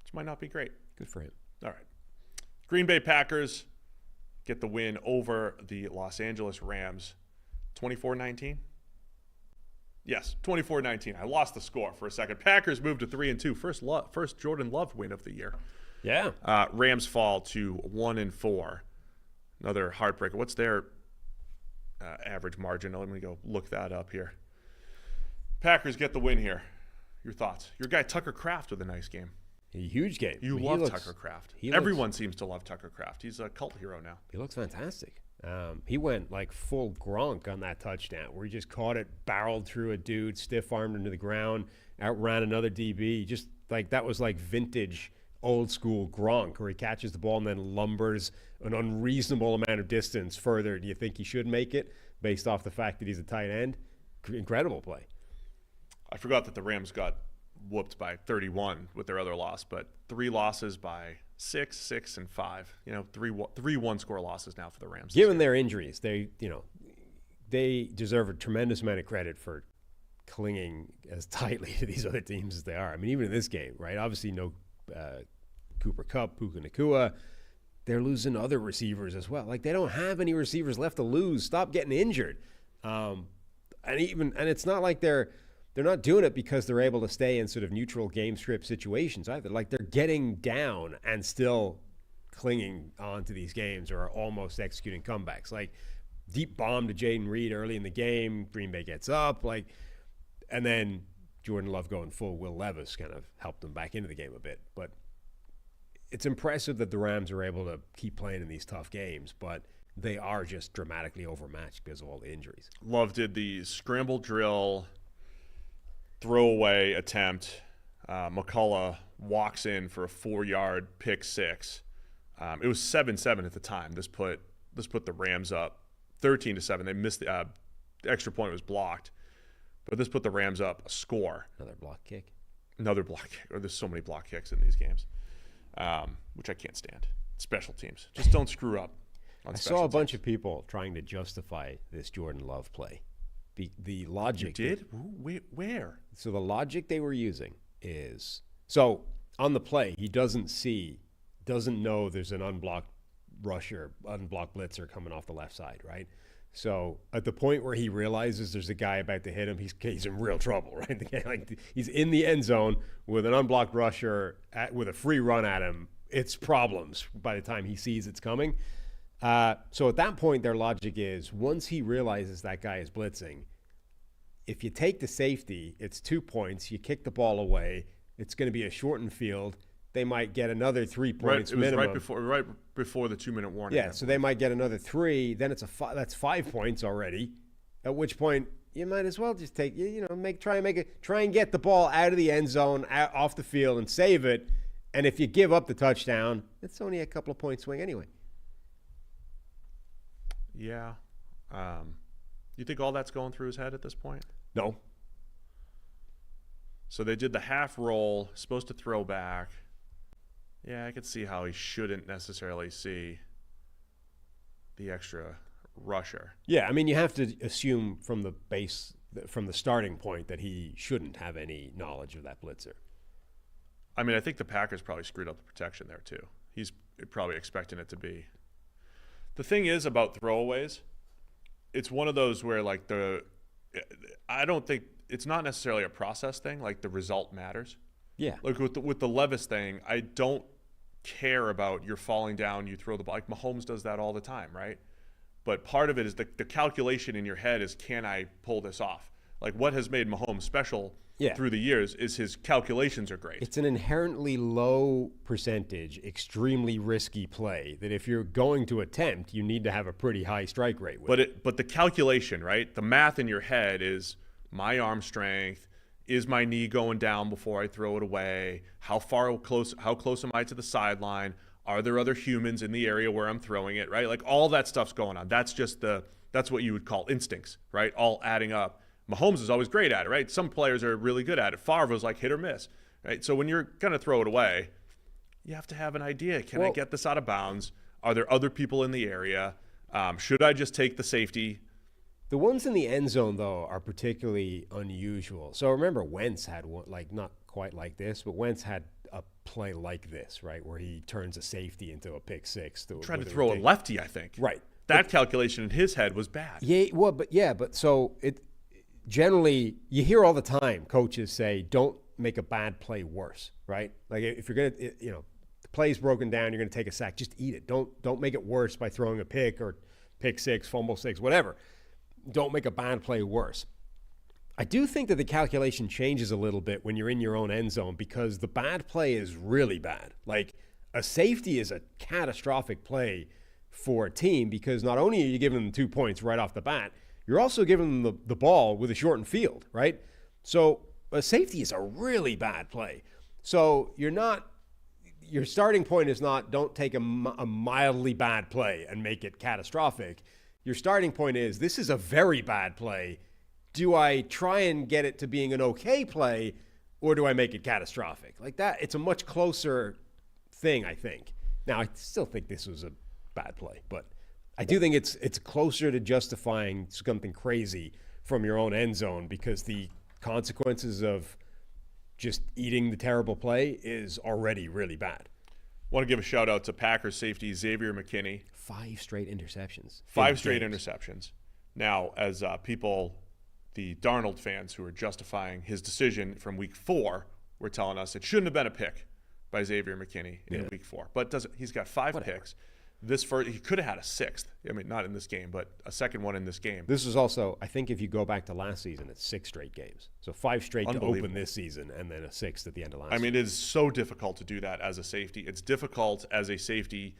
which might not be great. Good for him. All right. Green Bay Packers get the win over the Los Angeles Rams, 24-19. Yes, 24-19. I lost the score for a second. Packers moved to 3-2. First Jordan Love win of the year. Yeah. Rams fall to 1-4. Another heartbreaker. What's their average margin? Let me go look that up here. Packers get the win here. Your thoughts? Your guy Tucker Kraft with a nice game. A huge game. You love Tucker Kraft. Everyone seems to love Tucker Kraft. He's a cult hero now. He looks fantastic. He went like full Gronk on that touchdown where he just caught it, barreled through a dude, stiff-armed into the ground, outran another DB. Just like that was like vintage old school Gronk, where he catches the ball and then lumbers an unreasonable amount of distance further. Do you think he should make it based off the fact that he's a tight end? Incredible play. I forgot that the Rams got whooped by 31 with their other loss, but 3 losses by 6, and 5. Three one-score losses now for the Rams. Given their injuries, they deserve a tremendous amount of credit for clinging as tightly to these other teams as they are. I mean, even in this game, right? Obviously, no Cooper Kupp, Puka Nacua. They're losing other receivers as well. Like, they don't have any receivers left to lose. Stop getting injured. And it's not like they're not doing it because they're able to stay in sort of neutral game script situations either. Like, they're getting down and still clinging on to these games or almost executing comebacks. Like, deep bomb to Jaden Reed early in the game. Green Bay gets up. And then Jordan Love going full Will Levis kind of helped them back into the game a bit. But it's impressive that the Rams are able to keep playing in these tough games, but they are just dramatically overmatched because of all the injuries. Love did the scramble drill throwaway attempt. McCullough walks in for a 4-yard pick six. It was 7-7 at the time. This put the Rams up 13-7. They missed the extra point was blocked, but this put the Rams up a score. Another block kick. Or there's so many block kicks in these games, which I can't stand. Special teams, just don't screw up. I saw a bunch of people trying to justify this Jordan Love play. The logic. You did? Where? So the logic they were using is, so on the play, he doesn't know there's an unblocked blitzer coming off the left side, right? So at the point where he realizes there's a guy about to hit him, he's in real trouble, right? He's in the end zone with an unblocked rusher with a free run at him. It's problems by the time he sees it's coming. So at that point, their logic is once he realizes that guy is blitzing, if you take the safety, it's 2 points. You kick the ball away. It's going to be a shortened field. They might get another 3 points minimum. Right before the 2-minute warning. Yeah, so they might get another 3. Then that's 5 points already. At which point you might as well just take try and get the ball out of the end zone, off the field, and save it. And if you give up the touchdown, it's only a couple of point swing anyway. Yeah. You think all that's going through his head at this point? No. So they did the half roll, supposed to throw back. Yeah, I could see how he shouldn't necessarily see the extra rusher. Yeah, I mean, you have to assume from the starting point that he shouldn't have any knowledge of that blitzer. I mean, I think the Packers probably screwed up the protection there too. He's probably expecting it to be. The thing is about throwaways, it's one of those where like I don't think it's not necessarily a process thing. Like the result matters. Yeah. Like with the Levis thing, I don't care about you're falling down, you throw the ball. Like Mahomes does that all the time, right? But part of it is the calculation in your head is, can I pull this off? Like what has made Mahomes special through the years is his calculations are great. It's an inherently low percentage, extremely risky play that if you're going to attempt, you need to have a pretty high strike rate with. But the calculation, right? The math in your head is my arm strength, is my knee going down before I throw it away? How close am I to the sideline? Are there other humans in the area where I'm throwing it, right? Like all that stuff's going on. That's what you would call instincts, right? All adding up. Mahomes is always great at it, right? Some players are really good at it. Favre was like hit or miss, right? So when you're going to throw it away, you have to have an idea. Can I get this out of bounds? Are there other people in the area? Should I just take the safety? The ones in the end zone, though, are particularly unusual. So remember, Wentz had one, like not quite like this, but Wentz had a play like this, right, where he turns a safety into a pick six. Tried to throw a lefty, I think. Right. That calculation in his head was bad. Yeah, but so it generally you hear all the time coaches say, don't make a bad play worse, right? Like if you're gonna, the play's broken down, you're gonna take a sack, just eat it. Don't make it worse by throwing a pick or pick six, fumble six, whatever. Don't make a bad play worse. I do think that the calculation changes a little bit when you're in your own end zone because the bad play is really bad. Like a safety is a catastrophic play for a team because not only are you giving them 2 points right off the bat, you're also giving them the ball with a shortened field, right? So a safety is a really bad play. So your starting point is not don't take a mildly bad play and make it catastrophic. Your starting point is this is a very bad play. Do I try and get it to being an okay play or do I make it catastrophic? Like that, it's a much closer thing, I think. Now, I still think this was a bad play, but I do think it's closer to justifying something crazy from your own end zone because the consequences of just eating the terrible play is already really bad. Want to give a shout out to Packers safety Xavier McKinney. 5 straight interceptions. 5 straight interceptions. Now, as people, the Darnold fans who are justifying his decision from week 4, were telling us it shouldn't have been a pick by Xavier McKinney in week 4. But he's got 5 picks. He could have had a 6th. I mean, not in this game, but a second one in this game. This was also, I think if you go back to last season, it's 6 straight games. So 5 straight to open this season and then a 6th at the end of last season. I mean, it is so difficult to do that as a safety. It's difficult as a safety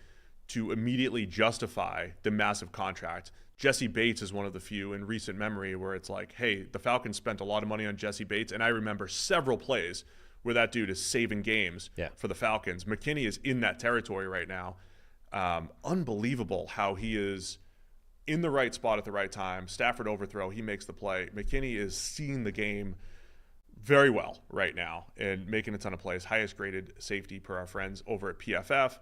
to immediately justify the massive contract. Jesse Bates is one of the few in recent memory where it's like, hey, the Falcons spent a lot of money on Jesse Bates, and I remember several plays where that dude is saving games for the Falcons. McKinney is in that territory right now. Unbelievable how he is in the right spot at the right time. Stafford overthrow, he makes the play. McKinney is seeing the game very well right now and making a ton of plays. Highest graded safety per our friends over at PFF,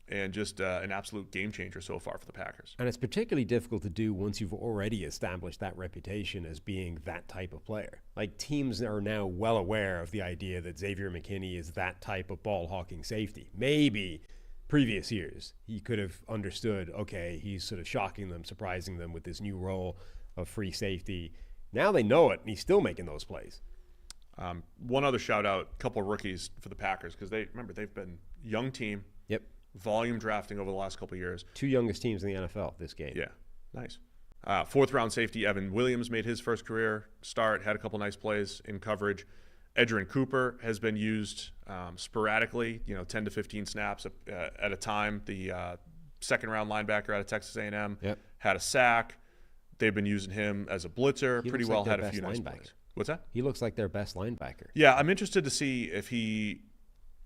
and just an absolute game changer so far for the Packers. And it's particularly difficult to do once you've already established that reputation as being that type of player. Like teams are now well aware of the idea that Xavier McKinney is that type of ball hawking safety. Maybe previous years, he could have understood, okay, he's sort of shocking them, surprising them with this new role of free safety. Now they know it, and he's still making those plays. One other shout out, a couple of rookies for the Packers, because they've been young team. Yep. Volume drafting over the last couple of years. 2 youngest teams in the NFL this game. Yeah, nice. 4th round safety Evan Williams made his first career start, had a couple nice plays in coverage. Edgerrin Cooper has been used sporadically, 10 to 15 snaps at a time. The 2nd round linebacker out of Texas A&M had a sack. They've been using him as a blitzer pretty well, had a few nice plays. What's that? He looks like their best linebacker. Yeah, I'm interested to see if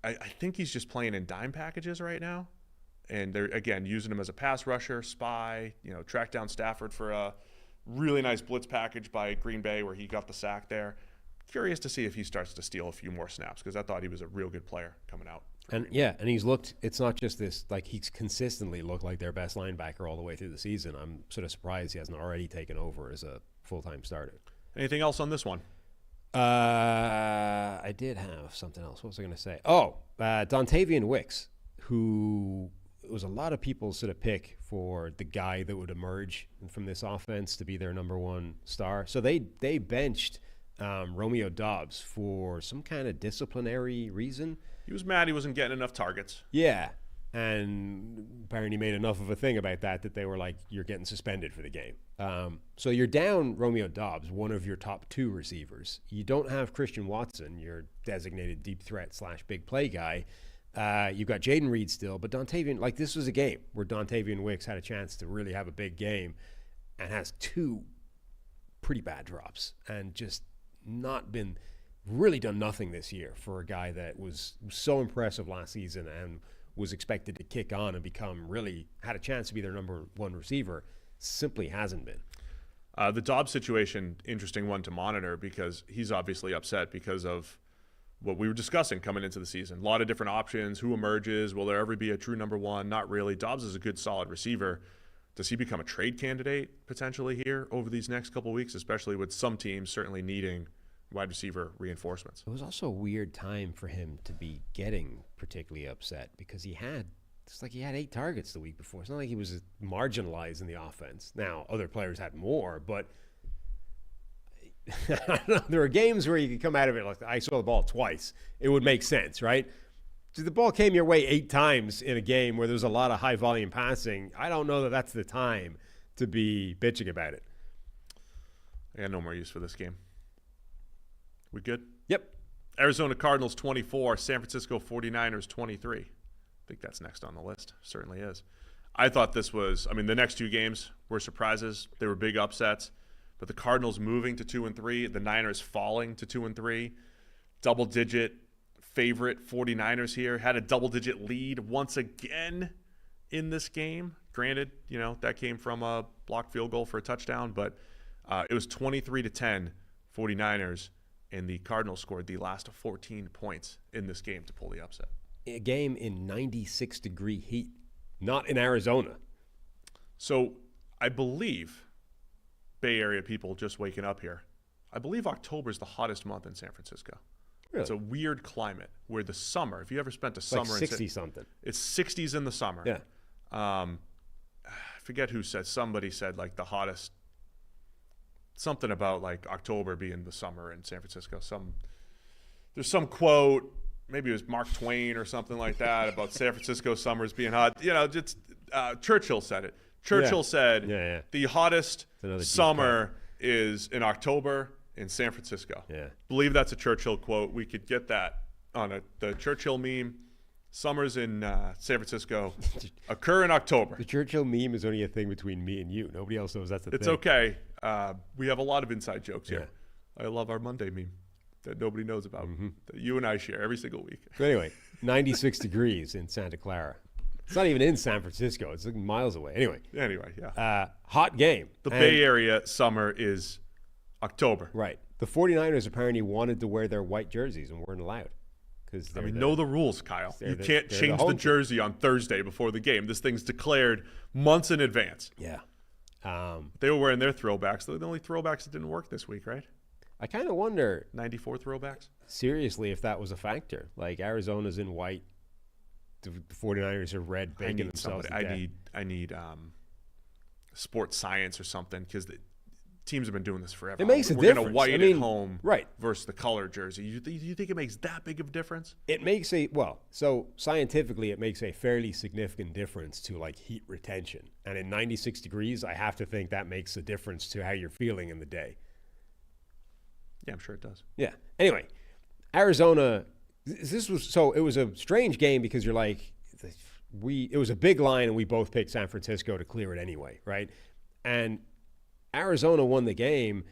I think he's just playing in dime packages right now. And they're, again, using him as a pass rusher, spy, track down Stafford for a really nice blitz package by Green Bay where he got the sack there. Curious to see if he starts to steal a few more snaps because I thought he was a real good player coming out. And he's looked, it's not just this, like he's consistently looked like their best linebacker all the way through the season. I'm sort of surprised he hasn't already taken over as a full-time starter. Anything else on this one? I did have something else. What was I going to say? Oh, Dontavian Wicks, who it was a lot of people's sort of pick for the guy that would emerge from this offense to be their number one star. So they benched Romeo Doubs for some kind of disciplinary reason. He was mad he wasn't getting enough targets. Yeah. And apparently made enough of a thing about that they were like, you're getting suspended for the game. So you're down Romeo Doubs, one of your top 2 receivers. You don't have Christian Watson, your designated deep threat / big play guy. You've got Jaden Reed still, but Dontavian, like this was a game where Dontavian Wicks had a chance to really have a big game and has 2 pretty bad drops and just really done nothing this year for a guy that was so impressive last season and was expected to kick on and had a chance to be their number 1 receiver. Simply hasn't been. The Dobbs situation, interesting one to monitor because he's obviously upset because of what we were discussing coming into the season. A lot of different options. Who emerges? Will there ever be a true number 1? Not really. Dobbs is a good, solid receiver. Does he become a trade candidate potentially here over these next couple of weeks, especially with some teams certainly needing wide receiver reinforcements? It was also a weird time for him to be getting particularly upset because he had 8 targets the week before. It's not like he was marginalized in the offense. Now, other players had more, but I don't know, there are games where you could come out of it like, I saw the ball twice. It would make sense, right? So the ball came your way 8 times in a game where there's a lot of high volume passing. I don't know that that's the time to be bitching about it. I got no more use for this game. We good? Yep. Arizona Cardinals 24, San Francisco 49ers 23. I think that's next on the list. Certainly is. I thought the next 2 games were surprises. They were big upsets. But the Cardinals moving to 2-3, the Niners falling to 2-3. Double-digit favorite 49ers here. Had a double-digit lead once again in this game. Granted, that came from a blocked field goal for a touchdown. But it was 23-10 49ers. And the Cardinals scored the last 14 points in this game to pull the upset. A game in 96-degree heat, not in Arizona. So I believe, Bay Area people just waking up here, I believe October is the hottest month in San Francisco. Really? It's a weird climate where the summer, if you ever spent a summer like 60-something. It's 60s in the summer. Yeah. I forget who said, somebody said like the hottest, something about like October being the summer in San Francisco. There's some quote, maybe it was Mark Twain or something like that about San Francisco summers being hot. Churchill said it. Churchill said the hottest summer is in October in San Francisco. Yeah. Believe that's a Churchill quote. We could get that on the Churchill meme. Summers in San Francisco occur in October. The Churchill meme is only a thing between me and you. Nobody else knows that's a thing. It's okay. We have a lot of inside jokes here. I love our Monday meme that nobody knows about, that you and I share every single week. But anyway, 96 degrees in Santa Clara. It's not even in San Francisco. It's like miles away. Anyway, yeah. Hot game. The Bay Area summer is October. Right. The 49ers apparently wanted to wear their white jerseys and weren't allowed. Know the rules, Kyle. You can't change the jersey on Thursday before the game. This thing's declared months in advance. Yeah. They were wearing their throwbacks. They're the only throwbacks that didn't work this week, right? I kind of wonder. 94 throwbacks? Seriously, if that was a factor. Like Arizona's in white. The 49ers are red, baking themselves to death. I need sports science or something because the teams have been doing this forever. It makes a difference. difference. We're going to white at home right. versus the color jersey. You think it makes that big of a difference? It makes so scientifically it makes a fairly significant difference to like heat retention. And in 96 degrees, I have to think that makes a difference to how you're feeling in the day. Yeah, I'm sure it does. Yeah. Anyway, Arizona, it was a strange game because you're like, it was a big line and we both picked San Francisco to clear it anyway, right? And Arizona won the game,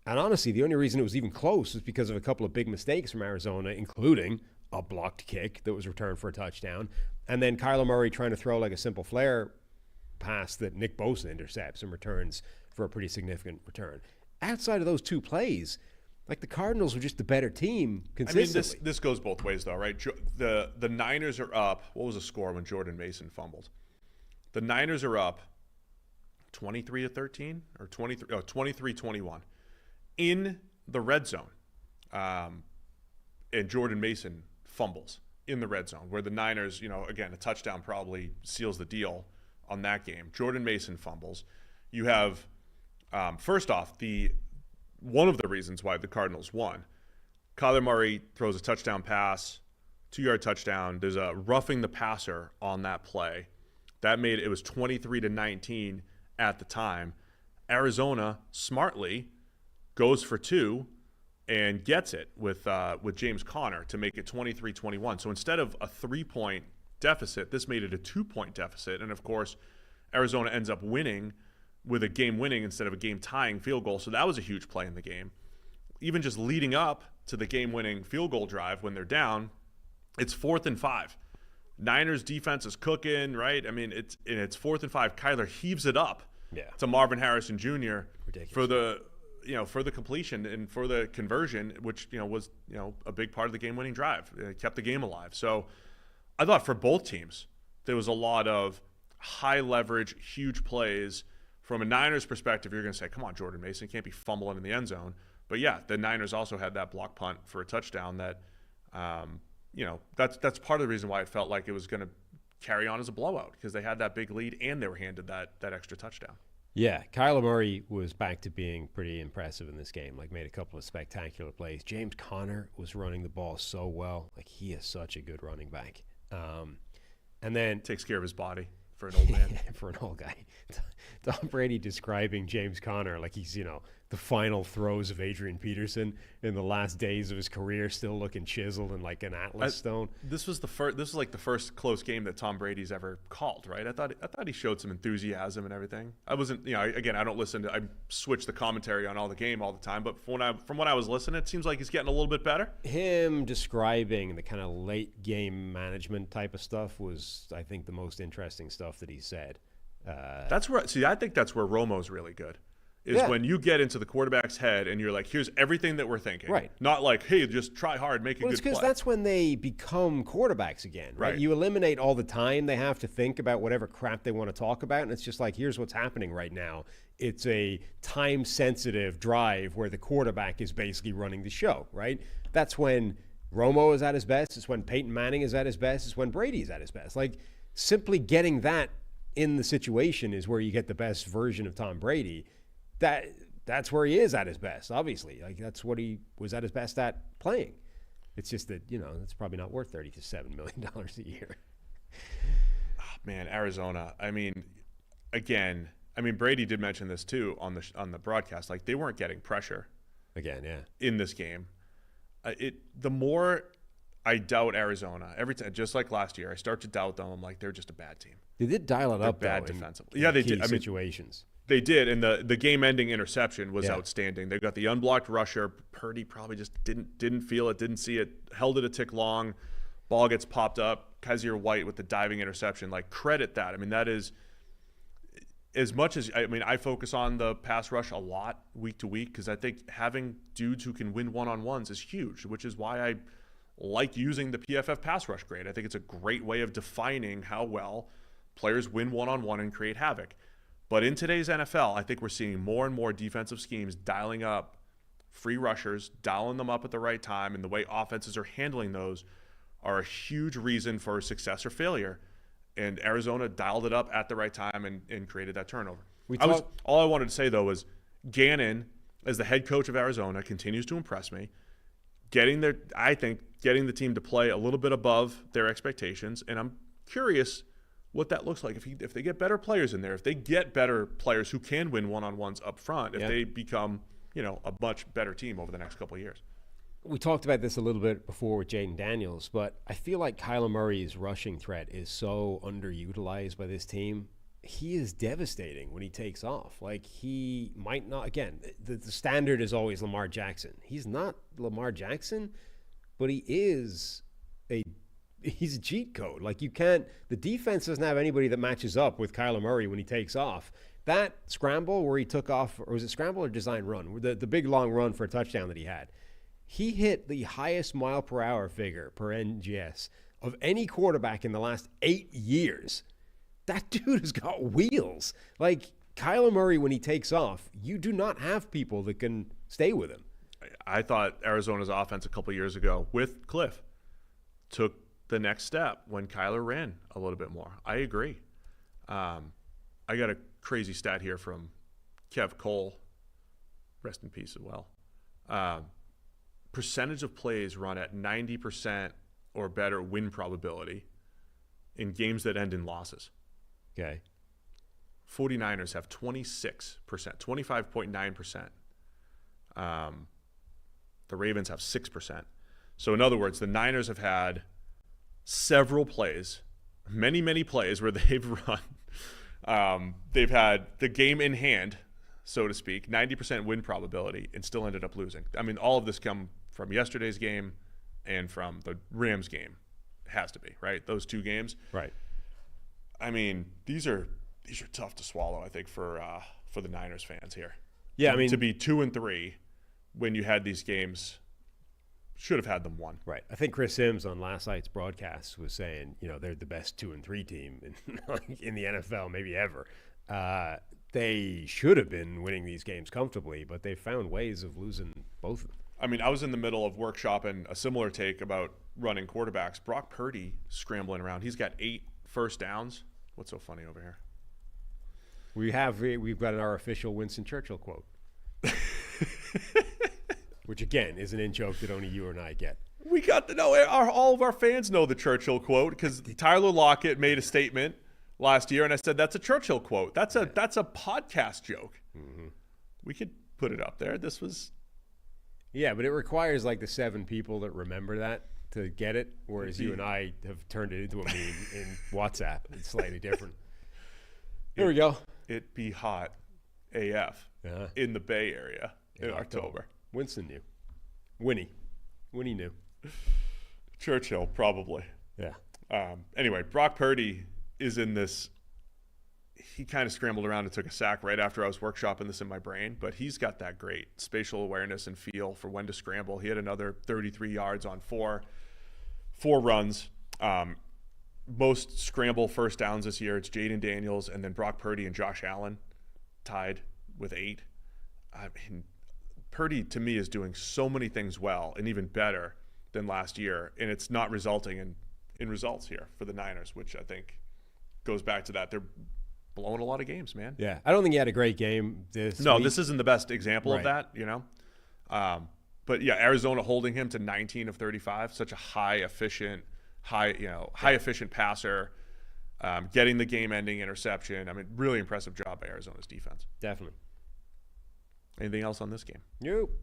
and honestly, the only reason it was even close was because of a couple of big mistakes from Arizona, including a blocked kick that was returned for a touchdown, and then Kyler Murray trying to throw like a simple flare pass that Nick Bosa intercepts and returns for a pretty significant return. Outside of those 2 plays, like the Cardinals were just the better team consistently. I mean, this goes both ways, though, right? The Niners are up. What was the score when Jordan Mason fumbled? The Niners are up 23-13 or 23-21 in the red zone, and Jordan Mason fumbles. in the red zone, where the Niners, again, a touchdown probably seals the deal on that game. Jordan Mason fumbles. You have, first off, one of the reasons why the Cardinals won. Kyler Murray throws a touchdown pass, 2-yard touchdown. There's a roughing the passer on that play. That made it was 23-19 at the time. Arizona smartly goes for 2 and gets it with James Conner to make it 23-21. So instead of a 3-point deficit, this made it a 2-point deficit. And of course, Arizona ends up winning with a game-winning instead of a game-tying field goal. So that was a huge play in the game. Even just leading up to the game-winning field goal drive when they're down, it's 4th and 5. Niners defense is cooking, right? I mean, it's 4th and 5. Kyler heaves it up to Marvin Harrison Jr. Ridiculous. for the completion and for the conversion, which was a big part of the game-winning drive. It kept the game alive. So I thought for both teams there was a lot of high leverage, huge plays. From a Niners perspective, you're going to say, "Come on, Jordan Mason can't be fumbling in the end zone." But yeah, the Niners also had that block punt for a touchdown that, that's part of the reason why it felt like it was going to carry on as a blowout, because they had that big lead and they were handed that extra touchdown. Yeah, Kyler Murray was back to being pretty impressive in this game. Like, made a couple of spectacular plays. James Conner was running the ball so well. Like, he is such a good running back. And then takes care of his body for an old man. For an old guy. Tom Brady describing James Conner like he's, the final throws of Adrian Peterson in the last days of his career, still looking chiseled and like an Atlas stone. This was like the first close game that Tom Brady's ever called, right? I thought he showed some enthusiasm and everything. I wasn't, again, I don't listen to, I switch the commentary on all the game all the time, but from what I was listening, it seems like he's getting a little bit better. Him describing the kind of late game management type of stuff was, I think, the most interesting stuff that he said. I think that's where Romo's really good. Is when you get into the quarterback's head and you're like, here's everything that we're thinking. Right. Not like, hey, just try hard, make a good play. It's because that's when they become quarterbacks again, right? You eliminate all the time they have to think about whatever crap they want to talk about, and it's just like, here's what's happening right now. It's a time-sensitive drive where the quarterback is basically running the show, right? That's when Romo is at his best. It's when Peyton Manning is at his best. It's when Brady is at his best. Like, simply getting that in the situation is where you get the best version of Tom Brady. That's where he is at his best, obviously. Like, that's what he was at his best at playing. It's just that, it's probably not worth $37 million a year. Oh, man, Arizona. I mean, again, Brady did mention this too on the broadcast. Like, they weren't getting pressure. Again, yeah. In this game. The more I doubt Arizona, every time, just like last year, I start to doubt them. I'm like, they're just a bad team. They did dial it up, bad though, defensively. Yeah, they did. Situations. They did, and the game-ending interception was outstanding. They got the unblocked rusher. Purdy probably just didn't feel it, didn't see it, held it a tick long. Ball gets popped up. Kaiser White with the diving interception. Like, credit that. That is, as much as I focus on the pass rush a lot week to week, because I think having dudes who can win one-on-ones is huge, which is why I like using the PFF pass rush grade. I think it's a great way of defining how well players win one-on-one and create havoc. But in today's NFL, I think we're seeing more and more defensive schemes dialing up free rushers, dialing them up at the right time, and the way offenses are handling those are a huge reason for success or failure. And Arizona dialed it up at the right time and created that turnover. All I wanted to say, though, was Gannon, as the head coach of Arizona, continues to impress me. Getting the team to play a little bit above their expectations, and I'm curious what that looks like if they get better players in there, if they get better players who can win one-on-ones up front, if they become a much better team over the next couple of years. We talked about this a little bit before with Jaden Daniels, but I feel like Kyler Murray's rushing threat is so underutilized by this team. He is devastating when he takes off. Like, he might not, again, the standard is always Lamar Jackson. He's not Lamar Jackson, but he's a cheat code. Like, the defense doesn't have anybody that matches up with Kyler Murray when he takes off. That scramble where he took off, or was it scramble or design run? The big long run for a touchdown that he had. He hit the highest mile per hour figure per NGS of any quarterback in the last 8 years. That dude has got wheels. Like, Kyler Murray, when he takes off, you do not have people that can stay with him. I thought Arizona's offense a couple years ago with Cliff took the next step when Kyler ran a little bit more. I agree. I got a crazy stat here from Kev Cole. Rest in peace as well. Percentage of plays run at 90% or better win probability in games that end in losses. Okay. 49ers have 26%, 25.9%. The Ravens have 6%. So in other words, the Niners have had several plays, many plays where they've run. They've had the game in hand, so to speak, 90% win probability, and still ended up losing. I mean, all of this come from yesterday's game and from the Rams game. It has to be, right? Those two games. Right. I mean, these are tough to swallow, I think, for the Niners fans here. Yeah, I mean, to be 2-3 when you had these games, should have had them won. Right. I think Chris Sims on last night's broadcast was saying, they're the best 2-3 team in the NFL, maybe ever. They should have been winning these games comfortably, but they found ways of losing both of them. I mean, I was in the middle of workshopping a similar take about running quarterbacks. Brock Purdy scrambling around. He's got 8 first downs. What's so funny over here? We've got our official Winston Churchill quote, which again is an in-joke that only you and I get. We got to know. All of our fans know the Churchill quote because Tyler Lockett made a statement last year, and I said that's a Churchill quote. That's a podcast joke. Mm-hmm. We could put it up there. This was. Yeah, but it requires like the 7 people that remember that to get it, whereas you and I have turned it into a meme in WhatsApp. It's slightly different. Here we go. It be hot AF in the Bay Area in October. Winston knew. Winnie knew. Churchill, probably. Yeah. Anyway, Brock Purdy is in this. He kind of scrambled around and took a sack right after I was workshopping this in my brain, but he's got that great spatial awareness and feel for when to scramble. He had another 33 yards on four runs. Most scramble first downs this year, it's Jaden Daniels and then Brock Purdy and Josh Allen tied with 8. I mean, Purdy to me is doing so many things well and even better than last year, and it's not resulting in results here for the Niners, which I think goes back to that. They're blowing a lot of games, man. Yeah, I don't think he had a great game this No, week. this isn't the best example of that, But yeah, Arizona holding him to 19 of 35, such a high efficient passer, getting the game-ending interception. I mean, really impressive job by Arizona's defense. Definitely. Anything else on this game? Nope.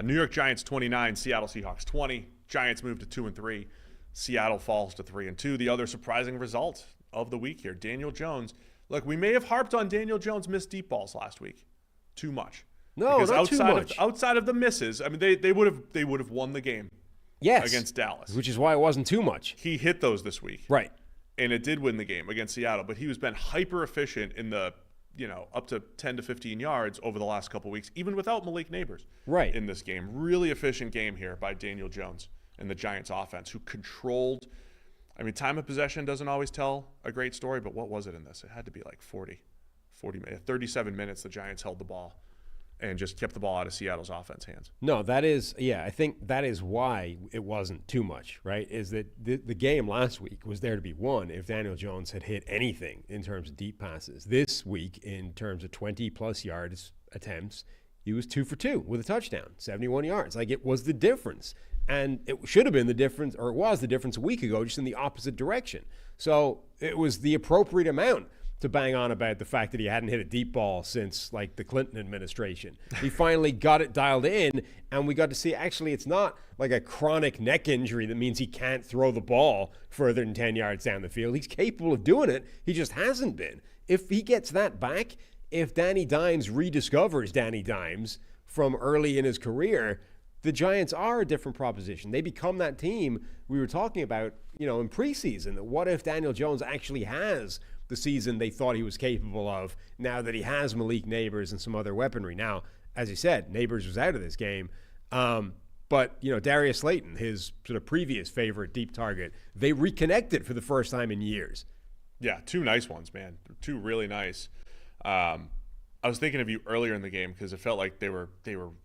New York Giants 29, Seattle Seahawks 20. Giants move to 2-3. Seattle falls to 3-2. The other surprising result of the week here, Daniel Jones. Look, we may have harped on Daniel Jones' missed deep balls last week too much. No, because not too much. Outside of the misses, I mean, they would have won the game. Yes. Against Dallas. Which is why it wasn't too much. He hit those this week. Right. And it did win the game against Seattle, but he has been hyper efficient in the, up to 10 to 15 yards over the last couple weeks, even without Malik Neighbors. Right. In this game. Really efficient game here by Daniel Jones and the Giants offense, who controlled. I mean, time of possession doesn't always tell a great story, but what was it in this? It had to be like 37 minutes the Giants held the ball and just kept the ball out of Seattle's offense hands. No, I think that is why it wasn't too much, right? Is that the game last week was there to be won if Daniel Jones had hit anything in terms of deep passes. This week, in terms of 20-plus yards attempts, he was 2 for 2 with a touchdown, 71 yards. Like, it was the difference. And it should have been the difference, or it was the difference a week ago, just in the opposite direction. So it was the appropriate amount to bang on about the fact that he hadn't hit a deep ball since, like, the Clinton administration. He finally got it dialed in, and we got to see, actually, it's not like a chronic neck injury that means he can't throw the ball further than 10 yards down the field. He's capable of doing it. He just hasn't been. If he gets that back, if Danny Dimes rediscovers Danny Dimes from early in his career, the Giants are a different proposition. They become that team we were talking about, in preseason. What if Daniel Jones actually has the season they thought he was capable of now that he has Malik Neighbors and some other weaponry? Now, as you said, Neighbors was out of this game. But Darius Slayton, his sort of previous favorite deep target, they reconnected for the first time in years. Yeah, 2 nice ones, man. 2 really nice. I was thinking of you earlier in the game because it felt like they were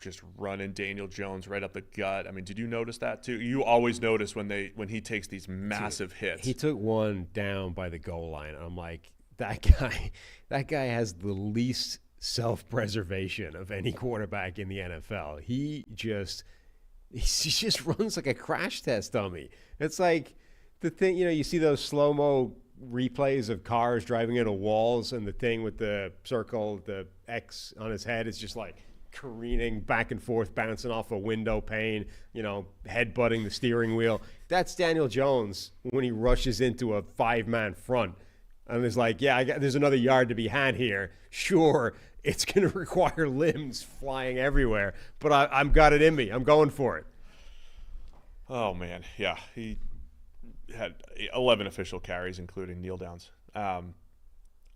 just running Daniel Jones right up the gut. I mean, did you notice that too? You always notice when he takes these massive hits. He took one down by the goal line. I'm like, that guy has the least self-preservation of any quarterback in the NFL. He just runs like a crash test dummy. It's like the thing, you see those slow-mo replays of cars driving into walls, and the thing with the circle, the X on his head is just like careening back and forth, bouncing off a window pane, headbutting the steering wheel. That's Daniel Jones when he rushes into a 5-man front and is like, there's another yard to be had here. Sure, it's going to require limbs flying everywhere, but I've got it in me. I'm going for it. Oh, man. Yeah, he had 11 official carries, including kneel downs. I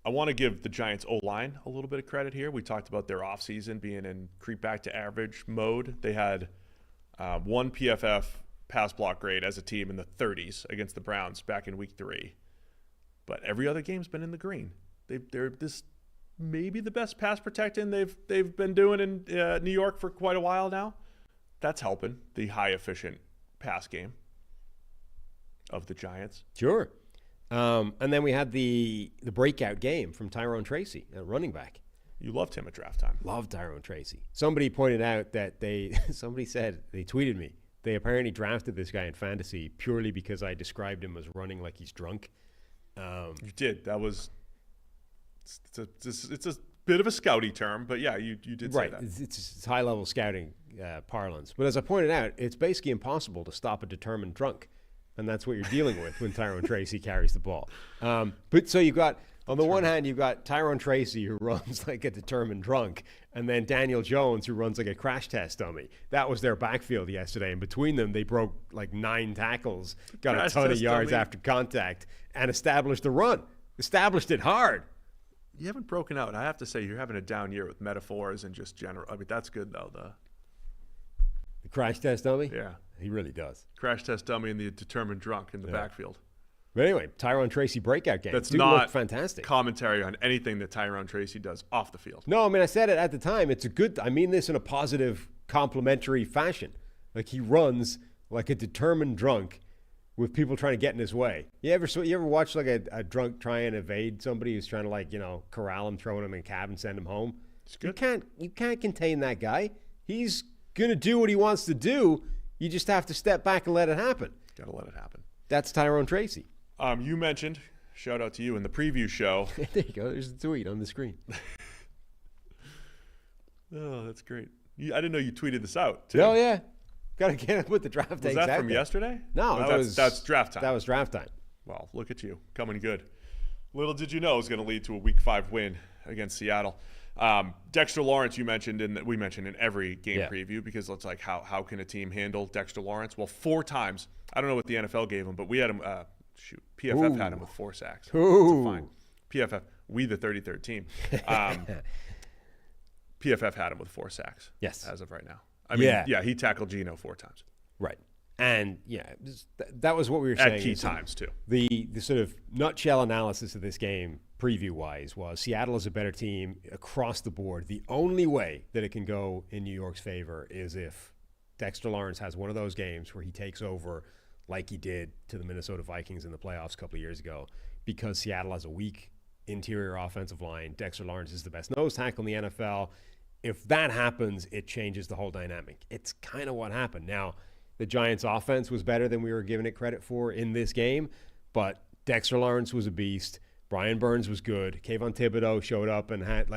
want to give the Giants O-line a little bit of credit here. We talked about their offseason being in creep back to average mode. They had one PFF pass block grade as a team in the 30s against the Browns back in week 3. But every other game's been in the green. They're this maybe the best pass protecting they've been doing in New York for quite a while now. That's helping the high efficient pass game of the Giants. Sure. And then we had the breakout game from Tyrone Tracy at running back. You loved him at draft time. Loved Tyrone Tracy. Somebody pointed out that somebody said, they tweeted me, they apparently drafted this guy in fantasy purely because I described him as running like he's drunk. You did. That was, it's a bit of a scouty term, but yeah, you did say that. It's high-level scouting parlance. But as I pointed out, it's basically impossible to stop a determined drunk. And that's what you're dealing with when Tyrone Tracy carries the ball. But so you've got, on the one hand, you've got Tyrone Tracy who runs like a determined drunk, and then Daniel Jones who runs like a crash test dummy. That was their backfield yesterday. And between them, they broke like 9 tackles, got a ton of yards after contact, and established the run. Established it hard. You haven't broken out. I have to say, you're having a down year with metaphors and just general. I mean, that's good, though. The crash test dummy? Yeah. He really does. Crash test dummy and the determined drunk in the backfield. But anyway, Tyrone Tracy breakout game. That's Dude not looked fantastic. Commentary on anything that Tyrone Tracy does off the field. No, I mean, I said it at the time. It's I mean this in a positive, complimentary fashion. Like, he runs like a determined drunk with people trying to get in his way. You ever watch like a drunk try and evade somebody who's trying to corral him, throw him in a cab and send him home? It's good. You can't contain that guy. He's going to do what he wants to do. You just have to step back and let it happen. Got to let it happen. That's Tyrone Tracy. You mentioned, shout out to you, in the preview show. There you go. There's the tweet on the screen. Oh, that's great. I didn't know you tweeted this out, too. Oh, yeah. Got to get it with the draft Was takes that out from there. yesterday? No, that's draft time. That was draft time. Well, look at you, coming good. Little did you know it was going to lead to a Week 5 win against Seattle. Dexter Lawrence, we mentioned in every game preview, because it's like, how can a team handle Dexter Lawrence? Well, 4 times. I don't know what the NFL gave him, but we had him. PFF had him with 4 sacks. Ooh. That's fine. PFF, we the 33rd team. PFF had him with 4 sacks. Yes, as of right now. I mean, he tackled Geno 4 times. Right. And that was what we were saying. At key times, too. The sort of nutshell analysis of this game, preview-wise, was Seattle is a better team across the board. The only way that it can go in New York's favor is if Dexter Lawrence has one of those games where he takes over like he did to the Minnesota Vikings in the playoffs a couple of years ago, because Seattle has a weak interior offensive line. Dexter Lawrence is the best nose tackle in the NFL. If that happens, it changes the whole dynamic. It's kind of what happened. Now, the Giants' offense was better than we were giving it credit for in this game, but Dexter Lawrence was a beast. Brian Burns was good. Kayvon Thibodeau showed up and had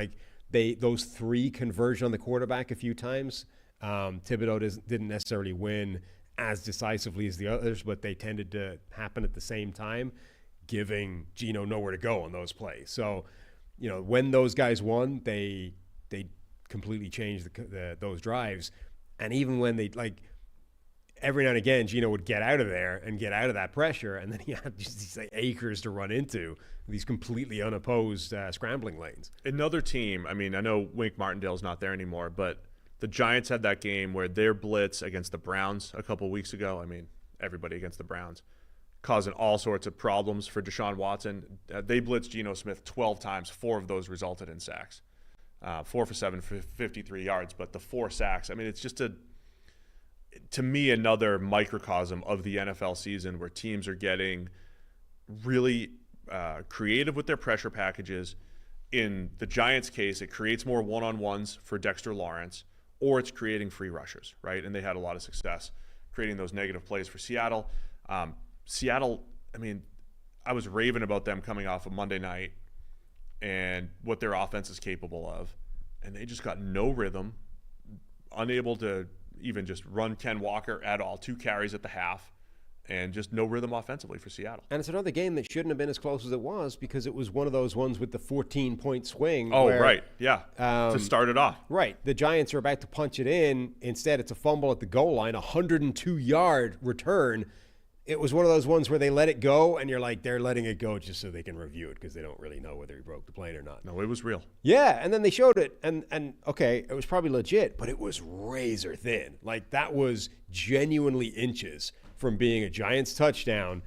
those 3 conversion on the quarterback a few times. Thibodeau didn't necessarily win as decisively as the others, but they tended to happen at the same time, giving Geno nowhere to go on those plays. So, when those guys won, they completely changed those drives. And even when they every now and again, Geno would get out of there and get out of that pressure, and then he had just these acres to run into, these completely unopposed scrambling lanes. Another team, I mean, I know Wink Martindale's not there anymore, but the Giants had that game where their blitz against the Browns a couple weeks ago, I mean, everybody against the Browns, causing all sorts of problems for Deshaun Watson. They blitzed Geno Smith 12 times. 4 of those resulted in sacks. 4 for 7 for 53 yards, but the 4 sacks. I mean, it's just to me, another microcosm of the NFL season where teams are getting really creative with their pressure packages. In the Giants' case, it creates more one-on-ones for Dexter Lawrence, or it's creating free rushers, right? And they had a lot of success creating those negative plays for Seattle. Seattle, I mean, I was raving about them coming off of Monday night and what their offense is capable of. And they just got no rhythm, unable to even just run Ken Walker at all. 2 carries at the half, and just no rhythm offensively for Seattle. And it's another game that shouldn't have been as close as it was because it was one of those ones with the 14-point swing. Oh, where, right. Yeah. To start it off. Right. The Giants are about to punch it in. Instead, it's a fumble at the goal line, 102-yard return. It was one of those ones where they let it go, and you're like, they're letting it go just so they can review it because they don't really know whether he broke the plane or not. No, it was real. Yeah, and then they showed it, and okay, it was probably legit, but it was razor thin. Like, that was genuinely inches from being a Giants touchdown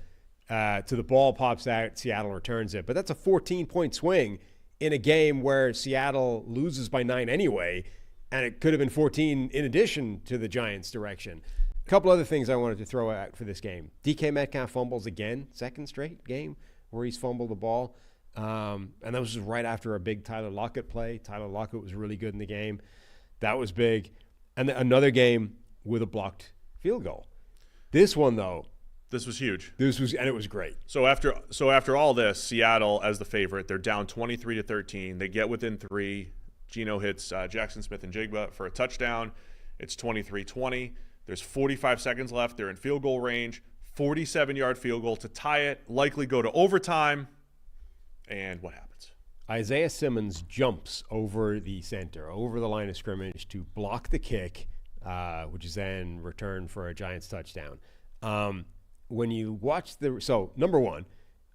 to the ball pops out, Seattle returns it. But that's a 14-point swing in a game where Seattle loses by 9 anyway, and it could have been 14 in addition to the Giants' direction. A couple other things I wanted to throw out for this game. DK Metcalf fumbles again, second straight game where he's fumbled the ball. And that was just right after a big Tyler Lockett play. Tyler Lockett was really good in the game. That was big. And another game with a blocked field goal. This one, though. This was huge. And it was great. So after all this, Seattle as the favorite, they're down 23-13. They get within 3. Geno hits Jackson Smith and Jigba for a touchdown. It's 23-20. There's 45 seconds left. They're in field goal range. 47-yard field goal to tie it. Likely go to overtime. And what happens? Isaiah Simmons jumps over the center, over the line of scrimmage to block the kick, which is then returned for a Giants touchdown. When you watch so number one,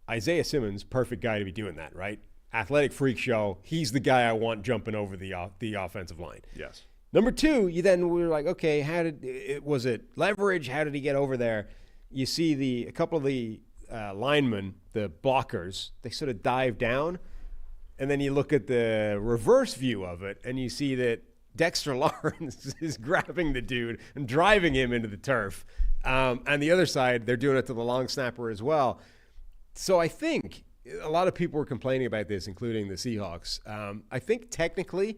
Isaiah Simmons, perfect guy to be doing that, right? Athletic freak show. He's the guy I want jumping over the offensive line. Yes. Number two, we were like, okay, was it leverage? How did he get over there? You see a couple of the linemen, the blockers, they sort of dive down, and then you look at the reverse view of it, and you see that Dexter Lawrence is grabbing the dude and driving him into the turf. And the other side, they're doing it to the long snapper as well. So I think a lot of people were complaining about this, including the Seahawks. I think technically,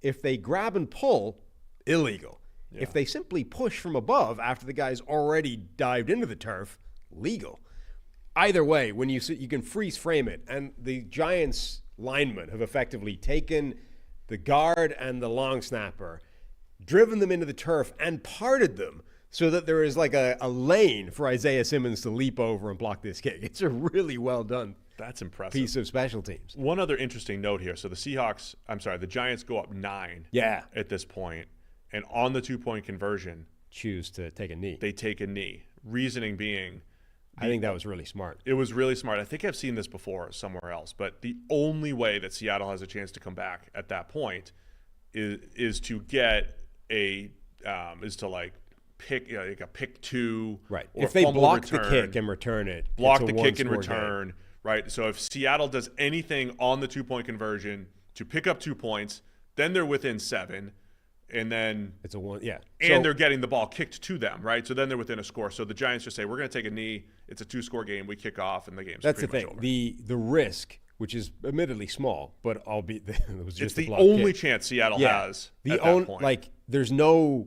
if they grab and pull, illegal. Yeah. If they simply push from above after the guy's already dived into the turf, legal. Either way, when you can freeze frame it, and the Giants linemen have effectively taken the guard and the long snapper, driven them into the turf, and parted them so that there is like a lane for Isaiah Simmons to leap over and block this kick. It's a really well done That's impressive. piece of special teams. One other interesting note here. So the Giants go up 9 at this point, and on the 2-point conversion, choose to take a knee. They take a knee. Reasoning being, I think that was really smart. It was really smart. I think I've seen this before somewhere else, but the only way that Seattle has a chance to come back at that point is to get pick like a pick 2, right? Or if they block return, the kick and return it, block the kick and return, game. Right? So if Seattle does anything on the 2-point conversion to pick up 2 points, then they're within 7. And then it's a 1, yeah. And they're getting the ball kicked to them, right? So then they're within a score. So the Giants just say, we're going to take a knee. It's a 2-score game. We kick off, and the game's That's pretty the thing. much over. The risk, which is admittedly small, but albeit it was just it's the only kick. chance Seattle has the at that point. Like there's no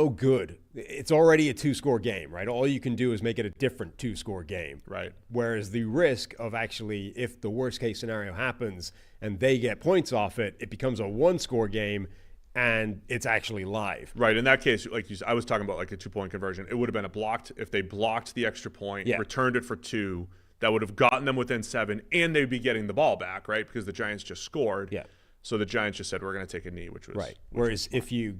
good. It's already a 2-score game, right? All you can do is make it a different 2-score game, right? Whereas the risk of actually, if the worst case scenario happens and they get points off it, it becomes a 1-score game. And it's actually live. Right. In that case, like I was talking about, like a 2-point conversion, it would have been if they blocked the extra point, returned it for 2, that would have gotten them within 7, and they'd be getting the ball back, right? Because the Giants just scored. Yeah. So the Giants just said, we're going to take a knee, which was right. Whereas if you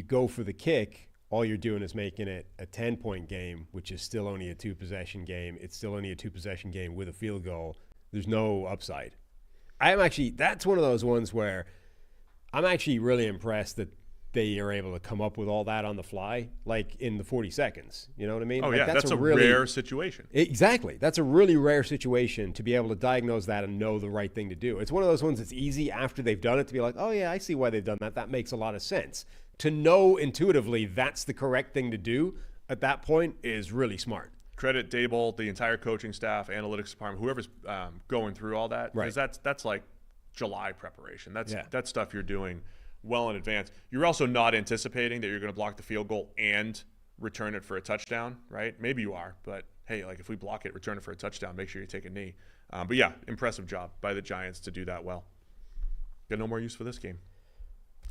go for the kick, all you're doing is making it a 10-point game, which is still only a 2-possession game. It's still only a 2-possession game with a field goal. There's no upside. That's one of those ones where I'm actually really impressed that they are able to come up with all that on the fly, like in the 40 seconds. You know what I mean? Oh, like, yeah, that's a really rare situation. Exactly. That's a really rare situation to be able to diagnose that and know the right thing to do. It's one of those ones that's easy after they've done it to be like, oh, yeah, I see why they've done that. That makes a lot of sense. To know intuitively that's the correct thing to do at that point is really smart. Credit Dable, the entire coaching staff, analytics department, whoever's going through all that. Right. Because that's like July preparation. That's Yeah. That's stuff you're doing well in advance. You're also not anticipating that you're going to block the field goal and return it for a touchdown, right? Maybe you are, but hey, like if we block it, return it for a touchdown, make sure you take a knee. But yeah, impressive job by the Giants to do that well. Got no more use for this game.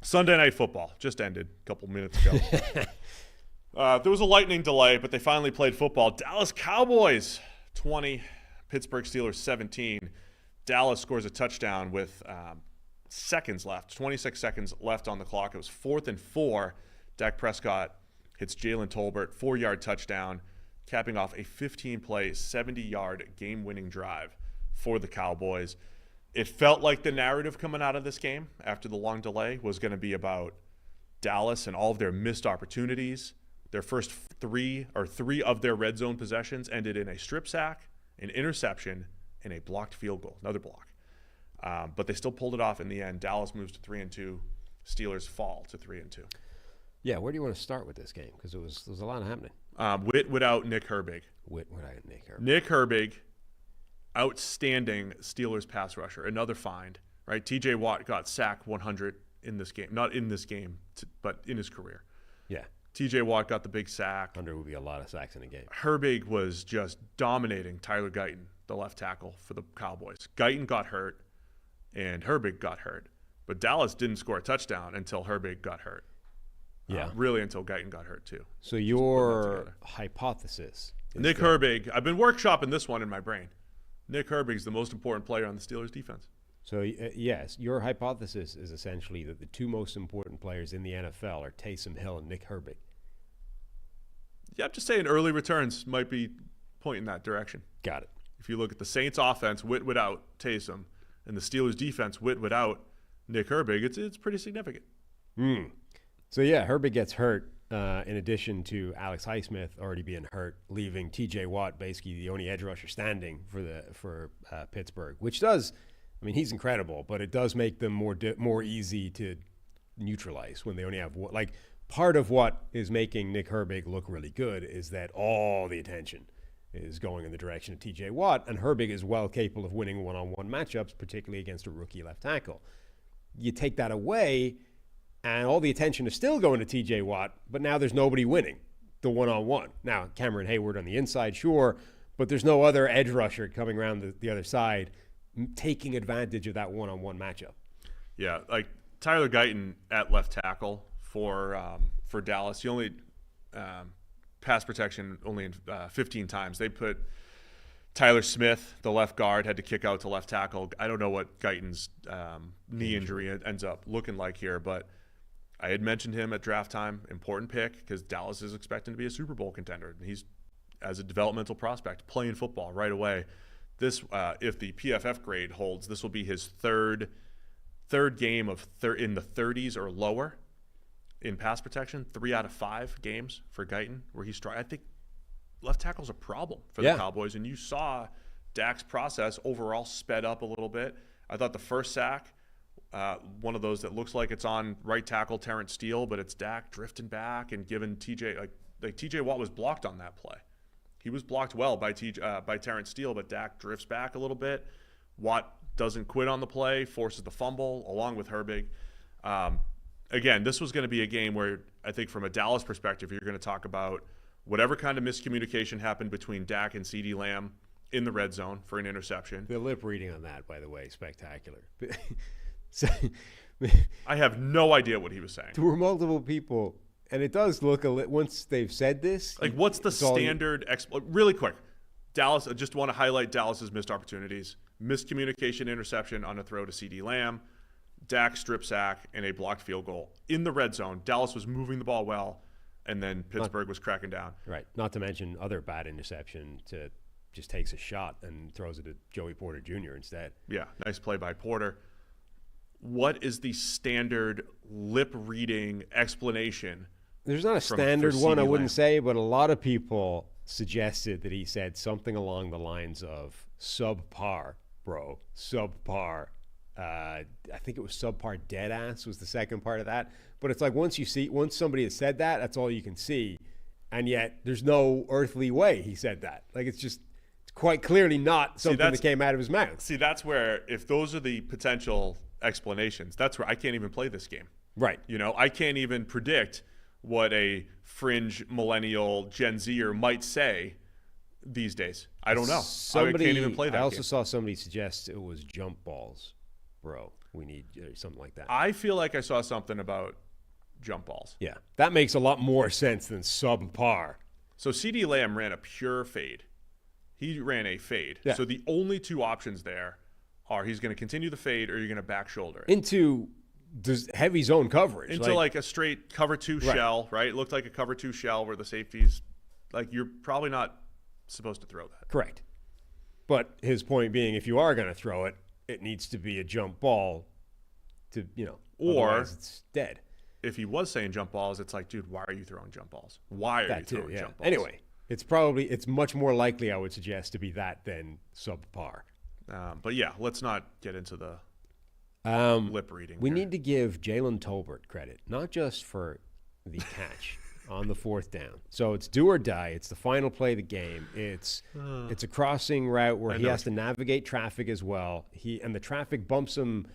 Sunday Night Football just ended a couple minutes ago. There was a lightning delay, but they finally played football. Dallas Cowboys 20, Pittsburgh Steelers 17. Dallas scores a touchdown with seconds left, 26 seconds left on the clock. It was 4th and 4. Dak Prescott hits Jalen Tolbert, 4-yard touchdown, capping off a 15-play, 70-yard game-winning drive for the Cowboys. It felt like the narrative coming out of this game after the long delay was going to be about Dallas and all of their missed opportunities. Their first three of their red zone possessions ended in a strip sack, an interception, and a blocked field goal, another block. But they still pulled it off in the end. Dallas moves to 3-2. Steelers fall to 3-2. Yeah, where do you want to start with this game? Because there was a lot happening. Witt without Nick Herbig. Witt without Nick Herbig. Nick Herbig, outstanding Steelers pass rusher. Another find, right? T.J. Watt got sack 100 in this game. Not in this game, but in his career. Yeah. T.J. Watt got the big sack. 100 would be a lot of sacks in a game. Herbig was just dominating Tyler Guyton, the left tackle for the Cowboys. Guyton got hurt, and Herbig got hurt. But Dallas didn't score a touchdown until Herbig got hurt. Yeah. Really until Guyton got hurt, too. So your hypothesis is Nick Herbig, I've been workshopping this one in my brain. Nick Herbig's the most important player on the Steelers defense. So, yes, your hypothesis is essentially that the two most important players in the NFL are Taysom Hill and Nick Herbig. Yeah, I'm just saying early returns might be pointing that direction. Got it. If you look at the Saints offense, Witt without Taysom, and the Steelers defense, Witt without Nick Herbig, it's pretty significant. So, yeah, Herbig gets hurt in addition to Alex Highsmith already being hurt, leaving T.J. Watt basically the only edge rusher standing for Pittsburgh, which does – I mean, he's incredible, but it does make them more easy to neutralize when they only have one. Like, part of what is making Nick Herbig look really good is that all the attention is going in the direction of T.J. Watt, and Herbig is well capable of winning one-on-one matchups, particularly against a rookie left tackle. You take that away, and all the attention is still going to T.J. Watt, but now there's nobody winning the one-on-one. Now, Cameron Hayward on the inside, sure, but there's no other edge rusher coming around the other side taking advantage of that one-on-one matchup. Yeah, like Tyler Guyton at left tackle for Dallas. He only pass protection only in 15 times. They put Tyler Smith, the left guard, had to kick out to left tackle. I don't know what Guyton's knee injury ends up looking like here, but I had mentioned him at draft time. Important pick because Dallas is expecting to be a Super Bowl contender. He's, as a developmental prospect, playing football right away. This, if the PFF grade holds, this will be his third game of in the 30s or lower in pass protection. 3 out of 5 games for Guyton where he's I think left tackle's a problem for the Cowboys, and you saw Dak's process overall sped up a little bit. I thought the first sack, one of those that looks like it's on right tackle Terrence Steele, but it's Dak drifting back and giving TJ like TJ Watt was blocked on that play. He was blocked well by Terrence Steele, but Dak drifts back a little bit. Watt doesn't quit on the play, forces the fumble along with Herbig. Again, this was going to be a game where I think from a Dallas perspective, you're going to talk about whatever kind of miscommunication happened between Dak and CeeDee Lamb in the red zone for an interception. The lip reading on that, by the way, spectacular. So, I have no idea what he was saying. There were multiple people. And it does look once they've said this. Like, what's the standard really quick, Dallas, I just want to highlight Dallas's missed opportunities. Miscommunication interception on a throw to CeeDee Lamb, Dak strip sack, and a blocked field goal. In the red zone, Dallas was moving the ball well, and then Pittsburgh was cracking down. Right. Not to mention other bad interception to just takes a shot and throws it at Joey Porter Jr. instead. Yeah, nice play by Porter. what is the standard lip reading explanation? There's not a standard one, I wouldn't say, but a lot of people suggested that he said something along the lines of subpar, bro, subpar. I think it was subpar dead ass was the second part of that. But it's like once somebody has said that, that's all you can see. And yet there's no earthly way he said that. Like it's quite clearly not something that came out of his mouth. See, that's where, if those are the potential explanations, that's where I can't even play this game. Right. You know, I can't even predict what a fringe millennial Gen Zer might say these days. I don't know. I can't even play that I also game. saw somebody suggest it was jump balls. Bro, we need something like that. I feel like I saw something about jump balls. Yeah, that makes a lot more sense than subpar. So CeeDee Lamb ran a pure fade. He ran a fade. Yeah. So the only two options there are he's going to continue the fade or you're going to back shoulder it. Into heavy zone coverage. Into like a straight cover 2 shell, right? It looked like a cover 2 shell where the safeties, like you're probably not supposed to throw that. Correct. But his point being, if you are going to throw it, it needs to be a jump ball to, or otherwise it's dead. If he was saying jump balls, it's like, dude, why are you throwing jump balls? Why are you throwing jump balls? Anyway, it's much more likely, I would suggest, to be that than subpar. But yeah, let's not get into the lip reading. We need to give Jalen Tolbert credit, not just for the catch on the 4th down. So it's do or die. It's the final play of the game. It's a crossing route where he has to navigate traffic as well. And the traffic bumps him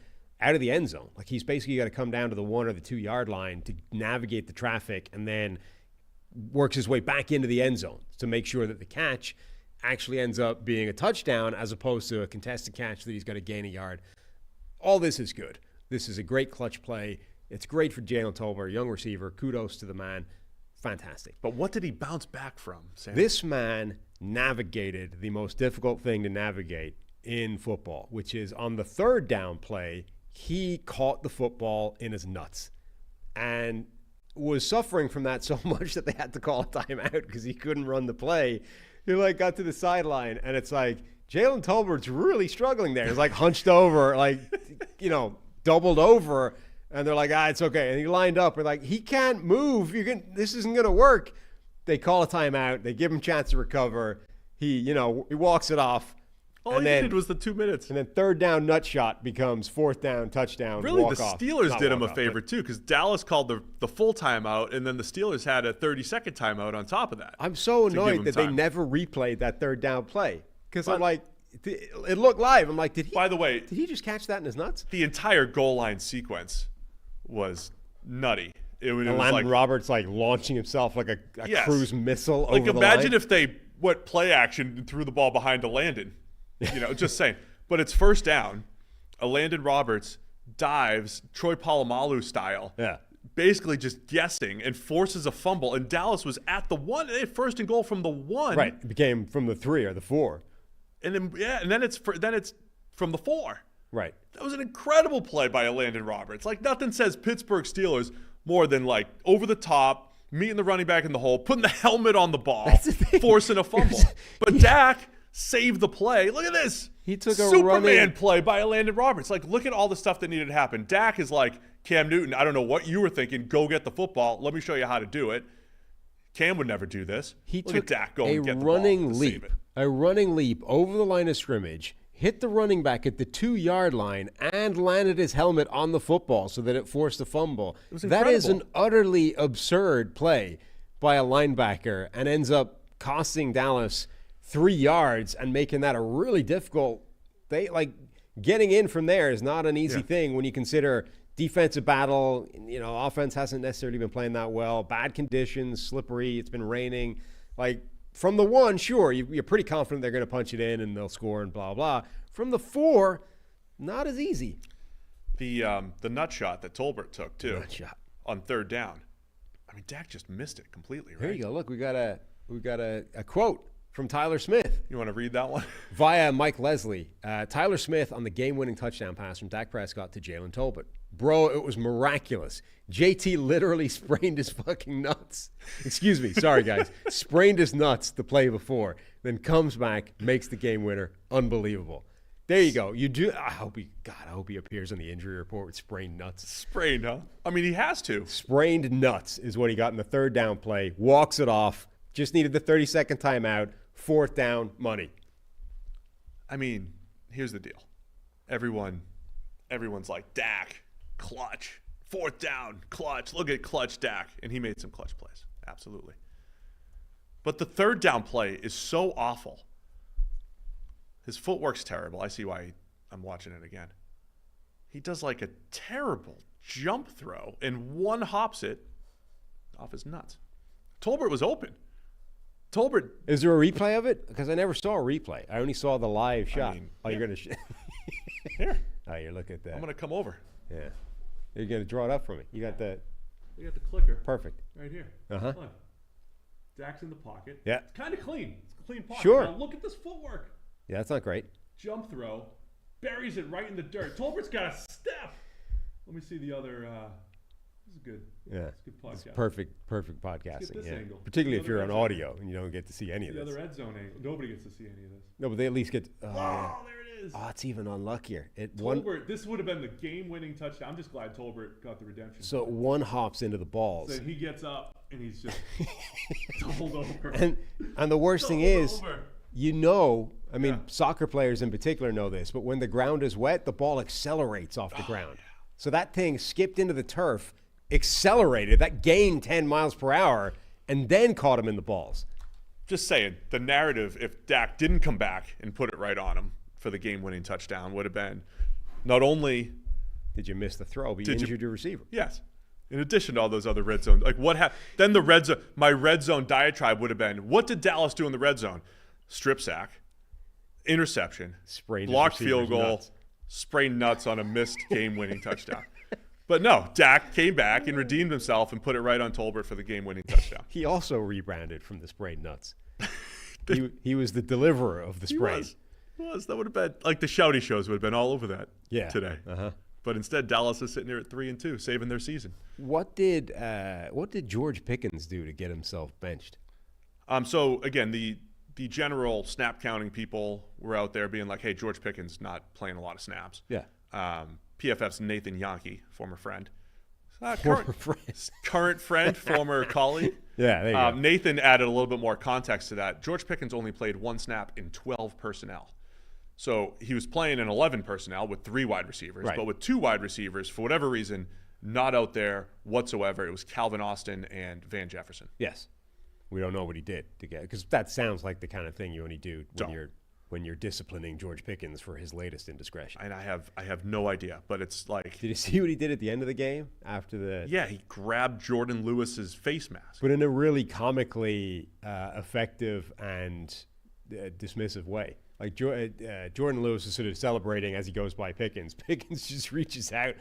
out of the end zone. Like he's basically got to come down to the 1 or the 2 yard line to navigate the traffic and then works his way back into the end zone to make sure that the catch actually ends up being a touchdown as opposed to a contested catch that he's got to gain a yard. All this is good. This is a great clutch play. It's great for Jalen Tolbert, young receiver. Kudos to the man. Fantastic. But what did he bounce back from, Sam? This man navigated the most difficult thing to navigate in football, which is on the 3rd down play, he caught the football in his nuts and was suffering from that so much that they had to call a timeout because he couldn't run the play. He got to the sideline and it's like, Jalen Tolbert's really struggling there. He's like hunched over, doubled over. And they're like, it's okay. And he lined up. We're like, he can't move. This isn't going to work. They call a timeout. They give him a chance to recover. He walks it off. All he needed was the 2 minutes. And then 3rd down nut shot becomes 4th down touchdown. Really, walk the off. Steelers did him a favor too, because Dallas called the full timeout, and then the Steelers had a 30-second timeout on top of that. I'm so annoyed that they never replayed that 3rd down play because I'm like, it looked live. I'm like, did he just catch that in his nuts? The entire goal line sequence was nutty. It was Landon Roberts launching himself like a cruise missile over the line. Imagine if they went play action and threw the ball behind to Landon. Just saying. But it's 1st down. Landon Roberts dives Troy Polamalu style. Yeah. Basically just guessing and forces a fumble. And Dallas was at the 1. They had 1st and goal from the 1. Right. It became from the 3 or the 4. And then it's from the 4. Right. That was an incredible play by Landon Roberts. Nothing says Pittsburgh Steelers more than over the top, meeting the running back in the hole, putting the helmet on the ball, forcing a fumble. But Dak saved the play. Look at this. He took a Superman play by Landon Roberts. Look at all the stuff that needed to happen. Dak is like Cam Newton. I don't know what you were thinking. Go get the football. Let me show you how to do it. Cam would never do this. Look at Dak go and get the running ball leap. A running leap over the line of scrimmage, hit the running back at the 2 yard line, and landed his helmet on the football so that it forced a fumble. That is an utterly absurd play by a linebacker and ends up costing Dallas 3 yards and making that a really difficult thing. Getting in from there is not an easy thing when you consider defensive battle. Offense hasn't necessarily been playing that well. Bad conditions, slippery. It's been raining. From the 1, sure, you're pretty confident they're going to punch it in and they'll score and blah, blah. From the 4, not as easy. The nut shot that Tolbert took, too, nut shot on 3rd down. I mean, Dak just missed it completely, right? There you go. Look, we got a quote from Tyler Smith. You want to read that one? Via Mike Leslie. Tyler Smith on the game-winning touchdown pass from Dak Prescott to Jalen Tolbert. Bro, it was miraculous. JT literally sprained his fucking nuts. Excuse me. Sorry, guys. Sprained his nuts the play before. Then comes back, makes the game winner. Unbelievable. There you go. You do. I hope he appears on the injury report with sprained nuts. Sprained, huh? I mean, he has to. Sprained nuts is what he got in the third down play. Walks it off. Just needed the 30-second timeout. Fourth down, money. I mean, here's the deal. Everyone's like, Dak, clutch. Fourth down, clutch. Look at clutch Dak. And he made some clutch plays. Absolutely. But the third down play is so awful. His footwork's terrible. I see why I'm watching it again. He does like a terrible jump throw and one hops it off his nuts. Tolbert was open. Tolbert. Is there a replay of it? Because I never saw a replay. I only saw the live shot. You're going to... Here. Oh, you're looking at that. I'm going to come over. Yeah. You're going to draw it up for me. You got the... We got the clicker. Perfect. Right here. Uh-huh. Look. Dak's in the pocket. Yeah. It's kind of clean. It's a clean pocket. Sure. Now look at this footwork. Yeah, that's not great. Jump throw. Buries it right in the dirt. Tolbert's got a step. Let me see the other... this is good. Yeah. It's good podcast. It's perfect podcasting. Let's get this angle. Particularly if you're on audio and you don't get to see any of The this. other red zone angle. Nobody gets to see any of this. No, but they at least get... Oh, there it is. Oh, it's even unluckier. Tolbert, this would have been the game-winning touchdown. I'm just glad Tolbert got the redemption. So one hops into the balls. So he gets up and he's just doubled over. And the worst thing is, I mean, soccer players in particular know this, but when the ground is wet, the ball accelerates off the ground. Yeah. So that thing skipped into the turf, accelerated, that gained 10 miles per hour, and then caught him in the balls. Just saying, the narrative, if Dak didn't come back and put it right on him for the game-winning touchdown, would have been not only did you miss the throw, but you injured your receiver. Yes. In addition to all those other red zones. Like what happened? Then the red zone, my red zone diatribe would have been, what did Dallas do in the red zone? Strip sack, interception, blocked field goal, sprained nuts on a missed game-winning touchdown. But no, Dak came back and redeemed himself and put it right on Tolbert for the game-winning touchdown. He also rebranded from the sprained nuts. he was the deliverer of the sprain. He was. That would have been like the shouty shows would have been all over that today. Uh-huh. But instead, Dallas is sitting here at 3-2, saving their season. What did George Pickens do to get himself benched? So again, the general snap counting people were out there being like, "Hey, George Pickens not playing a lot of snaps." Yeah. PFF's Nathan Yankee, former friend. Current friend, former colleague. Yeah, there you go. Nathan added a little bit more context to that. George Pickens only played one snap in 12 personnel. So he was playing in 11 personnel with 3 wide receivers, right. But with 2 wide receivers, for whatever reason, not out there whatsoever. It was Calvin Austin and Van Jefferson. Yes. We don't know what he did to get, because that sounds like the kind of thing you only do when you're disciplining George Pickens for his latest indiscretion. And I have no idea, but it's like... Did you see what he did at the end of the game after the... Yeah, he grabbed Jordan Lewis's face mask. But in a really comically effective and dismissive way. Like Jordan Lewis is sort of celebrating as he goes by Pickens. Pickens just reaches out,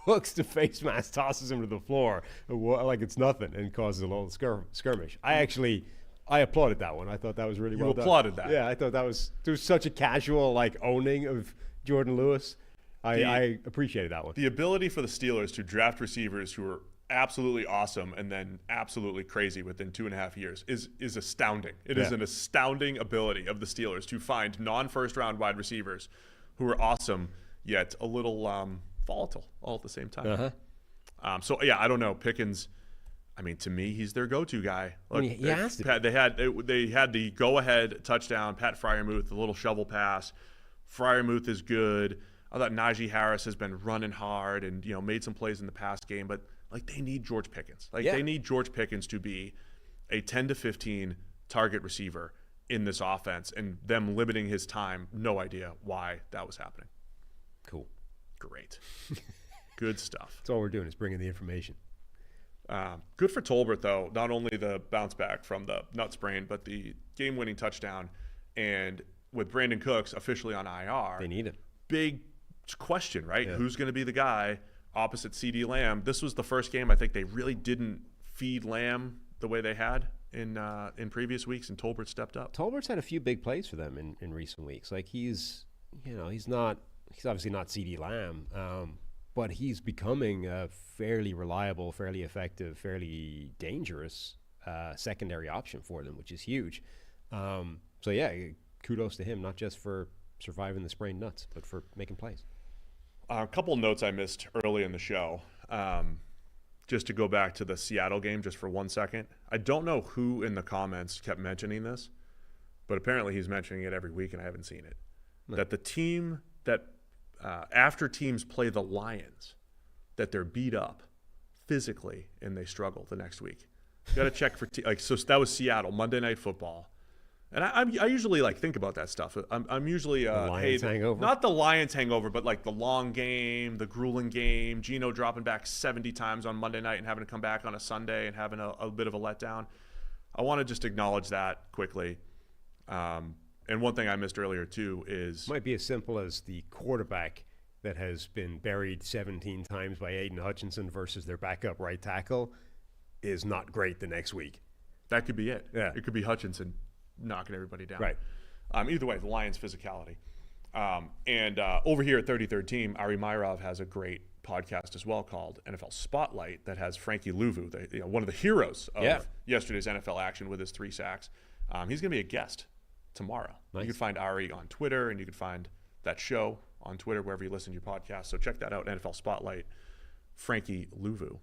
hooks the face mask, tosses him to the floor like it's nothing, and causes a little skirmish. I applauded that one. I thought that was really well done. You applauded that? Yeah, I thought there was such a casual owning of Jordan Lewis. I appreciated that one. The ability for the Steelers to draft receivers who are absolutely awesome and then absolutely crazy within 2.5 years is astounding. It is an astounding ability of the Steelers to find non-first round wide receivers who are awesome yet a little volatile all at the same time. Uh-huh. So yeah, I don't know. Pickens, I mean, to me, he's their go-to guy. Look, he has to. They had the go-ahead touchdown, Pat Freiermuth, the little shovel pass. Freiermuth is good. I thought Najee Harris has been running hard and made some plays in the past game, but they need George Pickens. They need George Pickens to be a 10 to 15 target receiver in this offense, and them limiting his time. No idea why that was happening. Cool. Great. Good stuff. That's all we're doing is bringing the information. Good for Tolbert, though. Not only the bounce back from the nut sprain, but the game-winning touchdown. And with Brandon Cooks officially on IR, they need him. Big question, right? Yeah. Who's going to be the guy opposite CeeDee Lamb? This was the first game I think they really didn't feed Lamb the way they had in previous weeks, and Tolbert stepped up. Tolbert's had a few big plays for them in recent weeks. He's obviously not CeeDee Lamb. But he's becoming a fairly reliable, fairly effective, fairly dangerous secondary option for them, which is huge. So, yeah, kudos to him, not just for surviving the sprained nuts, but for making plays. A couple notes I missed early in the show. Just to go back to the Seattle game just for 1 second. I don't know who in the comments kept mentioning this, but apparently he's mentioning it every week and I haven't seen it. No. That the team that, after teams play the Lions, that they're beat up physically and they struggle the next week. You got to check for so that was Seattle, Monday Night Football. And I usually think about that stuff. I'm usually Lions hangover? Not the Lions hangover, but the long game, the grueling game. Gino dropping back 70 times on Monday night and having to come back on a Sunday and having a bit of a letdown. I want to just acknowledge that quickly. And one thing I missed earlier too is might be as simple as the quarterback that has been buried 17 times by Aiden Hutchinson versus their backup right tackle is not great the next week. That could be it. Yeah, it could be Hutchinson knocking everybody down. Right. Either way, the Lions' physicality. And over here at 33rd Team, Ari Myrov has a great podcast as well called NFL Spotlight that has Frankie Louvu, one of the heroes of yesterday's NFL action with his 3 sacks. He's going to be a guest tomorrow. Nice. You can find Ari on Twitter, and you can find that show on Twitter wherever you listen to your podcast. So check that out, NFL Spotlight, Frankie Louvu.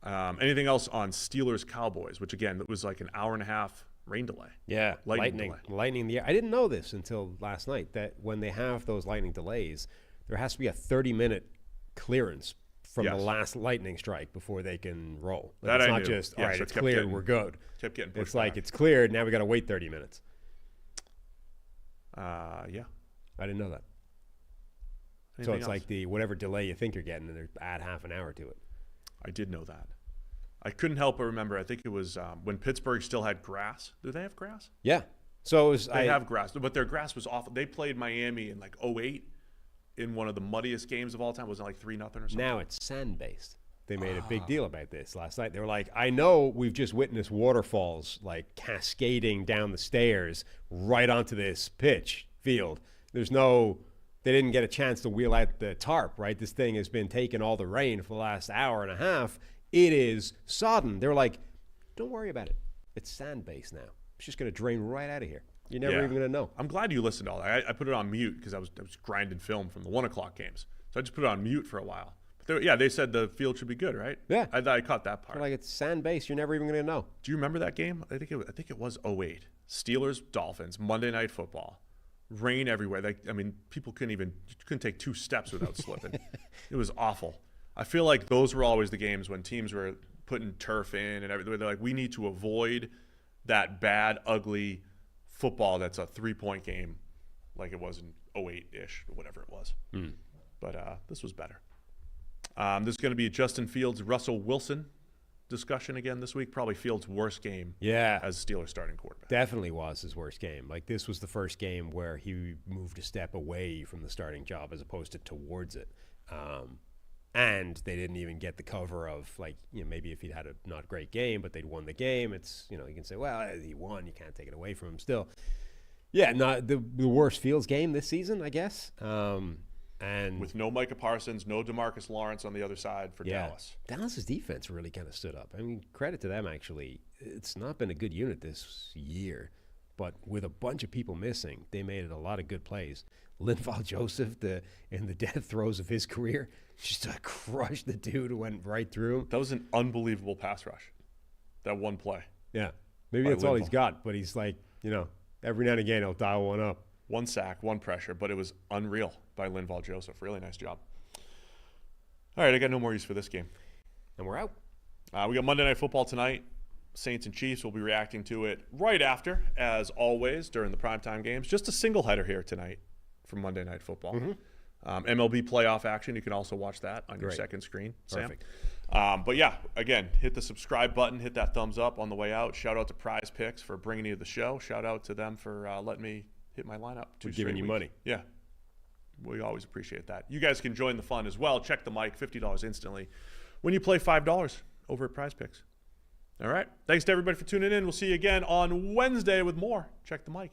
Anything else on Steelers-Cowboys, which, again, it was an hour and a half rain delay. Yeah, lightning in the air. I didn't know this until last night, that when they have those lightning delays, there has to be a 30-minute clearance from the last lightning strike before they can roll. It's not just, all right, it's cleared, we're good. Kept getting pushed It's back. it's cleared, now we got to wait 30 minutes. Yeah. I didn't know that. Anything so it's else? whatever delay you think you're getting, and they add half an hour to it. I did know that. I couldn't help but remember, I think it was when Pittsburgh still had grass. Do they have grass? Yeah. So it was, they have grass, but their grass was awful. They played Miami in 2008 in one of the muddiest games of all time. Wasn't 3-0 or something? Now it's sand-based. They made a big deal about this last night. They were like, I know we've just witnessed waterfalls cascading down the stairs right onto this pitch field. They didn't get a chance to wheel out the tarp, right? This thing has been taking all the rain for the last hour and a half. It is sodden. They're like, don't worry about it. It's sand-based now. It's just going to drain right out of here. You're never even going to know. I'm glad you listened to all that. I put it on mute because I was grinding film from the 1 o'clock games. So I just put it on mute for a while. But they said the field should be good, right? Yeah. I caught that part. It's sand-based. You're never even going to know. Do you remember that game? I think it was 08. Steelers, Dolphins, Monday Night Football. Rain everywhere. People couldn't take 2 steps without slipping. It was awful. I feel like those were always the games when teams were putting turf in and everything. They're like, we need to avoid that bad, ugly football that's a 3-point game like it was in 08-ish or whatever it was. But this was better. There's going to be a Justin Fields, Russell Wilson discussion again this week. Probably Fields' worst game as Steelers starting quarterback. Definitely was his worst game. This was the first game where he moved a step away from the starting job as opposed to towards it. And they didn't even get the cover of maybe if he'd had a not great game, but they'd won the game. It's you can say, well, he won, you can't take it away from him. Still, not the worst Fields game this season, I guess. And with no Micah Parsons, no DeMarcus Lawrence on the other side for Dallas. Dallas's defense really kind of stood up. I mean, credit to them actually. It's not been a good unit this year, but with a bunch of people missing, they made it a lot of good plays. Linval Joseph, in the death throes of his career, just crushed the dude who went right through him. That was an unbelievable pass rush. That one play. Yeah. Maybe that's all he's got, but he's every now and again he'll dial one up. 1 sack, 1 pressure, but it was unreal by Linval Joseph. Really nice job. All right, I got no more use for this game. And we're out. We got Monday Night Football tonight. Saints and Chiefs will be reacting to it right after, as always, during the primetime games. Just a single header here tonight from Monday Night Football. MLB playoff action. You can also watch that on your second screen, Sam. Perfect. But yeah, again, hit the subscribe button, hit that thumbs up on the way out. Shout out to Prize Picks for bringing you the show. Shout out to them for letting me hit my lineup. We're giving you money. Yeah. We always appreciate that. You guys can join the fun as well. Check the mic, $50 instantly when you play $5 over at Prize Picks. All right. Thanks to everybody for tuning in. We'll see you again on Wednesday with more. Check the mic.